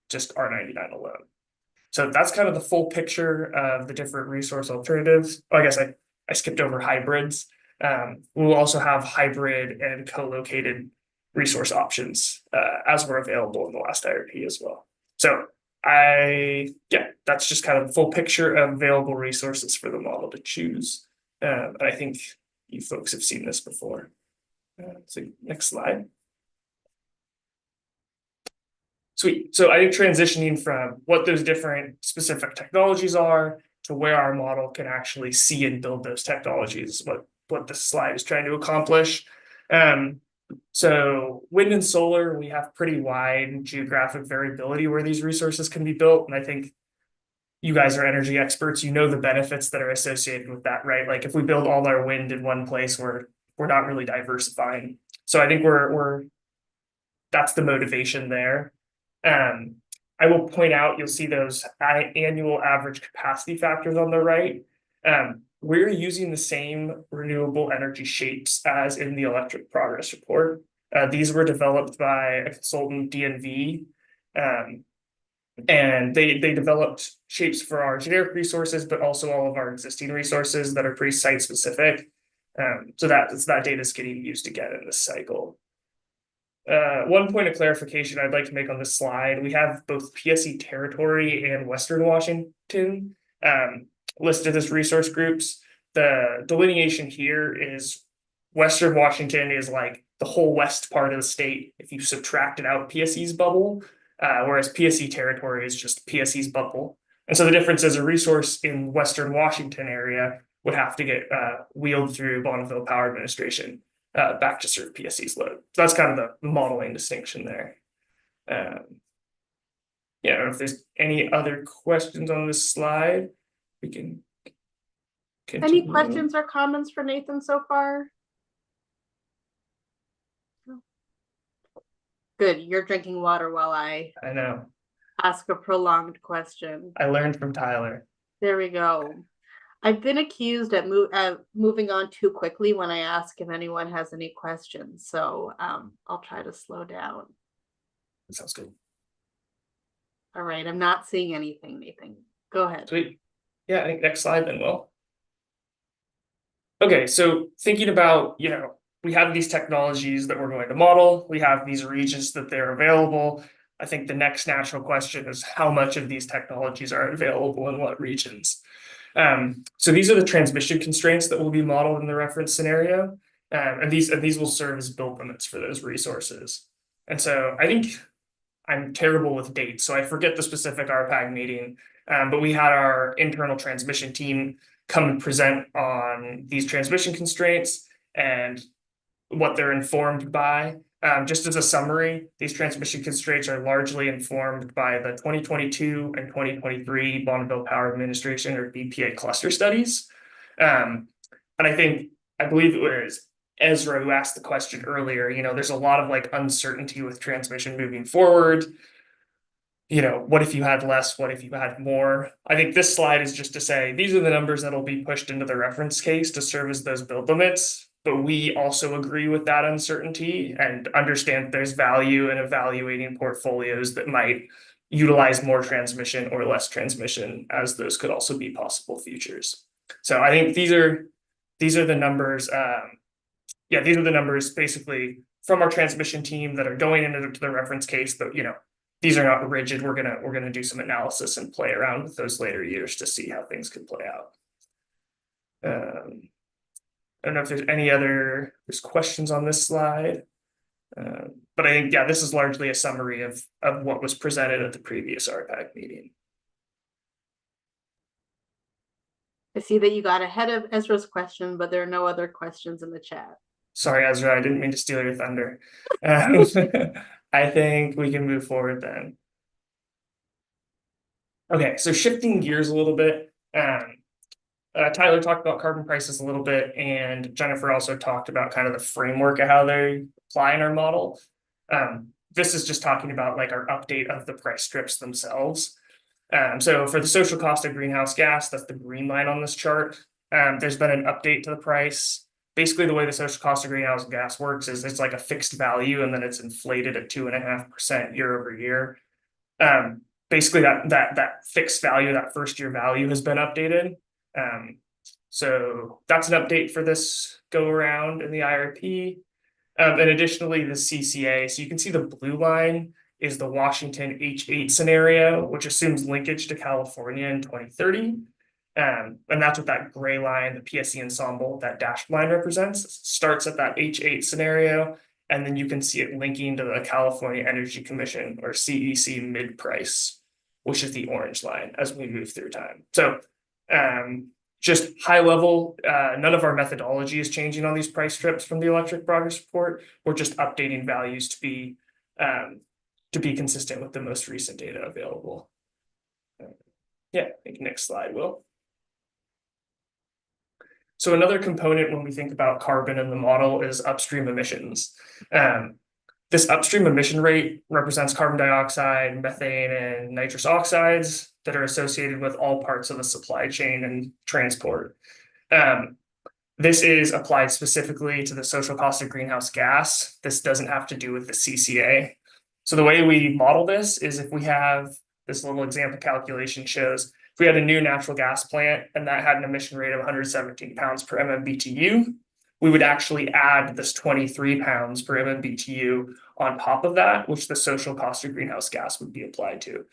just R99 alone. So that's kind of the full picture of the different resource alternatives. Oh, I guess I skipped over hybrids. We'll also have hybrid and co-located resource options as were available in the last IRP as well. So that's just kind of the full picture of available resources for the model to choose. And I think you folks have seen this before. So next slide. Sweet. So I think transitioning from what those different specific technologies are to where our model can actually see and build those technologies is what this slide is trying to accomplish. So wind and solar, we have pretty wide geographic variability where these resources can be built. And I think you guys are energy experts, you know the benefits that are associated with that, right? Like if we build all our wind in one place, we're not really diversifying. So I think that's the motivation there. I will point out, you'll see those annual average capacity factors on the right. We're using the same renewable energy shapes as in the electric progress report. These were developed by a consultant, DNV, and they developed shapes for our generic resources, but also all of our existing resources that are pretty site specific. So that data is getting used again in this cycle. One point of clarification I'd like to make on this slide, we have both PSE territory and Western Washington listed as resource groups. The delineation here is Western Washington is like the whole west part of the state if you subtracted out PSE's bubble, whereas PSE territory is just PSE's bubble. And so the difference is a resource in Western Washington area would have to get wheeled through Bonneville Power Administration back to serve PSE's load. So that's kind of the modeling distinction there. Yeah, I don't know if there's any other questions on this slide. We can continue. Any questions or comments for Nathan so far? No. Good, you're drinking water while I know. Ask a prolonged question. I learned from Tyler. There we go. I've been accused at moving on too quickly when I ask if anyone has any questions. So I'll try to slow down. That sounds good. All right, I'm not seeing anything, Nathan. Go ahead. Sweet. Yeah, I think next slide then, Will. Okay, so thinking about, we have these technologies that we're going to model. We have these regions that they're available. I think the next natural question is how much of these technologies are available in what regions? So these are the transmission constraints that will be modeled in the reference scenario. And these will serve as build limits for those resources. And so I think I'm terrible with dates, so I forget the specific RPAG meeting, but we had our internal transmission team come and present on these transmission constraints and what they're informed by. Just as a summary, these transmission constraints are largely informed by the 2022 and 2023 Bonneville Power Administration or BPA cluster studies. And I believe it was Ezra who asked the question earlier, there's a lot of uncertainty with transmission moving forward. What if you had less? What if you had more? I think this slide is just to say, these are the numbers that'll be pushed into the reference case to serve as those build limits. But we also agree with that uncertainty and understand there's value in evaluating portfolios that might utilize more transmission or less transmission, as those could also be possible futures. So I think these are the numbers. These are the numbers basically from our transmission team that are going into the reference case. But these are not rigid. We're gonna do some analysis and play around with those later years to see how things could play out. I don't know if there's questions on this slide, but I think, this is largely a summary of what was presented at the previous RPAG meeting. I see that you got ahead of Ezra's question, but there are no other questions in the chat. Sorry, Ezra, I didn't mean to steal your thunder. I think we can move forward then. Okay, so shifting gears a little bit. Tyler talked about carbon prices a little bit, and Jennifer also talked about kind of the framework of how they apply in our model. This is just talking about our update of the price strips themselves. So for the social cost of greenhouse gas, that's the green line on this chart. There's been an update to the price. Basically, the way the social cost of greenhouse gas works is it's like a fixed value, and then it's inflated at 2.5% year over year. Basically, that fixed value, that first year value, has been updated. So that's an update for this go around in the IRP. And additionally, the CCA. So you can see the blue line is the Washington H8 scenario, which assumes linkage to California in 2030. And that's what that gray line, the PSE ensemble, that dashed line represents. It starts at that H8 scenario, and then you can see it linking to the California Energy Commission, or CEC mid price, which is the orange line as we move through time. So just high level, none of our methodology is changing on these price strips from the electric progress report. We're just updating values to be consistent with the most recent data available. Yeah, I think next slide, Will. So another component when we think about carbon in the model is upstream emissions. This upstream emission rate represents carbon dioxide, methane, and nitrous oxides that are associated with all parts of the supply chain and transport. This is applied specifically to the social cost of greenhouse gas. This doesn't have to do with the CCA. So the way we model this is, if we have this little example calculation shows, if we had a new natural gas plant and that had an emission rate of 117 pounds per MMBTU, we would actually add this 23 pounds per MMBTU on top of that, which the social cost of greenhouse gas would be applied to.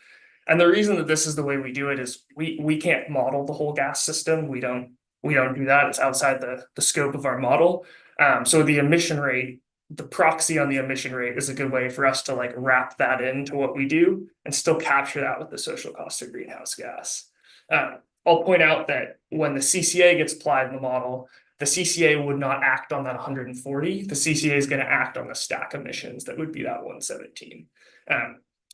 And the reason that this is the way we do it is we can't model the whole gas system. We don't do that. It's outside the scope of our model. So the emission rate, the proxy on the emission rate, is a good way for us to like wrap that into what we do and still capture that with the social cost of greenhouse gas. I'll point out that when the CCA gets applied in the model, the CCA would not act on that 140. The CCA is going to act on the stack emissions that would be that 117.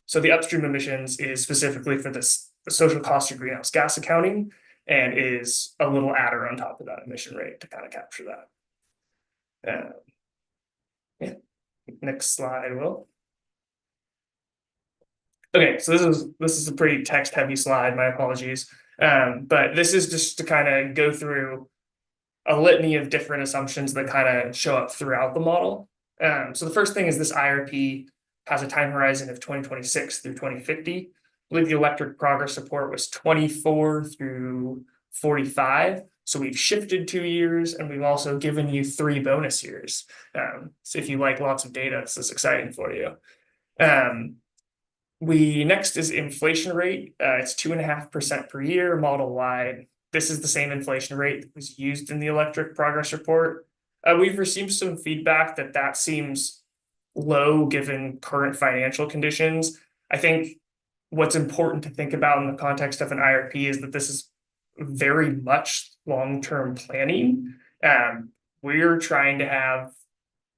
So the upstream emissions is specifically for the social cost of greenhouse gas accounting, and is a little adder on top of that emission rate to kind of capture that. Yeah. Next slide, Will. Okay, so this is a pretty text heavy slide. My apologies, but this is just to kind of go through a litany of different assumptions that kind of show up throughout the model. So the first thing is this IRP has a time horizon of 2026 through 2050. I believe the electric progress report was 24 through 45. So we've shifted 2 years, and we've also given you 3 bonus years. So if you like lots of data, this is exciting for you. Next is inflation rate. It's 2.5% per year, model wide. This is the same inflation rate that was used in the electric progress report. We've received some feedback that seems low given current financial conditions. I think what's important to think about in the context of an IRP is that this is very much long-term planning. We're trying to have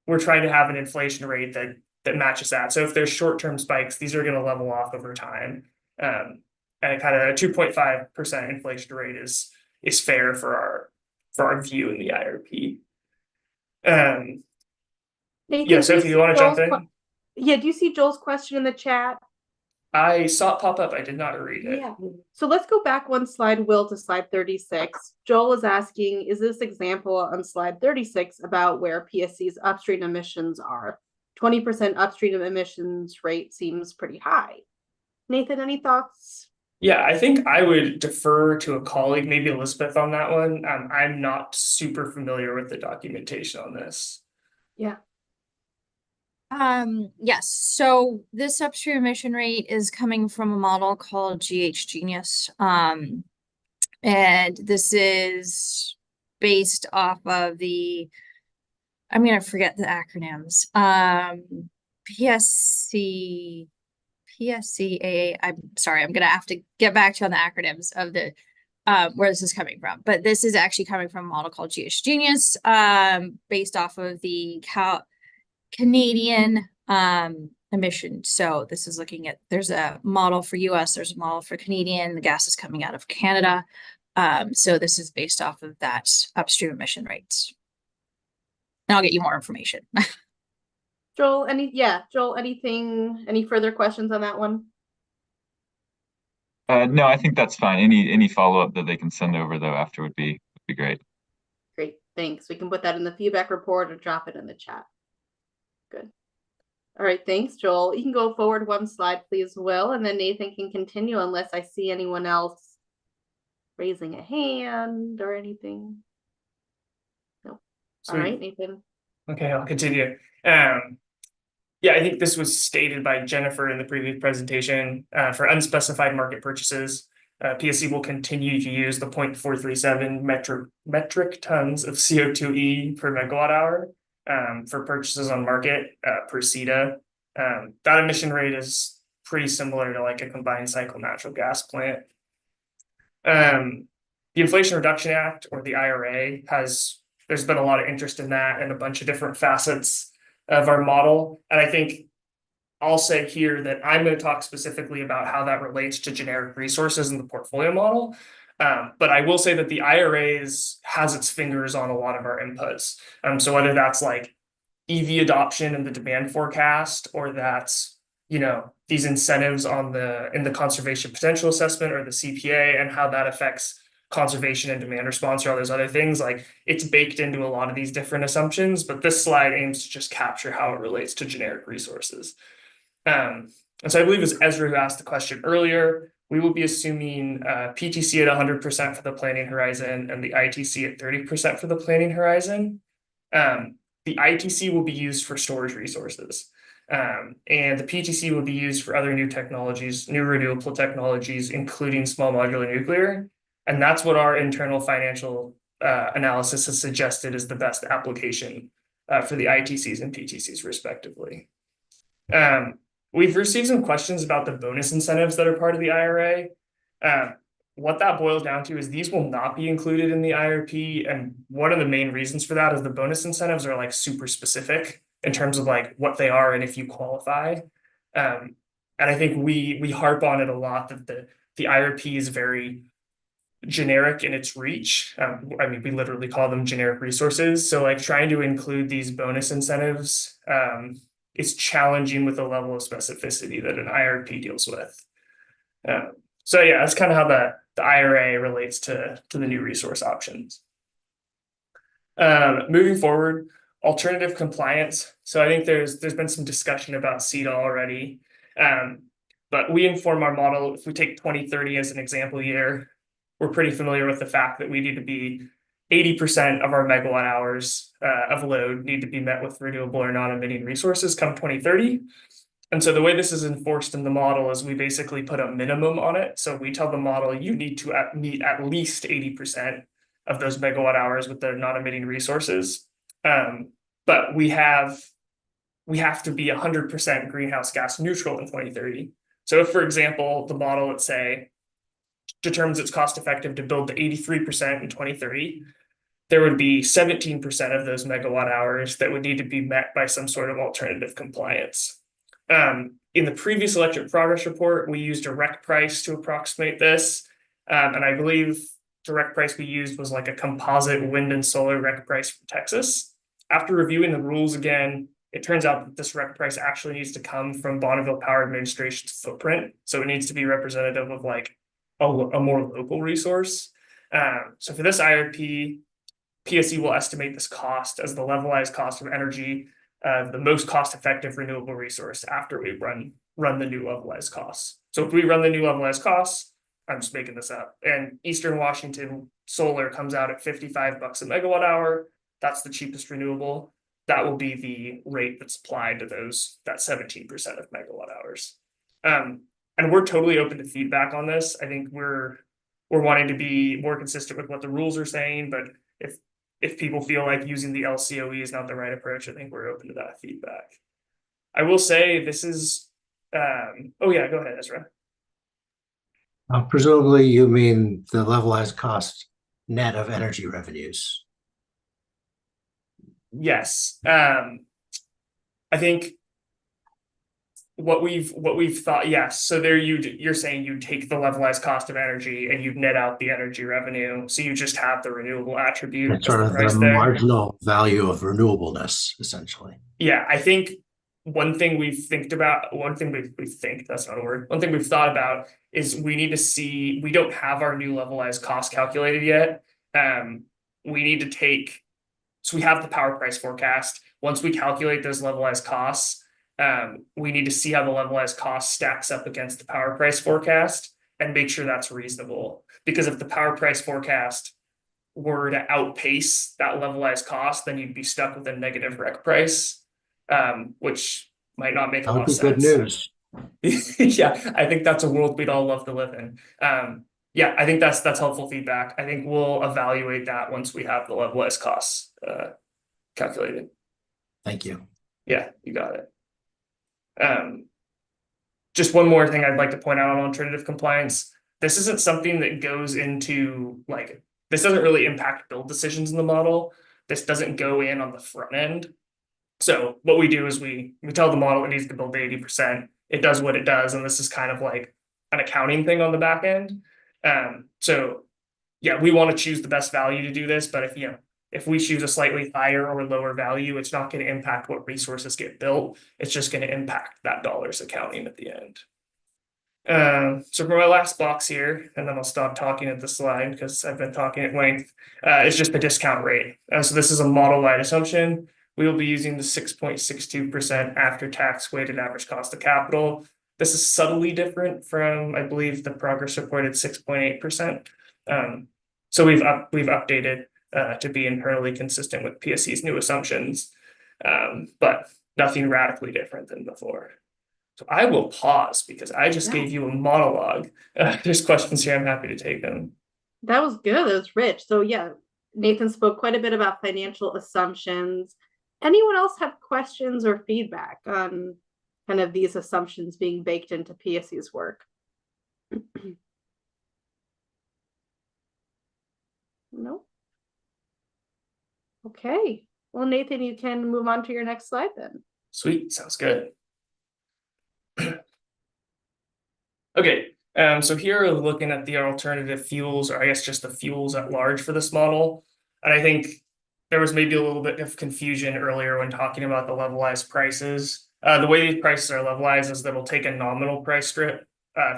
an inflation rate that matches that. So if there's short-term spikes, these are going to level off over time. And kind of a 2.5% inflation rate is fair for our view in the IRP. Nathan, yeah, Sophie, you want to jump in? Yeah, do you see Joel's question in the chat? I saw it pop up. I did not read it. Yeah. So let's go back one slide, Will, to slide 36. Joel is asking, is this example on slide 36 about where PSC's upstream emissions are? 20% upstream emissions rate seems pretty high. Nathan, any thoughts? Yeah, I think I would defer to a colleague, maybe Elizabeth, on that one. I'm not super familiar with the documentation on this. Yeah. Yes, so this upstream emission rate is coming from a model called GH Genius. And this is based off of I'm going to forget the acronyms. PSCA. I'm sorry, I'm going to have to get back to you on the acronyms of the where this is coming from. But this is actually coming from a model called GH Genius, based off of the Canadian emission. So this is looking at, there's a model for US, there's a model for Canadian, the gas is coming out of Canada. So this is based off of that upstream emission rates. And I'll get you more information. Joel, anything, any further questions on that one? No, I think that's fine. Any follow-up that they can send over though after would be great. Great, thanks. We can put that in the feedback report or drop it in the chat. Good. All right, thanks, Joel. You can go forward one slide, please, Will, and then Nathan can continue unless I see anyone else raising a hand or anything. No. All right, Nathan. Okay, I'll continue. Yeah, I think this was stated by Jennifer in the previous presentation. For unspecified market purchases, PSE will continue to use the 0.437 metric tons of CO2e per megawatt hour for purchases on market per CETA. That emission rate is pretty similar to like a combined cycle natural gas plant. The Inflation Reduction Act, or the IRA, there's been a lot of interest in that and a bunch of different facets of our model. And I think I'll say here that I'm going to talk specifically about how that relates to generic resources in the portfolio model. But I will say that the IRA has its fingers on a lot of our inputs. So whether that's like EV adoption and the demand forecast, or that's, you know, these incentives in the conservation potential assessment or the CPA, and how that affects conservation and demand response, or all those other things, like it's baked into a lot of these different assumptions. But this slide aims to just capture how it relates to generic resources. And so I believe it was Ezra who asked the question earlier. We will be assuming PTC at 100% for the planning horizon and the ITC at 30% for the planning horizon. The ITC will be used for storage resources. And the PTC will be used for other new technologies, new renewable technologies, including small modular nuclear. And that's what our internal financial analysis has suggested is the best application for the ITCs and PTCs respectively. We've received some questions about the bonus incentives that are part of the IRA. What that boils down to is these will not be included in the IRP. And one of the main reasons for that is the bonus incentives are like super specific in terms of like what they are and if you qualify. And I think we harp on it a lot that the IRP is very generic in its reach. I mean, we literally call them generic resources. So like trying to include these bonus incentives is challenging with the level of specificity that an IRP deals with. So yeah, that's kind of how the IRA relates to the new resource options. Moving forward, alternative compliance. So I think there's been some discussion about CETA already. But we inform our model, if we take 2030 as an example year, we're pretty familiar with the fact that we need to be 80% of our megawatt hours of load need to be met with renewable or non-emitting resources come 2030. And so the way this is enforced in the model is we basically put a minimum on it. So we tell the model you need to meet at least 80% of those megawatt hours with the non-emitting resources. But we have to be 100% greenhouse gas neutral in 2030. So if, for example, the model, let's say, determines it's cost effective to build the 83% in 2030, there would be 17% of those megawatt hours that would need to be met by some sort of alternative compliance. In the previous electric progress report, we used a REC price to approximate this. And I believe the REC price we used was like a composite wind and solar REC price from Texas. After reviewing the rules again, it turns out that this REC price actually needs to come from Bonneville Power Administration's footprint. So it needs to be representative of like a more local resource. So for this IRP, PSE will estimate this cost as the levelized cost of energy, the most cost-effective renewable resource after we run the new levelized costs. So if we run the new levelized costs, I'm just making this up, and Eastern Washington solar comes out at $55 a megawatt hour, that's the cheapest renewable. That will be the rate that's applied to that 17% of megawatt hours. And we're totally open to feedback on this. I think we're wanting to be more consistent with what the rules are saying, but if people feel like using the LCOE is not the right approach, I think we're open to that feedback. I will say this is, oh yeah, go ahead, Ezra. Presumably you mean the levelized cost net of energy revenues. Yes. I think what we've thought, yes. So there you're saying you take the levelized cost of energy and you net out the energy revenue. So you just have the renewable attribute. It's sort of the marginal value of renewableness, essentially. Yeah, I think one thing we've thought about is we need to see, we don't have our new levelized cost calculated yet. We need to so we have the power price forecast. Once we calculate those levelized costs, we need to see how the levelized cost stacks up against the power price forecast and make sure that's reasonable. Because if the power price forecast were to outpace that levelized cost, then you'd be stuck with a negative REC price, which might not make a lot of sense. That would be good news. Yeah, I think that's a world we'd all love to live in. Yeah, I think that's helpful feedback. I think we'll evaluate that once we have the levelized costs calculated. Thank you. Yeah, you got it. Just one more thing I'd like to point out on alternative compliance. This isn't something that goes into like, this doesn't really impact build decisions in the model. This doesn't go in on the front end. So what we do is we tell the model it needs to build 80%. It does what it does, and this is kind of like an accounting thing on the back end. So yeah, we want to choose the best value to do this, but if we choose a slightly higher or lower value, it's not going to impact what resources get built. It's just going to impact that dollars accounting at the end. So for my last box here, and then I'll stop talking at the slide because I've been talking at length, it's just the discount rate. So this is a model-wide assumption. We will be using the 6.62% after-tax weighted average cost of capital. This is subtly different from, I believe, the progress reported 6.8%. So we've updated to be internally consistent with PSE's new assumptions, but nothing radically different than before. So I will pause because I just gave you a monologue. There's questions here. I'm happy to take them. That was good. That was rich. So yeah, Nathan spoke quite a bit about financial assumptions. Anyone else have questions or feedback on kind of these assumptions being baked into PSE's work? No. Okay. Well, Nathan, you can move on to your next slide then. Sweet. Sounds good. Okay. So here we're looking at the alternative fuels, or I guess just the fuels at large for this model. And I think there was maybe a little bit of confusion earlier when talking about the levelized prices. The way these prices are levelized is that we'll take a nominal price strip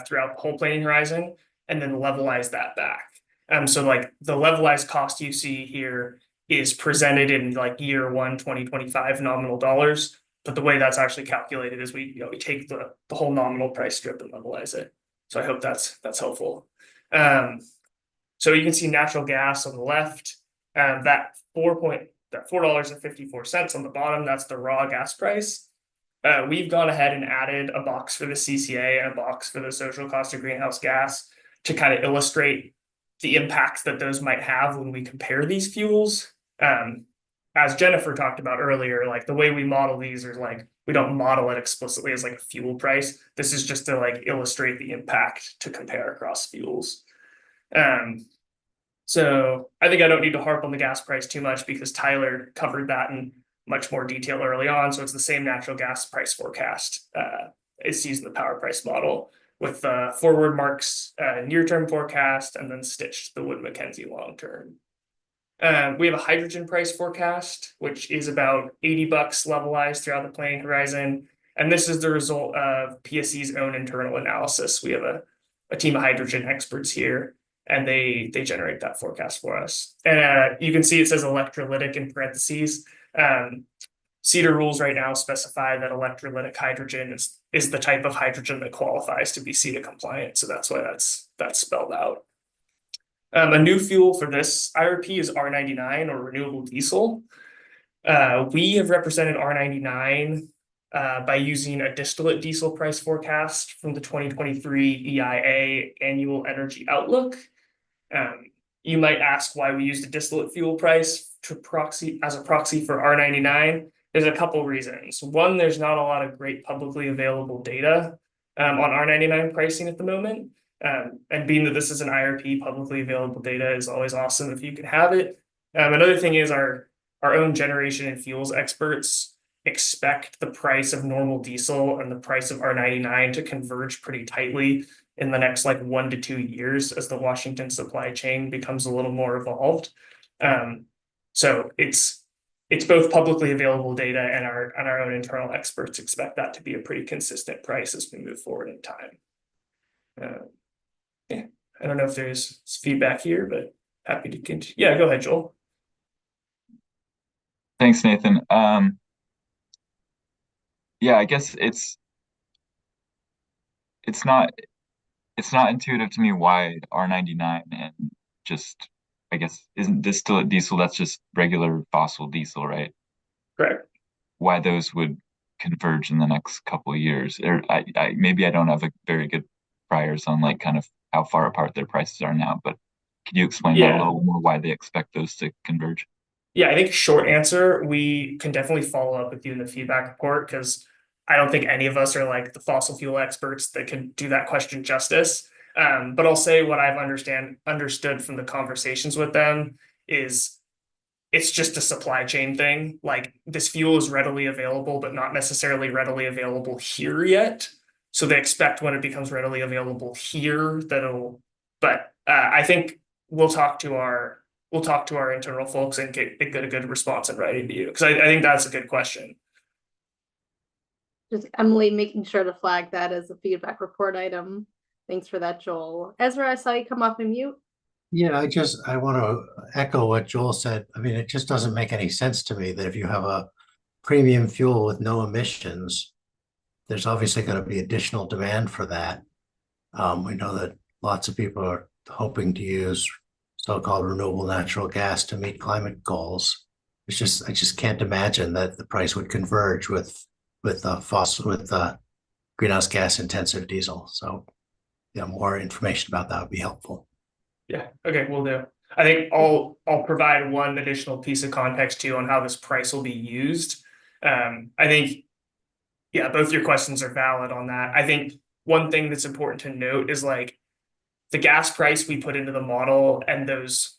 throughout the whole planning horizon and then levelize that back. So like the levelized cost you see here is presented in like year 1, 2025 nominal dollars. But the way that's actually calculated is we take the whole nominal price strip and levelize it. So I hope that's helpful. So you can see natural gas on the left. That $4.54 on the bottom, that's the raw gas price. We've gone ahead and added a box for the CCA and a box for the social cost of greenhouse gas to kind of illustrate the impacts that those might have when we compare these fuels. As Jennifer talked about earlier, like the way we model these is like, we don't model it explicitly as like a fuel price. This is just to like illustrate the impact to compare across fuels. So I think I don't need to harp on the gas price too much because Tyler covered that in much more detail early on. So it's the same natural gas price forecast. It's using the power price model with the forward marks near-term forecast and then stitched the Wood Mackenzie long-term. We have a hydrogen price forecast, which is about $80 levelized throughout the planning horizon. And this is the result of PSE's own internal analysis. We have a team of hydrogen experts here, and they generate that forecast for us. And you can see it says electrolytic in parentheses. CEDAR rules right now specify that electrolytic hydrogen is the type of hydrogen that qualifies to be CETA compliant. So that's why that's spelled out. A new fuel for this IRP is R99 or renewable diesel. We have represented R99 by using a distillate diesel price forecast from the 2023 EIA Annual Energy Outlook. You might ask why we used a distillate fuel price as a proxy for R99. There's a couple reasons. One, there's not a lot of great publicly available data on R99 pricing at the moment. And being that this is an IRP, publicly available data is always awesome if you can have it. Another thing is our own generation and fuels experts expect the price of normal diesel and the price of R99 to converge pretty tightly in the next like 1 to 2 years as the Washington supply chain becomes a little more evolved. So it's both publicly available data and our own internal experts expect that to be a pretty consistent price as we move forward in time. Yeah, I don't know if there's feedback here, but happy to continue. Yeah, go ahead, Joel. Thanks, Nathan. Yeah, I guess it's not intuitive to me why R99 and just, I guess, isn't distillate diesel, that's just regular fossil diesel, right? Correct. Why those would converge in the next couple of years. Or maybe I don't have a very good priors on like kind of how far apart their prices are now, but could you explain that Yeah. a little more, why they expect those to converge? Yeah, I think short answer, we can definitely follow up with you in the feedback report, because I don't think any of us are like the fossil fuel experts that can do that question justice. But I'll say what I've understood from the conversations with them is it's just a supply chain thing. Like, this fuel is readily available, but not necessarily readily available here yet. So they expect when it becomes readily available here that it'll, but I think we'll talk to our internal folks and get a good response in writing to you, because I think that's a good question. Just Emily making sure to flag that as a feedback report item. Thanks for that, Joel. Ezra, I saw you come off and mute. Yeah, I want to echo what Joel said. I mean, it just doesn't make any sense to me that if you have a premium fuel with no emissions, there's obviously going to be additional demand for that. We know that lots of people are hoping to use so-called renewable natural gas to meet climate goals. I just can't imagine that the price would converge with greenhouse gas intensive diesel. So, yeah, more information about that would be helpful. Yeah, okay, we'll do. I think I'll provide one additional piece of context too on how this price will be used. I think, yeah, both your questions are valid on that. I think one thing that's important to note is like the gas price we put into the model, and those,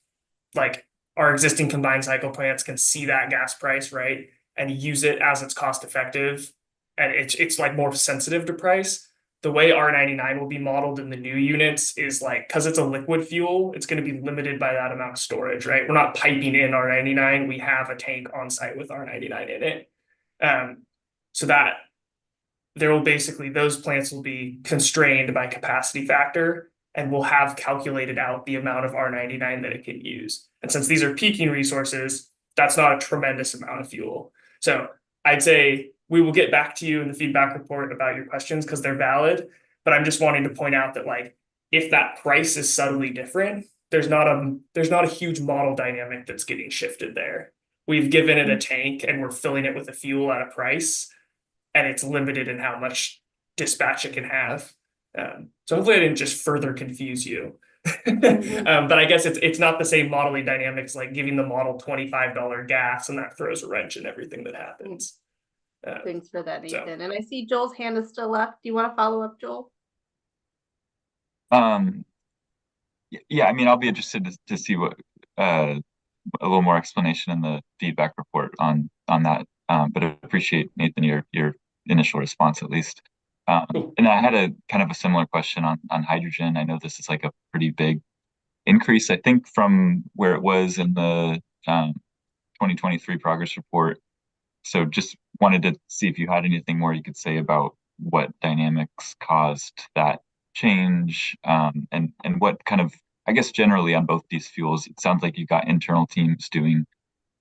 like, our existing combined cycle plants can see that gas price, right, and use it as it's cost effective, and it's like more sensitive to price. The way R99 will be modeled in the new units is like, because it's a liquid fuel, it's going to be limited by that amount of storage, right? We're not piping in R99. We have a tank on site with R99 in it. So that there will basically, those plants will be constrained by capacity factor, and we'll have calculated out the amount of R99 that it can use. And since these are peaking resources, that's not a tremendous amount of fuel. So I'd say we will get back to you in the feedback report about your questions, because they're valid. But I'm just wanting to point out that, like, if that price is subtly different, there's not a huge model dynamic that's getting shifted there. We've given it a tank and we're filling it with a fuel at a price, and it's limited in how much dispatch it can have. So hopefully I didn't just further confuse you. But I guess it's not the same modeling dynamics like giving the model $25 gas, and that throws a wrench in everything that happens. Thanks for that, Nathan. And I see Joel's hand is still left. Do you want to follow up, Joel? Yeah, I mean, I'll be interested to see what a little more explanation in the feedback report on that. But I appreciate, Nathan, your initial response at least. And I had a kind of a similar question on hydrogen. I know this is like a pretty big increase, I think, from where it was in the 2023 progress report. So just wanted to see if you had anything more you could say about what dynamics caused that change, and what kind of, I guess, generally on both these fuels, it sounds like you've got internal teams doing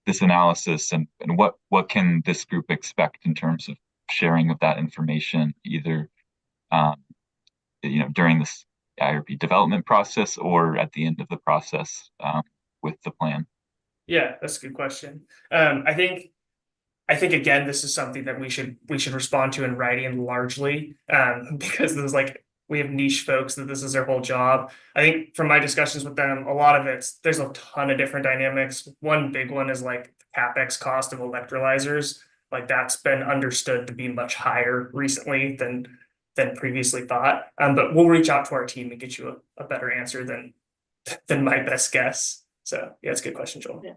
this analysis, and what can this group expect in terms of sharing of that information, either during this IRP development process or at the end of the process with the plan? Yeah, that's a good question. I think again, this is something that we should respond to in writing largely, because there's like, we have niche folks that this is their whole job. I think from my discussions with them, a lot of there's a ton of different dynamics. One big one is like the CapEx cost of electrolyzers. Like, that's been understood to be much higher recently than previously thought. But we'll reach out to our team and get you a better answer than my best guess. So yeah, it's a good question, Joel. Yeah.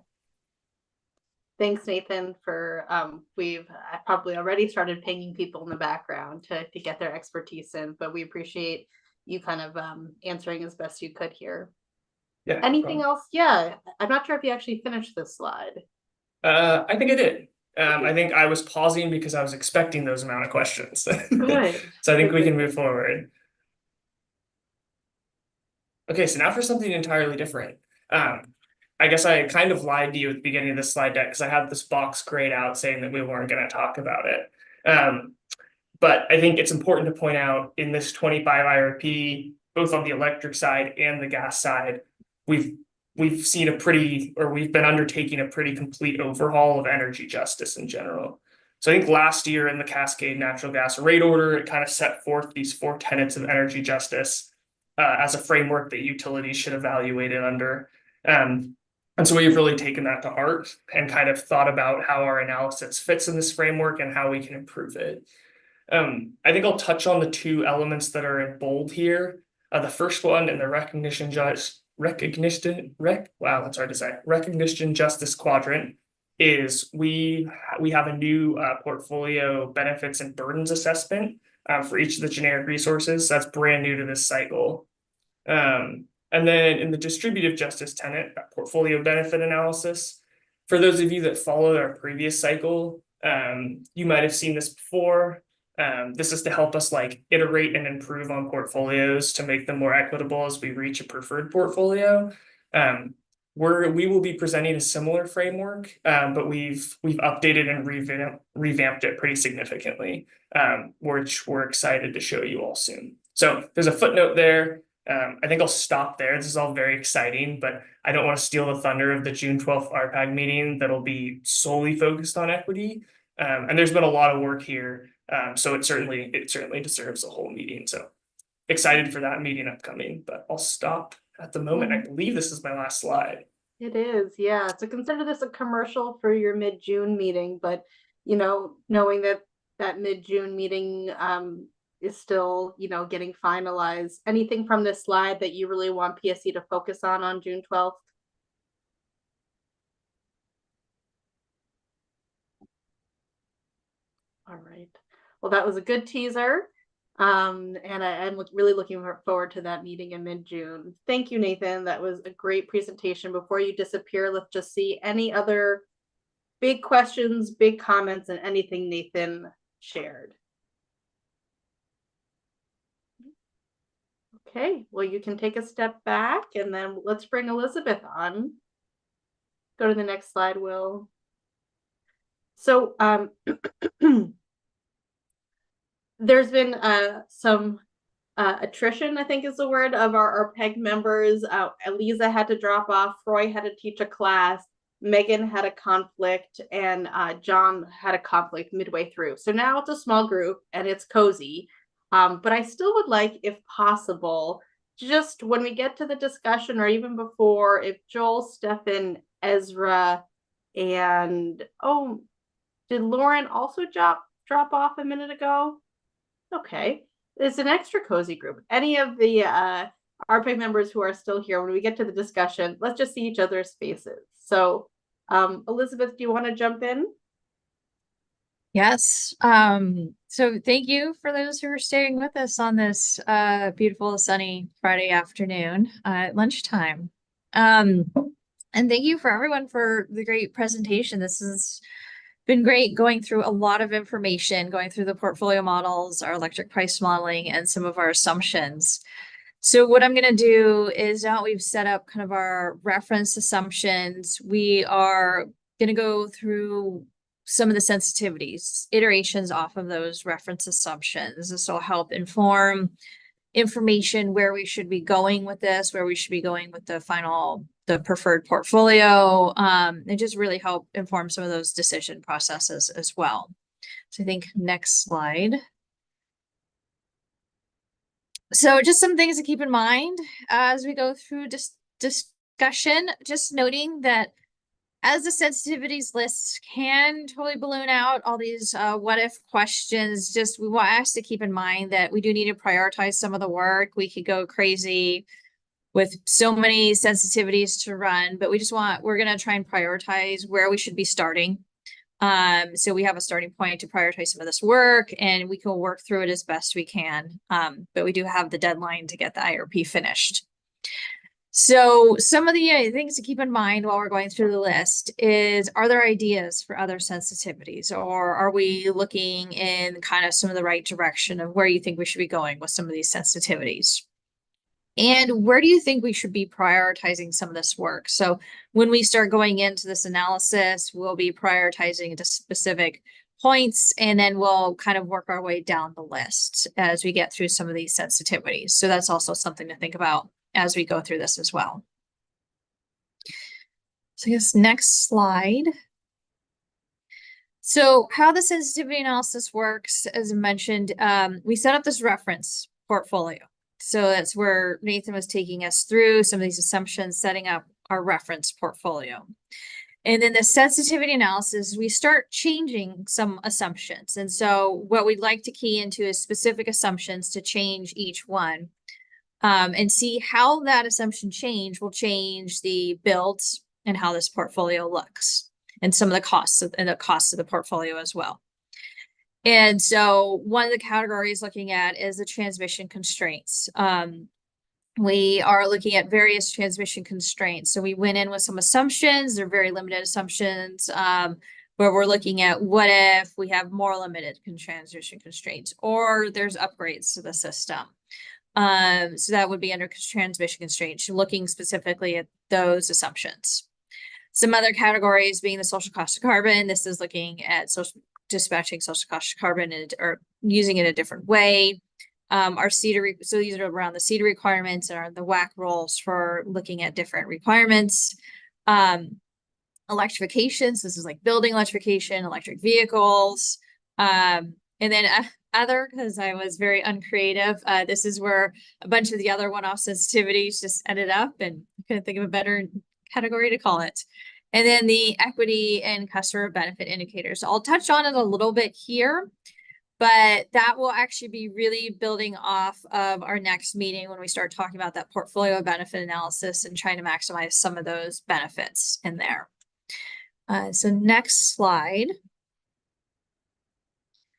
Thanks, Nathan, for I probably already started pinging people in the background to get their expertise in, but we appreciate you kind of answering as best you could here. Yeah. Anything else? Yeah, I'm not sure if you actually finished this slide. I think I did. I think I was pausing because I was expecting those amount of questions. Good. So I think we can move forward. Okay, so now for something entirely different. I guess I kind of lied to you at the beginning of this slide deck because I had this box grayed out saying that we weren't going to talk about it. But I think it's important to point out in this 25 IRP, both on the electric side and the gas side, we've seen we've been undertaking a pretty complete overhaul of energy justice in general. So I think last year in the Cascade Natural Gas Rate Order, it kind of set forth these 4 tenets of energy justice. as a framework that utilities should evaluate it under. And so we've really taken that to heart and kind of thought about how our analysis fits in this framework and how we can improve it. I think I'll touch on the two elements that are in bold here. The first one in the recognition justice quadrant is we have a new portfolio benefits and burdens assessment for each of the generic resources. That's brand new to this cycle. And then in the distributive justice tenet, portfolio benefit analysis, for those of you that followed our previous cycle, you might have seen this before. This is to help us like iterate and improve on portfolios to make them more equitable as we reach a preferred portfolio. We will be presenting a similar framework, but we've updated and revamped it pretty significantly, which we're excited to show you all soon. So there's a footnote there. I think I'll stop there. This is all very exciting, but I don't want to steal the thunder of the June 12th RPAG meeting that'll be solely focused on equity. And there's been a lot of work here. So it certainly deserves a whole meeting. So excited for that meeting upcoming, but I'll stop at the moment. I believe this is my last slide. It is, yeah. So consider this a commercial for your mid-June meeting, but knowing that that mid-June meeting is still, getting finalized. Anything from this slide that you really want PSE to focus on June 12th? All right. Well, that was a good teaser. And I'm really looking forward to that meeting in mid-June. Thank you, Nathan. That was a great presentation. Before you disappear, let's just see any other big questions, big comments, and anything Nathan shared. Okay, well, you can take a step back and then let's bring Elizabeth on. Go to the next slide, Will. So there's been some attrition, I think is the word, of our RPAG members. Eliza had to drop off, Roy had to teach a class, Megan had a conflict, and John had a conflict midway through. So now it's a small group and it's cozy. But I still would like, if possible, just when we get to the discussion or even before, if Joel, Stefan, Ezra, and did Lauren also drop off a minute ago? Okay, it's an extra cozy group. Any of the RPAG members who are still here, when we get to the discussion, let's just see each other's faces. So Elizabeth, do you want to jump in? Yes. So thank you for those who are staying with us on this beautiful sunny Friday afternoon at lunchtime. And thank you for everyone for the great presentation. This has been great going through a lot of information, going through the portfolio models, our electric price modeling, and some of our assumptions. So what I'm going to do is now we've set up kind of our reference assumptions. We are going to go through some of the sensitivities, iterations off of those reference assumptions. This will help inform information where we should be going with this, where we should be going with the preferred portfolio, and just really help inform some of those decision processes as well. So I think next slide. So just some things to keep in mind as we go through discussion, just noting that as the sensitivities lists can totally balloon out all these what if questions, we want us to keep in mind that we do need to prioritize some of the work. We could go crazy with so many sensitivities to run, but we're going to try and prioritize where we should be starting. So we have a starting point to prioritize some of this work and we can work through it as best we can. But we do have the deadline to get the IRP finished. So some of the things to keep in mind while we're going through the list is, are there ideas for other sensitivities, or are we looking in kind of some of the right direction of where you think we should be going with some of these sensitivities? And where do you think we should be prioritizing some of this work? So when we start going into this analysis, we'll be prioritizing into specific points, and then we'll kind of work our way down the list as we get through some of these sensitivities. So that's also something to think about as we go through this as well. So I guess next slide. So how the sensitivity analysis works, as I mentioned, we set up this reference portfolio. So that's where Nathan was taking us through some of these assumptions, setting up our reference portfolio. And then the sensitivity analysis, we start changing some assumptions. And so what we'd like to key into is specific assumptions to change each one, and see how that assumption change will change the builds and how this portfolio looks, and some of the costs of the portfolio as well. And so one of the categories looking at is the transmission constraints. We are looking at various transmission constraints. So we went in with some assumptions. They're very limited assumptions, where we're looking at what if we have more limited transmission constraints, or there's upgrades to the system. So that would be under transmission constraints, looking specifically at those assumptions. Some other categories being the social cost of carbon. This is looking at dispatching social cost of carbon or using it a different way. Our CETA, so these are around the CETA requirements and the WAC rules for looking at different requirements. Electrifications, this is like building electrification, electric vehicles. And then other, because I was very uncreative, this is where a bunch of the other one-off sensitivities just ended up, and I couldn't think of a better category to call it. And then the equity and customer benefit indicators. I'll touch on it a little bit here, but that will actually be really building off of our next meeting when we start talking about that portfolio benefit analysis and trying to maximize some of those benefits in there. So next slide.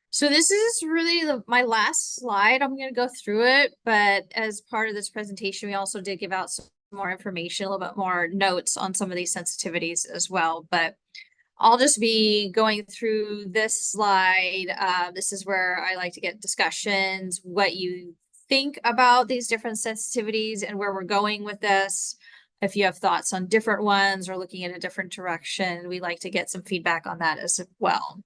So this is really my last slide. I'm going to go through it, but as part of this presentation, we also did give out some more information, a little bit more notes on some of these sensitivities as well. But I'll just be going through this slide. This is where I like to get discussions, what you think about these different sensitivities and where we're going with this. If you have thoughts on different ones or looking at a different direction, we like to get some feedback on that as well.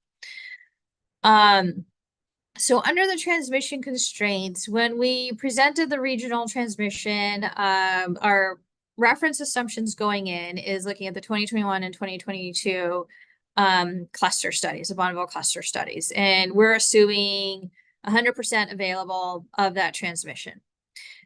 So under the transmission constraints, when we presented the regional transmission, our reference assumptions going in is looking at the 2021 and 2022 cluster studies, the Bonneville cluster studies, and we're assuming 100% available of that transmission.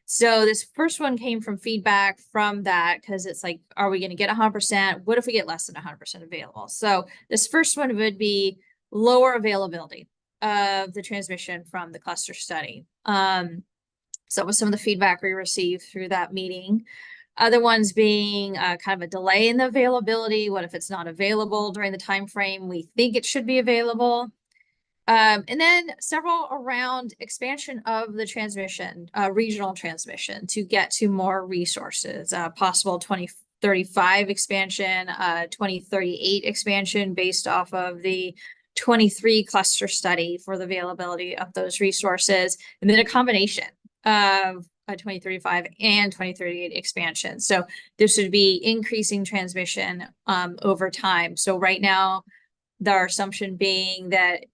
So this first one came from feedback from that, because it's like, are we going to get 100%? What if we get less than 100% available? So this first one would be lower availability of the transmission from the cluster study. So that was some of the feedback we received through that meeting. Other ones being kind of a delay in the availability. What if it's not available during the time frame we think it should be available? And then several around expansion of the transmission, regional transmission, to get to more resources, possible 2035 expansion, 2038 expansion based off of the 23 cluster study for the availability of those resources, and then a combination of a 2035 and 2038 expansion. So this would be increasing transmission over time. So right now, our assumption being that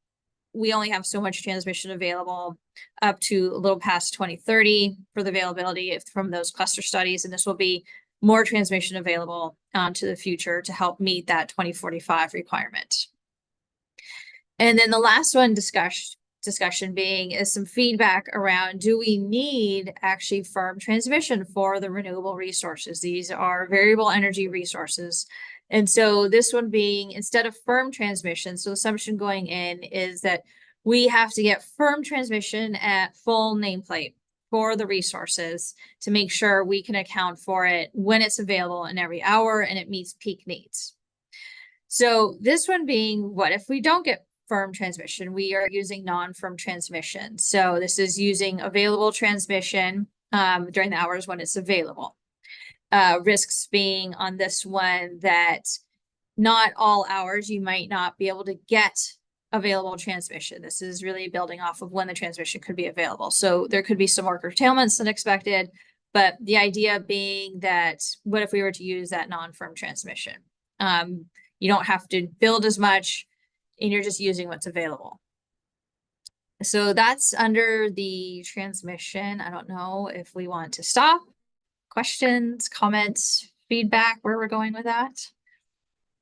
we only have so much transmission available up to a little past 2030 for the availability from those cluster studies, and this will be more transmission available to the future to help meet that 2045 requirement. And then the last one discussion being is some feedback around, do we need actually firm transmission for the renewable resources? These are variable energy resources. And so this one being, instead of firm transmission, so the assumption going in is that we have to get firm transmission at full nameplate for the resources to make sure we can account for it when it's available in every hour and it meets peak needs. So this one being, what if we don't get firm transmission? We are using non-firm transmission. So this is using available transmission during the hours when it's available. Risks being on this one that not all hours you might not be able to get available transmission. This is really building off of when the transmission could be available. So there could be some more curtailments than expected, but the idea being that what if we were to use that non-firm transmission? You don't have to build as much and you're just using what's available. So that's under the transmission. I don't know if we want to stop. Questions, comments, feedback, where we're going with that?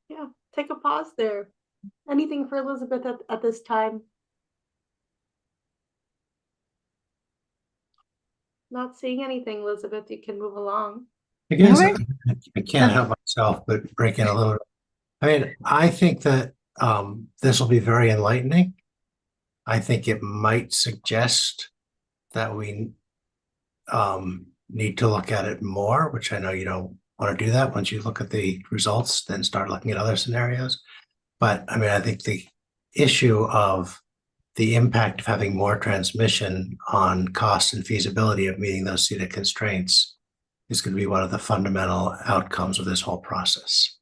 Yeah, take a pause there. Anything for Elizabeth at this time? Not seeing anything, Elizabeth. You can move along. I guess Okay. I can't help myself but break in a little. I mean, I think that this will be very enlightening. I think it might suggest that we need to look at it more, which I know you don't want to do that. Once you look at the results, then start looking at other scenarios. But I mean, I think the issue of the impact of having more transmission on cost and feasibility of meeting those CETA constraints is going to be one of the fundamental outcomes of this whole process.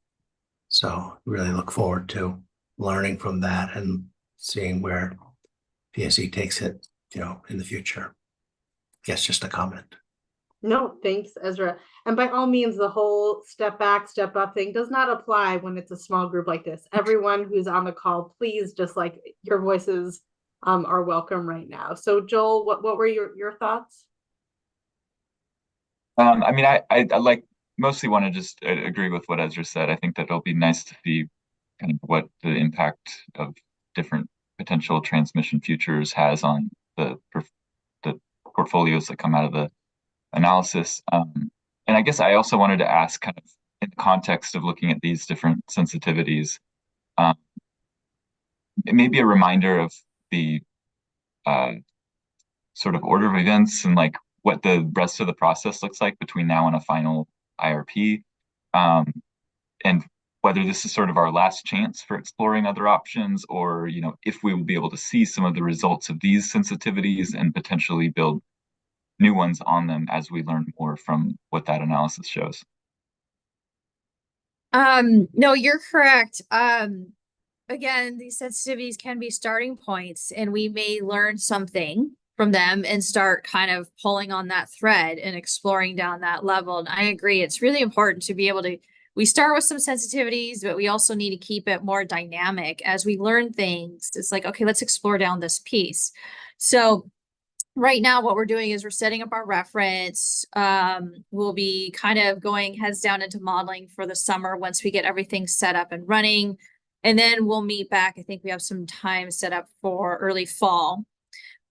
So really look forward to learning from that and seeing where PSE takes it, in the future. Guess just a comment. No, thanks, Ezra. And by all means, the whole step back, step up thing does not apply when it's a small group like this. Everyone who's on the call, please, just like your voices are welcome right now. So Joel, what were your thoughts? I mean, I like mostly want to just agree with what Ezra said. I think that it'll be nice to see kind of what the impact of different potential transmission futures has on the portfolios that come out of the analysis. And I guess I also wanted to ask, kind of in the context of looking at these different sensitivities, it may be a reminder of the sort of order of events and like what the rest of the process looks like between now and a final IRP, and whether this is sort of our last chance for exploring other options, or if we will be able to see some of the results of these sensitivities and potentially build new ones on them as we learn more from what that analysis shows. No, you're correct. Again, these sensitivities can be starting points, and we may learn something from them and start kind of pulling on that thread and exploring down that level. And I agree, it's really important to be able to, we start with some sensitivities, but we also need to keep it more dynamic as we learn things. It's like, okay, let's explore down this piece. So right now, what we're doing is we're setting up our reference. We'll be kind of going heads down into modeling for the summer once we get everything set up and running. And then we'll meet back. I think we have some time set up for early fall,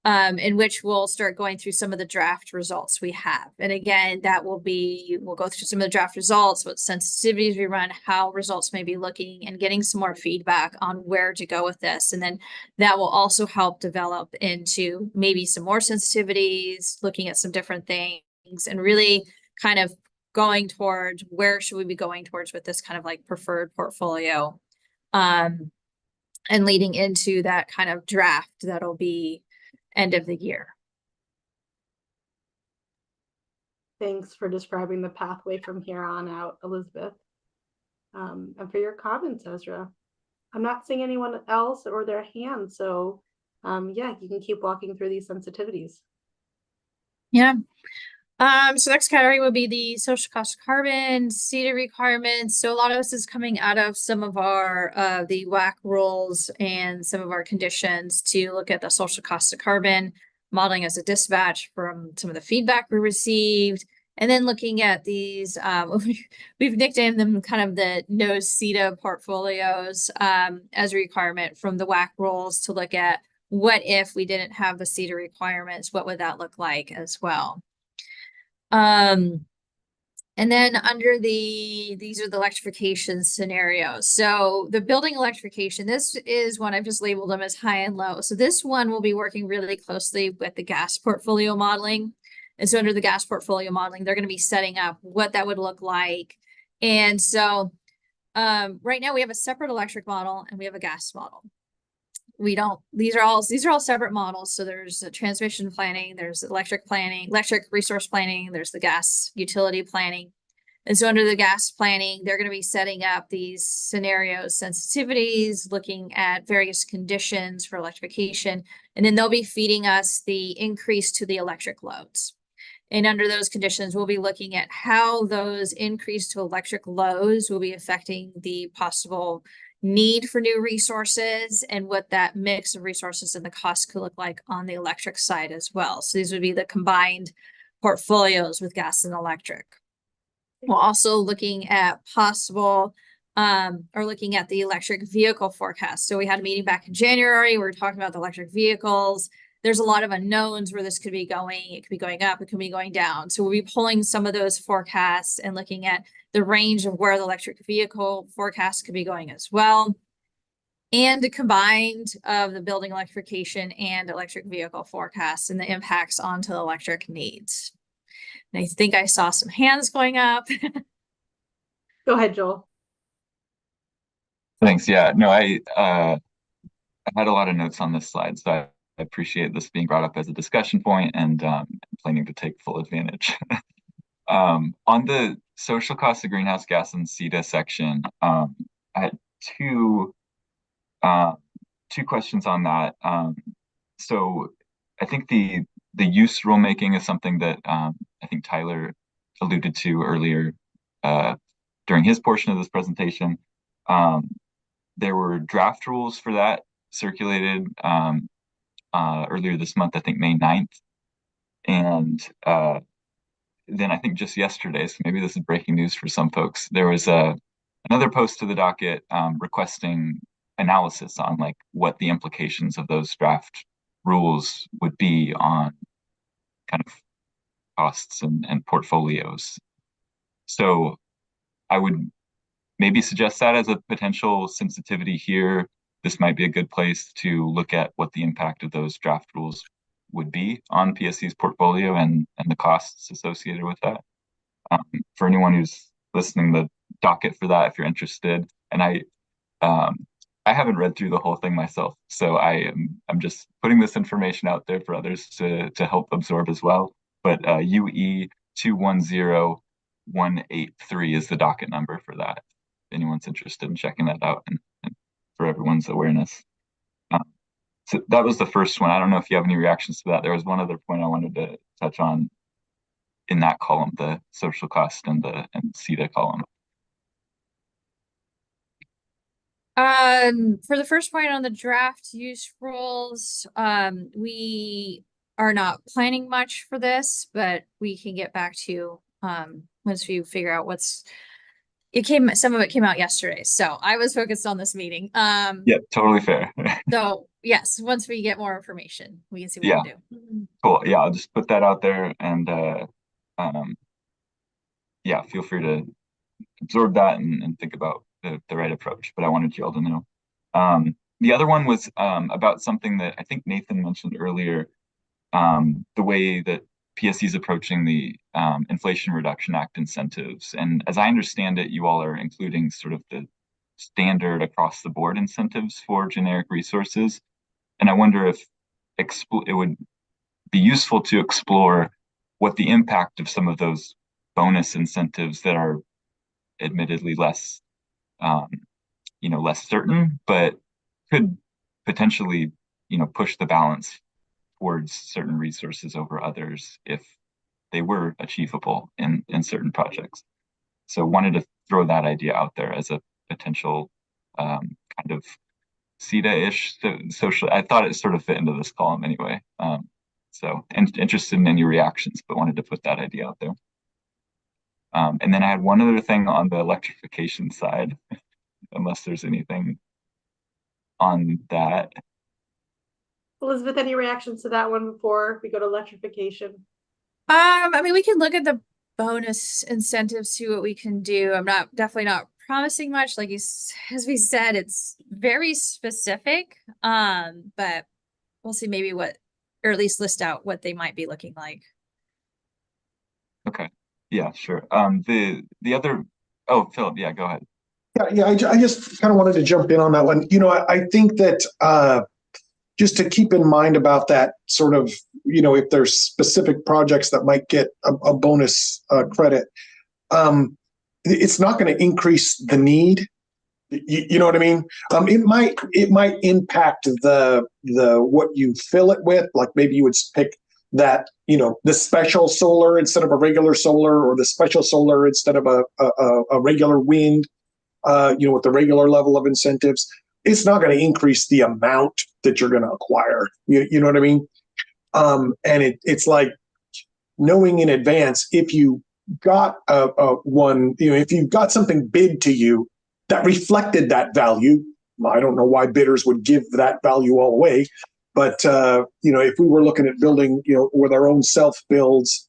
in which we'll start going through some of the draft results we have. And again, that will be, we'll go through some of the draft results, what sensitivities we run, how results may be looking, and getting some more feedback on where to go with this. And then that will also help develop into maybe some more sensitivities, looking at some different things, and really kind of going towards where should we be going towards with this kind of like preferred portfolio, and leading into that kind of draft that'll be end of the year. Thanks for describing the pathway from here on out, Elizabeth. And for your comments, Ezra. I'm not seeing anyone else or their hand, so yeah, you can keep walking through these sensitivities. Yeah. So next category would be the social cost of carbon, CETA requirements. So a lot of this is coming out of some of our the WAC rules and some of our conditions to look at the social cost of carbon, modeling as a dispatch from some of the feedback we received, and then looking at these, we've nicknamed them kind of the no CETA portfolios as a requirement from the WAC rules to look at what if we didn't have the CETA requirements, what would that look like as well. And then under these are the electrification scenarios. So the building electrification, this is one I've just labeled them as high and low. So this one will be working really closely with the gas portfolio modeling. And so under the gas portfolio modeling, they're going to be setting up what that would look like. And so right now we have a separate electric model and we have a gas model. We don't, these are all separate models. So there's a transmission planning, there's electric planning, electric resource planning, there's the gas utility planning. And so under the gas planning, they're going to be setting up these scenarios, sensitivities, looking at various conditions for electrification, and then they'll be feeding us the increase to the electric loads. And under those conditions, we'll be looking at how those increase to electric loads will be affecting the possible need for new resources and what that mix of resources and the cost could look like on the electric side as well. So these would be the combined portfolios with gas and electric. We're also looking at possible or looking at the electric vehicle forecast. So we had a meeting back in January. We were talking about the electric vehicles. there's a lot of unknowns where this could be going. It could be going up, it could be going down. So we'll be pulling some of those forecasts and looking at the range of where the electric vehicle forecast could be going as well. And the combined of the building electrification and electric vehicle forecasts and the impacts onto the electric needs. And I think I saw some hands going up. Go ahead, Joel. Thanks. Yeah, no, I had a lot of notes on this slide, so I appreciate this being brought up as a discussion point, and planning to take full advantage. On the social costs of greenhouse gas and CETA section, I had two questions on that. So I think the use rulemaking is something that I think Tyler alluded to earlier during his portion of this presentation. There were draft rules for that circulated earlier this month, I think May 9th. And then I think just yesterday, so maybe this is breaking news for some folks, there was another post to the docket requesting analysis on like what the implications of those draft rules would be on kind of costs and portfolios. So I would maybe suggest that as a potential sensitivity here. This might be a good place to look at what the impact of those draft rules would be on PSE's portfolio and the costs associated with that. For anyone who's listening, the docket for that, if you're interested, and I haven't read through the whole thing myself, so I'm just putting this information out there for others to help absorb as well. But UE 210183 is the docket number for that. If anyone's interested in checking that out and for everyone's awareness. So that was the first one. I don't know if you have any reactions to that. There was one other point I wanted to touch on in that column, the social cost and CETA column. For the first point on the draft use rules, we are not planning much for this, but we can get back to you once we figure out some of it came out yesterday, so I was focused on this meeting. Yeah, totally fair. So yes, once we get more information, we can see what we can do. Cool. Yeah, I'll just put that out there, and yeah, feel free to absorb that and think about the right approach. But I wanted you all to know. The other one was about something that I think Nathan mentioned earlier, the way that PSE is approaching the Inflation Reduction Act incentives. And as I understand it, you all are including sort of the standard across the board incentives for generic resources. And I wonder if it would be useful to explore what the impact of some of those bonus incentives that are admittedly less, less certain, but could potentially, push the balance towards certain resources over others if they were achievable in certain projects. So wanted to throw that idea out there as a potential kind of CETA-ish social. I thought it sort of fit into this column anyway. So interested in any reactions, but wanted to put that idea out there. And then I had one other thing on the electrification side, unless there's anything on that. Elizabeth, any reactions to that one before we go to electrification? I mean, we can look at the bonus incentives, see what we can do. I'm definitely not promising much. Like as we said, it's very specific. But we'll see maybe or at least list out what they might be looking like. Okay. Yeah, sure. The other, Philip, yeah, go ahead. Yeah, I just kind of wanted to jump in on that one. I think that just to keep in mind about that sort of, if there's specific projects that might get a bonus credit, it's not going to increase the need. You know what I mean? It might impact the what you fill it with. Like maybe you would pick that, the special solar instead of a regular solar, or the special solar instead of a regular wind, with the regular level of incentives. It's not going to increase the amount that you're going to acquire. You know what I mean? And it's like knowing in advance, if you got if you've got something bid to you that reflected that value, I don't know why bidders would give that value all away, But if we were looking at building, with our own self builds,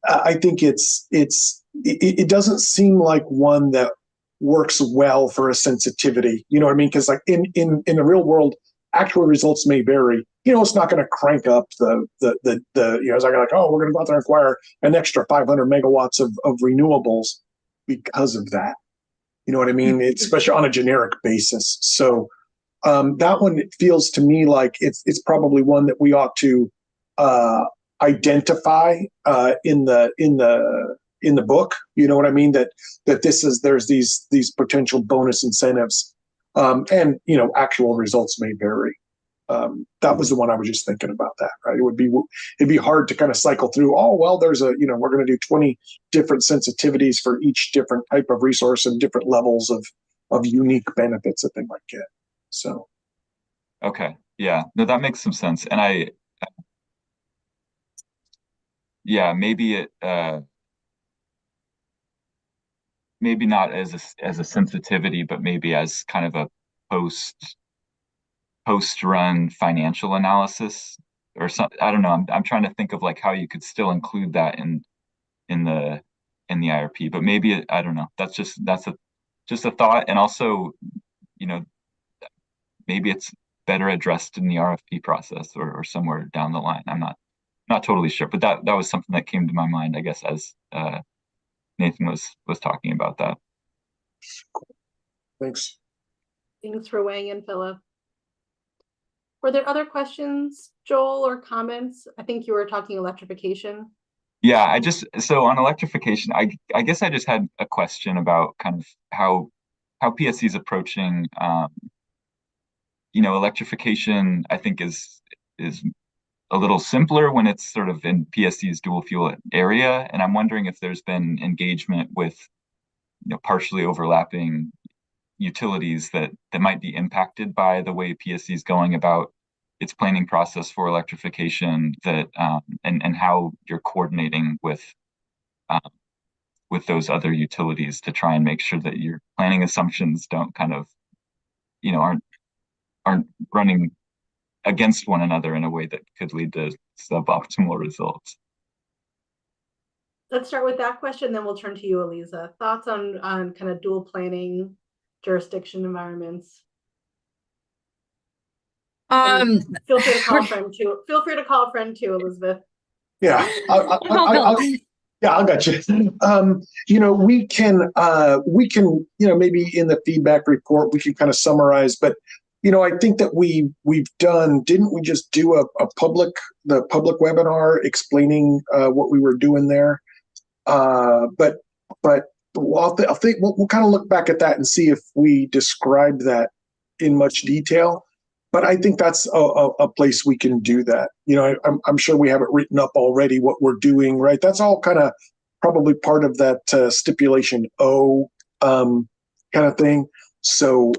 I think it doesn't seem like one that works well for a sensitivity. You know what I mean? Because like in the real world, actual results may vary. It's not going to crank up the it's not like, oh, we're going to go out there and acquire an extra 500 megawatts of renewables because of that. You know what I mean? It's especially on a generic basis. So that one feels to me like it's probably one that we ought to identify in the book. You know what I mean? That there's these potential bonus incentives, and actual results may vary. That was the one I was just thinking about that, right? It'd be hard to kind of cycle through, oh, well, there's we're going to do 20 different sensitivities for each different type of resource and different levels of unique benefits that they might get. So. Okay. Yeah, no, that makes some sense. And maybe maybe not as a sensitivity, but maybe as kind of a post-run financial analysis or something. I don't know. I'm trying to think of like how you could still include that in the IRP, but maybe I don't know. That's just a thought. And also, maybe it's better addressed in the RFP process or somewhere down the line. I'm not totally sure, but that was something that came to my mind, I guess, as Nathan was talking about that. Thanks. Thanks for weighing in, Philip. Were there other questions, Joel, or comments? I think you were talking electrification. Yeah, so on electrification, I guess I just had a question about kind of how PSE is approaching electrification. I think is a little simpler when it's sort of in PSE's dual fuel area. And I'm wondering if there's been engagement with, partially overlapping utilities that might be impacted by the way PSE is going about its planning process for electrification, and how you're coordinating with those other utilities to try and make sure that your planning assumptions don't kind of, aren't running against one another in a way that could lead to suboptimal results. Let's start with that question, then we'll turn to you, Eliza. Thoughts on kind of dual planning jurisdiction environments? Feel free to call a friend too. Feel free to call a friend too, Elizabeth. Yeah, I got you. We can maybe in the feedback report we can kind of summarize, but I think that didn't we just do the public webinar explaining what we were doing there? But I think we'll kind of look back at that and see if we described that in much detail. But I think that's a place we can do that. I'm sure we have it written up already, what we're doing, right? That's all kind of probably part of that stipulation O kind of thing. So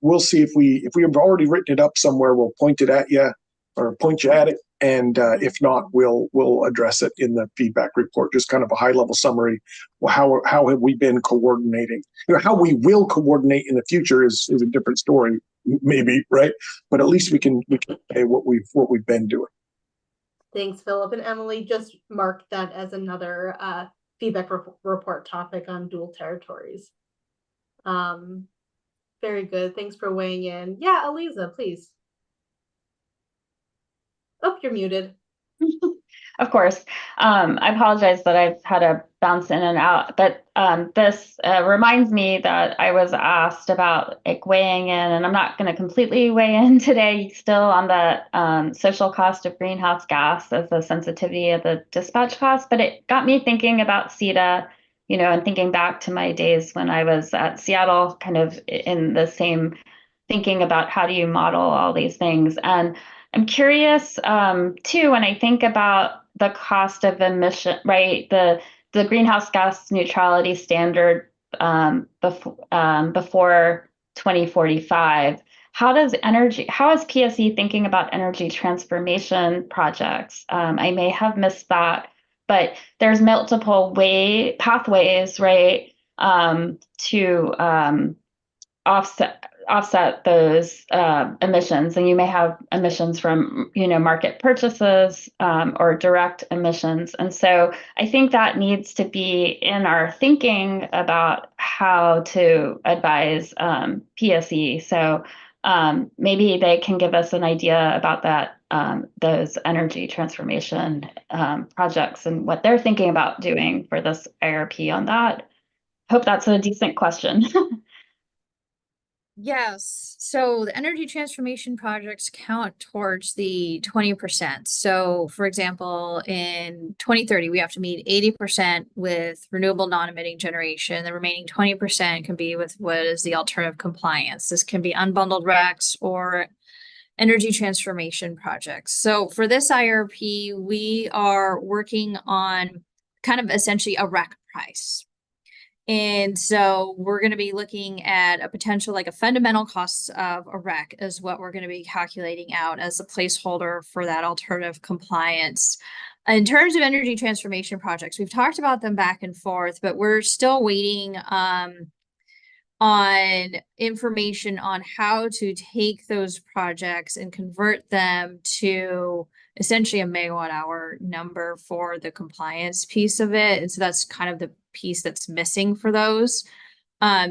we'll see if we have already written it up somewhere, we'll point it at you or point you at it. And if not, we'll address it in the feedback report, just kind of a high level summary. Well, how have we been coordinating? How we will coordinate in the future is a different story, maybe, right? But at least we can say what we've been doing. Thanks, Philip. And Emily, just mark that as another feedback report topic on dual territories. Very good. Thanks for weighing in. Yeah, Eliza, please. Oh, you're muted. Of course. I apologize that I've had to bounce in and out, but this reminds me that I was asked about weighing in, and I'm not going to completely weigh in today still on the social cost of greenhouse gas as the sensitivity of the dispatch cost, but it got me thinking about CETA, and thinking back to my days when I was at Seattle, kind of in the same thinking about how do you model all these things. And I'm curious too, when I think about the cost of emission, right? The greenhouse gas neutrality standard before 2045. How is PSE thinking about energy transformation projects? I may have missed that, but there's multiple pathways, right, to offset offset those emissions, and you may have emissions from market purchases or direct emissions. And so I think that needs to be in our thinking about how to advise PSE. So maybe they can give us an idea about that, those energy transformation projects and what they're thinking about doing for this IRP on that. Hope that's a decent question. Yes. So the energy transformation projects count towards the 20%. So for example, in 2030, we have to meet 80% with renewable non-emitting generation. The remaining 20% can be with what is the alternative compliance. This can be unbundled RECs or energy transformation projects. So for this IRP, we are working on kind of essentially a REC price. And so we're going to be looking at a potential, like a fundamental cost of a REC is what we're going to be calculating out as a placeholder for that alternative compliance. In terms of energy transformation projects, we've talked about them back and forth, but we're still waiting on information on how to take those projects and convert them to essentially a megawatt hour number for the compliance piece of it. And so that's kind of the piece that's missing for those.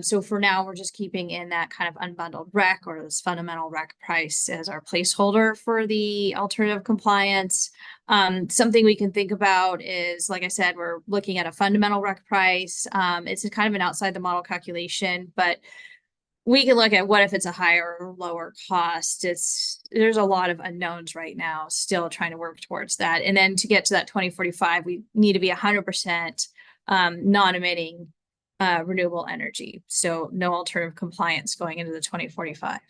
So for now, we're just keeping in that kind of unbundled REC or this fundamental REC price as our placeholder for the alternative compliance. Something we can think about is, like I said, we're looking at a fundamental REC price. It's a kind of an outside the model calculation, but we can look at what if it's a higher or lower cost. There's a lot of unknowns right now, still trying to work towards that. And then to get to that 2045, we need to be 100% non-emitting renewable energy. So no alternative compliance going into the 2045.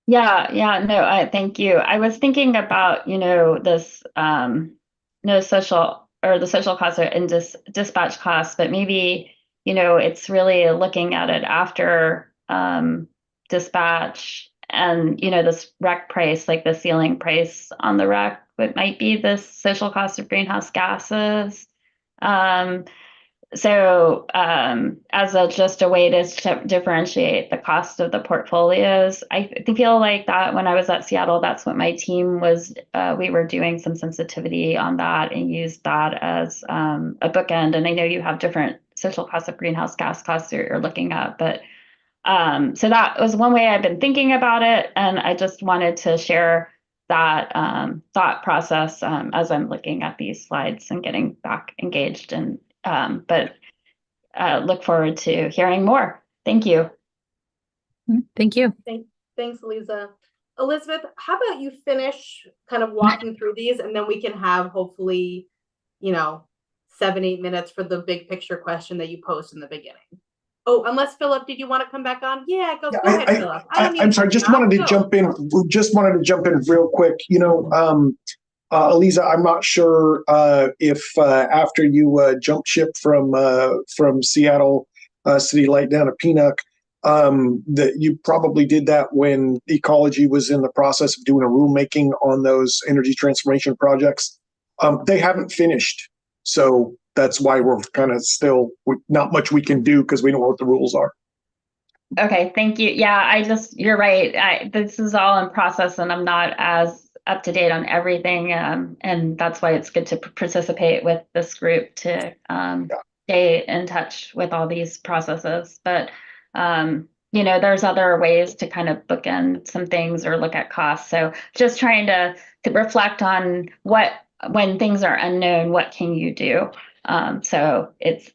No, thank you. I was thinking about, this no social or the social costs and dispatch costs, but maybe, it's really looking at it after dispatch and, this REC price, like the ceiling price on the REC, it might be the social cost of greenhouse gases. So as just a way to differentiate the cost of the portfolios, I feel like that when I was at Seattle, that's what my team was, we were doing some sensitivity on that and used that as a bookend. And I know you have different social costs of greenhouse gas costs you're looking at, but so that was one way I've been thinking about it. And I just wanted to share that thought process as I'm looking at these slides and getting back engaged. And but look forward to hearing more. Thank you. Thank you. Thanks, Lisa. Elizabeth, how about you finish kind of walking through these, and then we can have hopefully, 7-8 minutes for the big picture question that you posed in the beginning. Oh, unless Philip, did you want to come back on? Yeah, go ahead, Philip. I'm sorry, just wanted to jump in. Just wanted to jump in real quick. Eliza, I'm not sure if after you jumped ship from Seattle City Light down to PNUC, that you probably did that when Ecology was in the process of doing a rulemaking on those energy transformation projects. They haven't finished, so that's why we're kind of still not much we can do because we don't know what the rules are. Okay, thank you. Yeah, you're right. This is all in process, and I'm not as up to date on everything, and that's why it's good to participate with this group to stay in touch with all these processes. But there's other ways to kind of bookend some things or look at costs. So just trying to reflect on when things are unknown, what can you do? So it's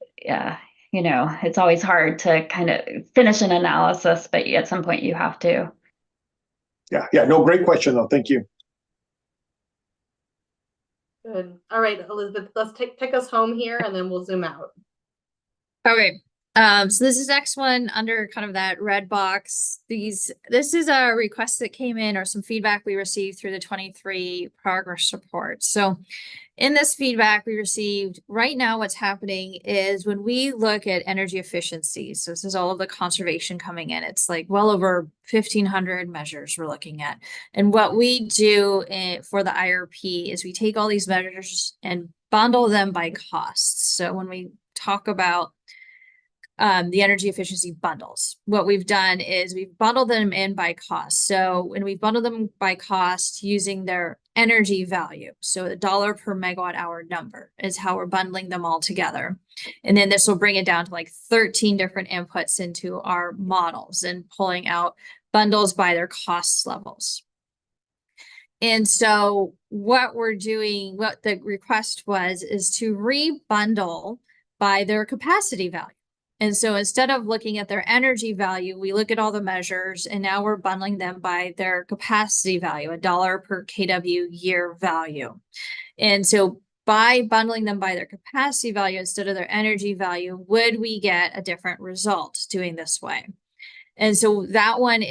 it's always hard to kind of finish an analysis, but at some point you have to. Yeah. No, great question though. Thank you. Good. All right, Elizabeth, let's take us home here and then we'll zoom out. Okay. So this is next one under kind of that red box. This is a request that came in or some feedback we received through the 23 progress report. So in this feedback we received, right now what's happening is when we look at energy efficiency, so this is all of the conservation coming in, it's like well over 1,500 measures we're looking at. And what we do for the IRP is we take all these measures and bundle them by costs. So when we talk about the energy efficiency bundles. What we've done is we've bundled them in by cost. So when we bundle them by cost using their energy value, so the dollar per megawatt hour number is how we're bundling them all together. And then this will bring it down to like 13 different inputs into our models and pulling out bundles by their cost levels. And so what we're doing, what the request was, is to rebundle by their capacity value. And so instead of looking at their energy value, we look at all the measures, and now we're bundling them by their capacity value, a dollar per kW year value. And so by bundling them by their capacity value instead of their energy value, would we get a different result doing this way? And so that one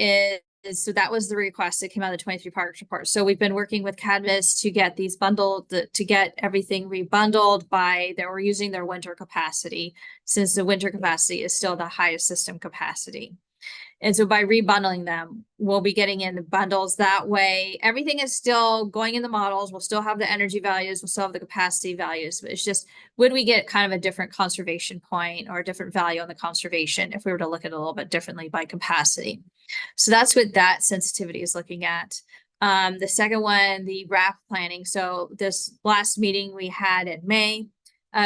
so that was the request that came out of the 23 Progress Report. So we've been working with Cadmus to get these bundled, to get everything rebundled by we're using their winter capacity, since the winter capacity is still the highest system capacity. And so by rebundling them, we'll be getting in the bundles that way. Everything is still going in the models. We'll still have the energy values. We'll still have the capacity values. But it's just, would we get kind of a different conservation point or a different value on the conservation if we were to look at it a little bit differently by capacity? So that's what that sensitivity is looking at. The second one, the RAP planning. So this last meeting we had in May,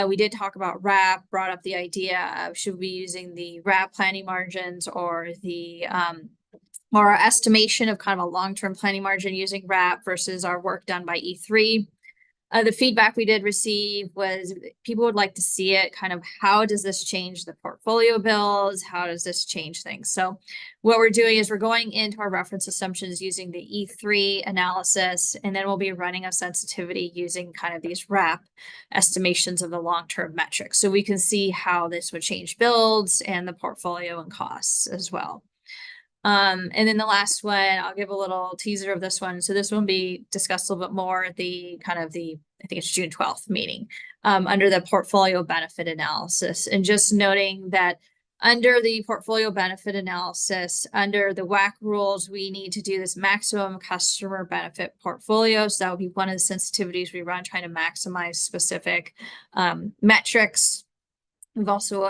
we did talk about RAP, brought up the idea of should we be using the RAP planning margins or the or our estimation of kind of a long-term planning margin using RAP versus our work done by E3. The feedback we did receive was people would like to see it kind of, how does this change the portfolio bills? How does this change things? So what we're doing is we're going into our reference assumptions using the E3 analysis, and then we'll be running a sensitivity using kind of these RAP estimations of the long-term metrics. So we can see how this would change builds and the portfolio and costs as well. And then the last one, I'll give a little teaser of this one. So this one will be discussed a little bit more at the I think it's June 12th meeting, under the portfolio benefit analysis. And just noting that under the portfolio benefit analysis, under the WAC rules, we need to do this maximum customer benefit portfolio. So that would be one of the sensitivities we run, trying to maximize specific metrics. We've also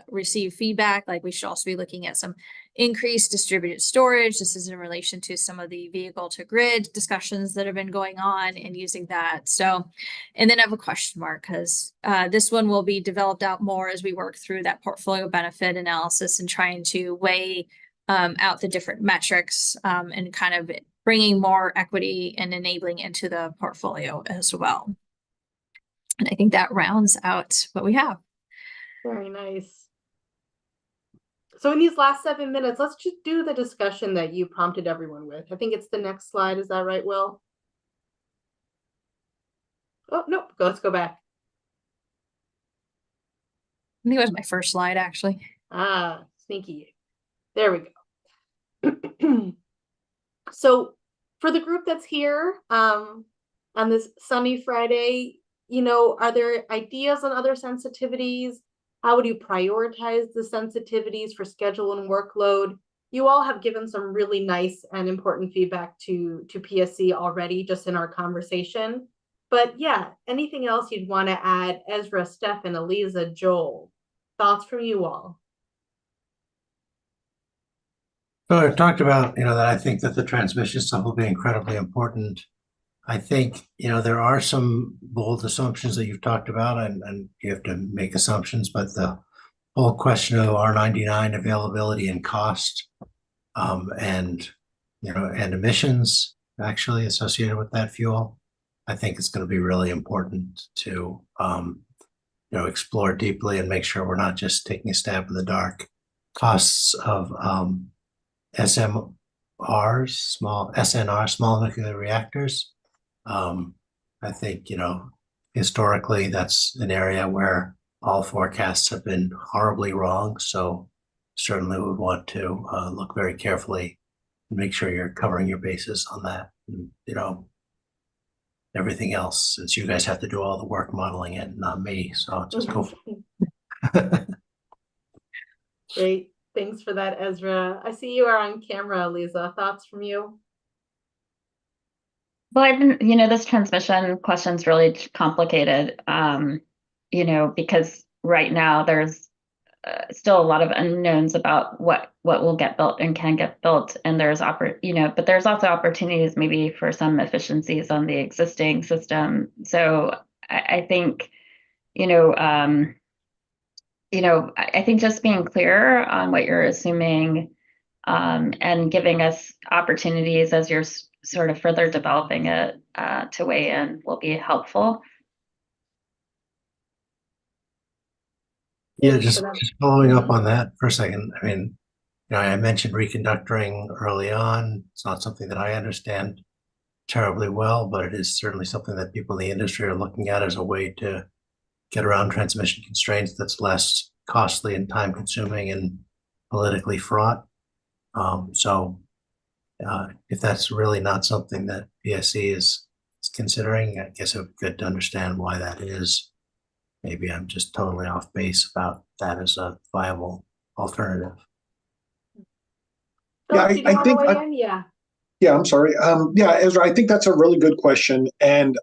received feedback, like we should also be looking at some increased distributed storage. This is in relation to some of the vehicle to grid discussions that have been going on and using that. So, and then I have a question mark, because this one will be developed out more as we work through that portfolio benefit analysis and trying to weigh out the different metrics and kind of bringing more equity and enabling into the portfolio as well. And I think that rounds out what we have. Very nice. So in these last 7 minutes, let's just do the discussion that you prompted everyone with. I think it's the next slide. Is that right, Will? Oh, nope. Let's go back. I think it was my first slide, actually. Ah, sneaky. There we go. So for the group that's here on this sunny Friday, are there ideas on other sensitivities? How would you prioritize the sensitivities for schedule and workload? You all have given some really nice and important feedback to PSE already, just in our conversation. But yeah, anything else you'd want to add? Ezra, Stefan, Eliza, Joel, thoughts from you all? So I've talked about, that I think that the transmission stuff will be incredibly important. I think, there are some bold assumptions that you've talked about, and you have to make assumptions, but the whole question of R99 availability and cost, and emissions actually associated with that fuel, I think it's going to be really important to, explore deeply and make sure we're not just taking a stab in the dark. Costs of SNR, small nuclear reactors. I think, historically, that's an area where all forecasts have been horribly wrong. So certainly would want to look very carefully and make sure you're covering your bases on that. And, everything else, since you guys have to do all the work modeling it, not me. So I'll just go. Great. Thanks for that, Ezra. I see you are on camera, Lisa. Thoughts from you? Well, this transmission question is really complicated, because right now there's still a lot of unknowns about what will get built and can get built, and there's but there's also opportunities maybe for some efficiencies on the existing system. So I think I think just being clear on what you're assuming, and giving us opportunities as you're sort of further developing it to weigh in will be helpful. Yeah, just following up on that for a second. I mean, I mentioned reconductoring early on. It's not something that I understand terribly well, but it is certainly something that people in the industry are looking at as a way to get around transmission constraints that's less costly and time consuming and politically fraught. So if that's really not something that PSE is considering, I guess it would be good to understand why that is. Maybe I'm just totally off base about that as a viable alternative. Yeah, I think. Yeah, I'm sorry. Yeah, Ezra, I think that's a really good question, and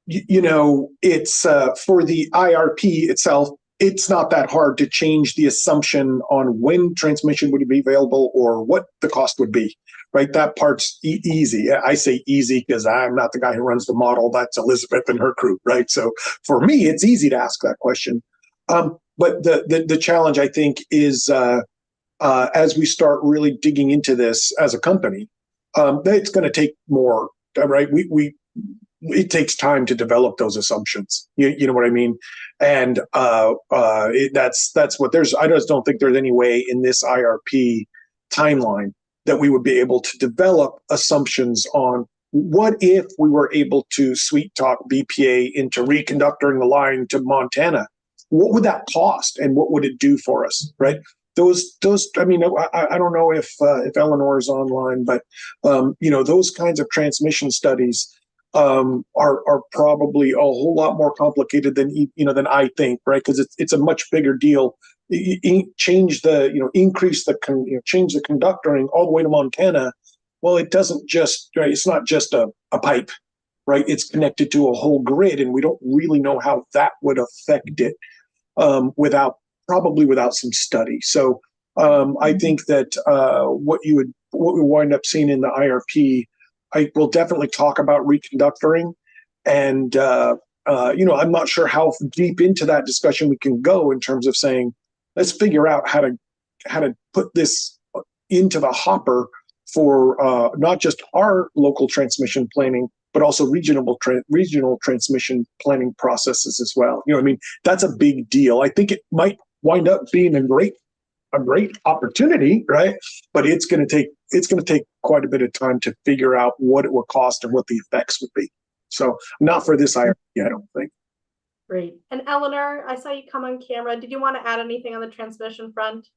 it's for the IRP itself. It's not that hard to change the assumption on when transmission would be available or what the cost would be, right? That part's easy. I say easy because I'm not the guy who runs the model. That's Elizabeth and her crew, right? So for me, it's easy to ask that question. But the challenge, I think, is as we start really digging into this as a company, it's going to take more, right? It takes time to develop those assumptions. You know what I mean? And that's what there's. I just don't think there's any way in this IRP timeline that we would be able to develop assumptions on what if we were able to sweet talk BPA into reconductoring the line to Montana. What would that cost, and what would it do for us, right? Those. I mean, I don't know if Eleanor is online, but those kinds of transmission studies are probably a whole lot more complicated than I think, right? Because it's a much bigger deal. Change the increase the change the conductoring all the way to Montana. Well, it doesn't just, right? It's not just a pipe, right? It's connected to a whole grid, and we don't really know how that would affect it without some study. So I think that what we wind up seeing in the IRP. I will definitely talk about reconductoring, and I'm not sure how deep into that discussion we can go in terms of saying, let's figure out how to put this into the hopper for not just our local transmission planning, but also regional transmission planning processes as well. I mean, that's a big deal. I think it might wind up being a great opportunity, right? But it's going to take quite a bit of time to figure out what it will cost and what the effects would be. So not for this IRP, I don't think. Great. And Eleanor, I saw you come on camera. Did you want to add anything on the transmission front?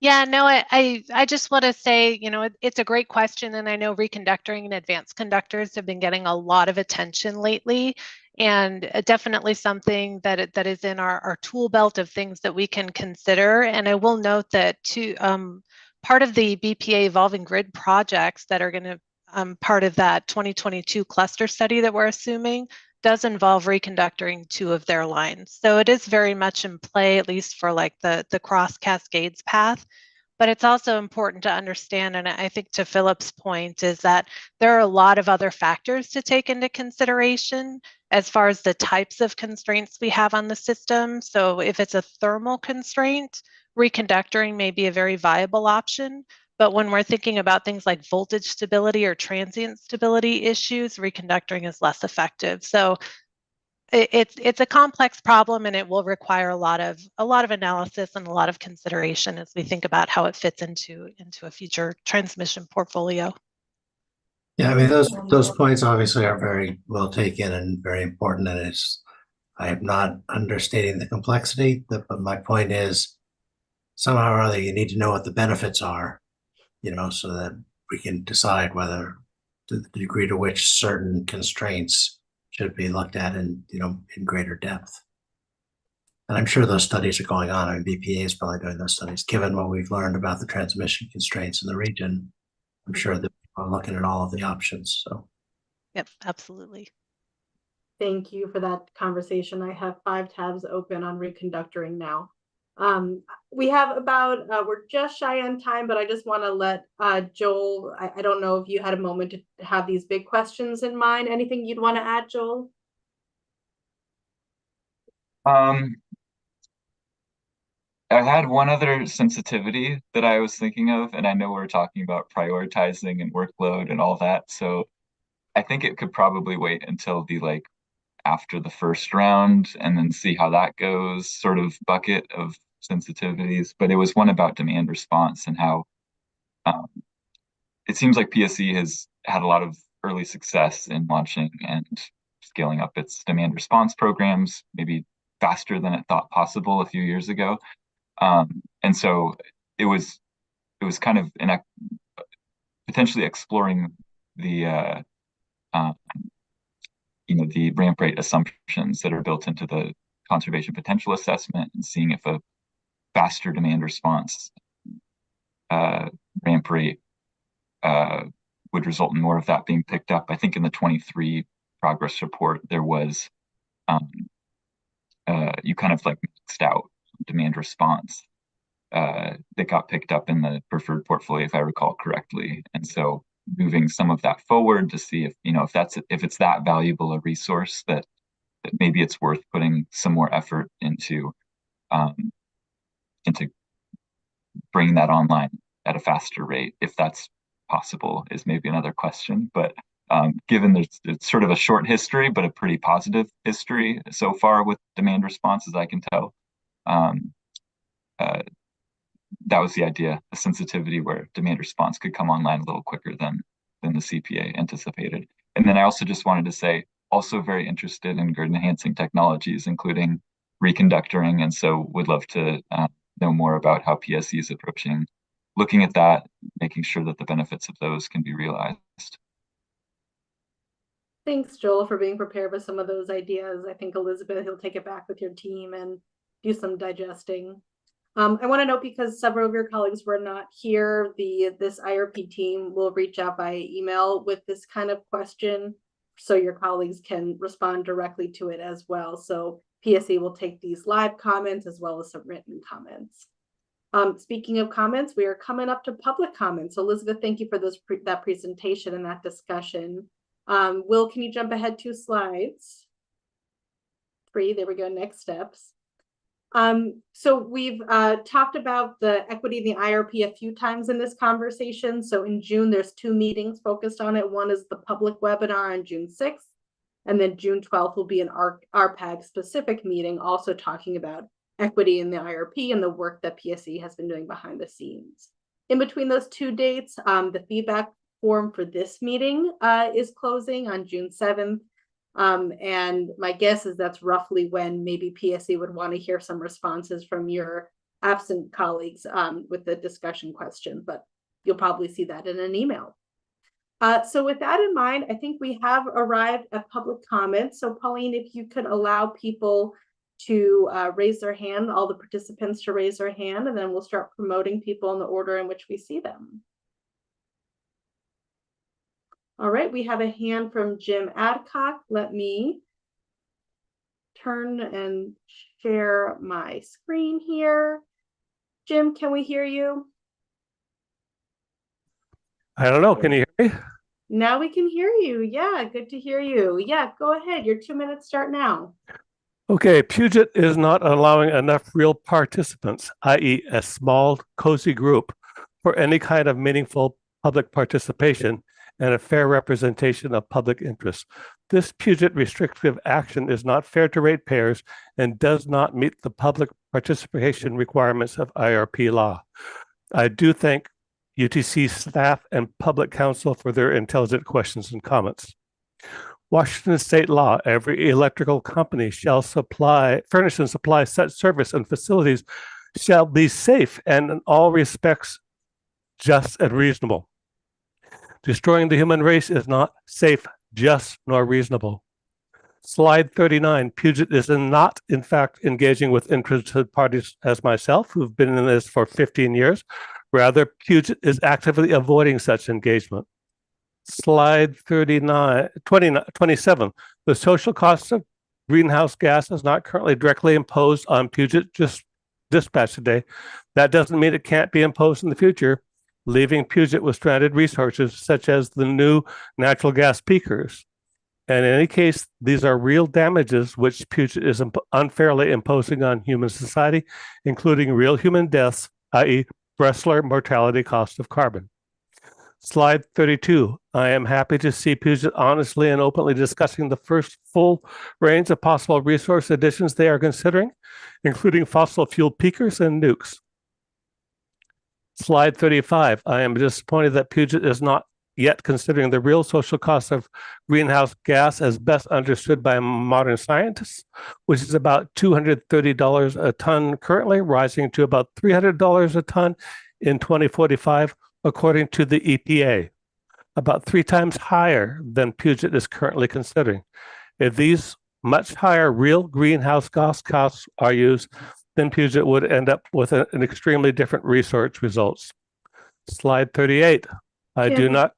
Yeah, no, I just want to say, it's a great question, and I know reconductoring and advanced conductors have been getting a lot of attention lately, and definitely something that is in our tool belt of things that we can consider. And I will note that part of the BPA evolving grid projects that are going to part of that 2022 cluster study that we're assuming does involve reconductoring 2 of their lines. So it is very much in play, at least for like the cross Cascades path. But it's also important to understand, and I think to Philip's point, is that there are a lot of other factors to take into consideration as far as the types of constraints we have on the system. So if it's a thermal constraint, reconductoring may be a very viable option. But when we're thinking about things like voltage stability or transient stability issues, reconductoring is less effective. So it's a complex problem, and it will require a lot of analysis and a lot of consideration as we think about how it fits into a future transmission portfolio. Yeah, I mean, those points obviously are very well taken and very important, and I am not understating the complexity, but my point is somehow or other you need to know what the benefits are, so that we can decide whether the degree to which certain constraints should be looked at in greater depth. And I'm sure those studies are going on. I mean, BPA is probably doing those studies. Given what we've learned about the transmission constraints in the region, I'm sure that people are looking at all of the options. So, yep, absolutely. Thank you for that conversation. I have 5 tabs open on reconductoring now. We have about, we're just shy on time, but I just want to let Joel, I don't know if you had a moment to have these big questions in mind. Anything you'd want to add, Joel? I had one other sensitivity that I was thinking of, and I know we're talking about prioritizing and workload and all that. So I think it could probably wait until the after the first round and then see how that goes, sort of bucket of sensitivities. But it was one about demand response and how it seems like PSE has had a lot of early success in launching and scaling up its demand response programs, maybe faster than it thought possible a few years ago. And so it was kind of potentially exploring the the ramp rate assumptions that are built into the conservation potential assessment and seeing if a faster demand response ramp rate would result in more of that being picked up. I think in the 23 progress report, there was, you kind of maxed out demand response that got picked up in the preferred portfolio, if I recall correctly. And so moving some of that forward to see if it's that valuable a resource that maybe it's worth putting some more effort into bringing that online at a faster rate, if that's possible, is maybe another question. But given it's sort of a short history, but a pretty positive history so far with demand response, as I can tell, that was the idea, a sensitivity where demand response could come online a little quicker than the CPA anticipated. And then I also just wanted to say, also very interested in grid enhancing technologies, including reconductoring. And so would love to know more about how PSE is approaching looking at that, making sure that the benefits of those can be realized. Thanks, Joel, for being prepared with some of those ideas. I think Elizabeth, you'll take it back with your team and do some digesting. I want to note, because several of your colleagues were not here, this IRP team will reach out by email with this kind of question, so your colleagues can respond directly to it as well. So PSE will take these live comments as well as some written comments. Speaking of comments, we are coming up to public comments. So Elizabeth, thank you for that presentation and that discussion. Will, can you jump ahead 2 slides? 3, there we go, next steps. So we've talked about the equity in the IRP a few times in this conversation. So in June, there's 2 meetings focused on it. One is the public webinar on June 6th, and then June 12th will be an RPAG specific meeting also talking about equity in the IRP and the work that PSE has been doing behind the scenes. In between those 2 dates, the feedback form for this meeting is closing on June 7th. And my guess is that's roughly when maybe PSE would want to hear some responses from your absent colleagues with the discussion question, but you'll probably see that in an email. So with that in mind, I think we have arrived at public comment. So Pauline, if you could allow people to raise their hand, all the participants to raise their hand, and then we'll start promoting people in the order in which we see them. All right, we have a hand from Jim Adcock. Let me turn and share my screen here. Jim, can we hear you? I don't know. Can you hear me? Now we can hear you. Yeah, good to hear you. Yeah, go ahead. Your 2 minutes start now. Okay, Puget is not allowing enough real participants, i.e. a small, cozy group, for any kind of meaningful public participation and a fair representation of public interest. This Puget restrictive action is not fair to ratepayers and does not meet the public participation requirements of IRP law. I do thank UTC staff and public counsel for their intelligent questions and comments. Washington state law, every electrical company shall furnish and supply such service and facilities shall be safe and in all respects just and reasonable. Destroying the human race is not safe, just, nor reasonable. Slide 39, Puget is not, in fact, engaging with interested parties as myself, who've been in this for 15 years. Rather, Puget is actively avoiding such engagement. Slide 27. The social costs of greenhouse gas is not currently directly imposed on Puget just dispatch today. That doesn't mean it can't be imposed in the future, leaving Puget with stranded resources such as the new natural gas peakers. And in any case, these are real damages which Puget is unfairly imposing on human society, including real human deaths, i.e. Bressler mortality cost of carbon. Slide 32. I am happy to see Puget honestly and openly discussing the first full range of possible resource additions they are considering, including fossil fuel peakers and nukes. Slide 35. I am disappointed that Puget is not yet considering the real social costs of greenhouse gas as best understood by modern scientists, which is about $230 a ton currently, rising to about $300 a ton in 2045, according to the EPA, about 3 times higher than Puget is currently considering. If these much higher real greenhouse gas costs are used, then Puget would end up with an extremely different research results. Slide 38. I do not.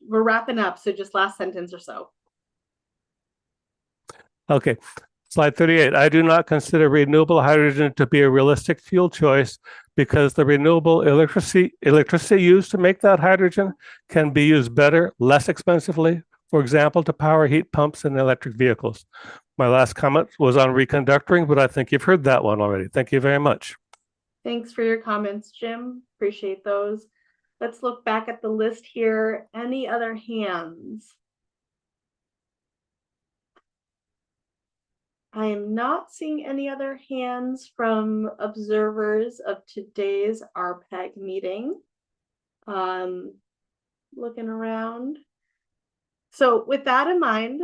We're wrapping up, so just last sentence or so. Okay. Slide 38. I do not consider renewable hydrogen to be a realistic fuel choice because the renewable electricity used to make that hydrogen can be used better, less expensively, for example, to power heat pumps and electric vehicles. My last comment was on reconductoring, but I think you've heard that one already. Thank you very much. Thanks for your comments, Jim. Appreciate those. Let's look back at the list here. Any other hands? I am not seeing any other hands from observers of today's RPAG meeting. Looking around. So with that in mind,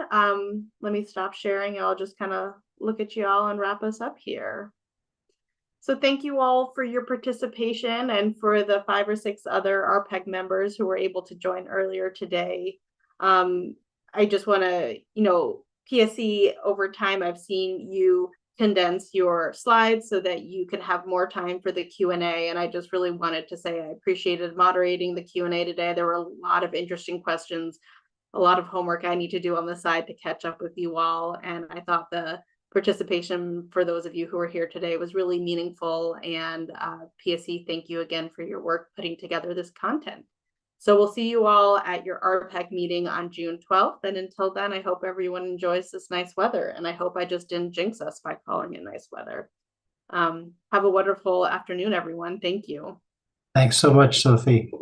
let me stop sharing. I'll just kind of look at you all and wrap us up here. So thank you all for your participation and for the 5 or 6 other RPAG members who were able to join earlier today. I just want to, PSE, over time, I've seen you condense your slides so that you can have more time for the Q&A. And I just really wanted to say I appreciated moderating the Q&A today. There were a lot of interesting questions, a lot of homework I need to do on the side to catch up with you all. And I thought the participation for those of you who are here today was really meaningful. And PSE, thank you again for your work putting together this content. So we'll see you all at your RPAG meeting on June 12th. And until then, I hope everyone enjoys this nice weather. And I hope I just didn't jinx us by calling it nice weather. Have a wonderful afternoon, everyone. Thank you. Thanks so much, Sophie.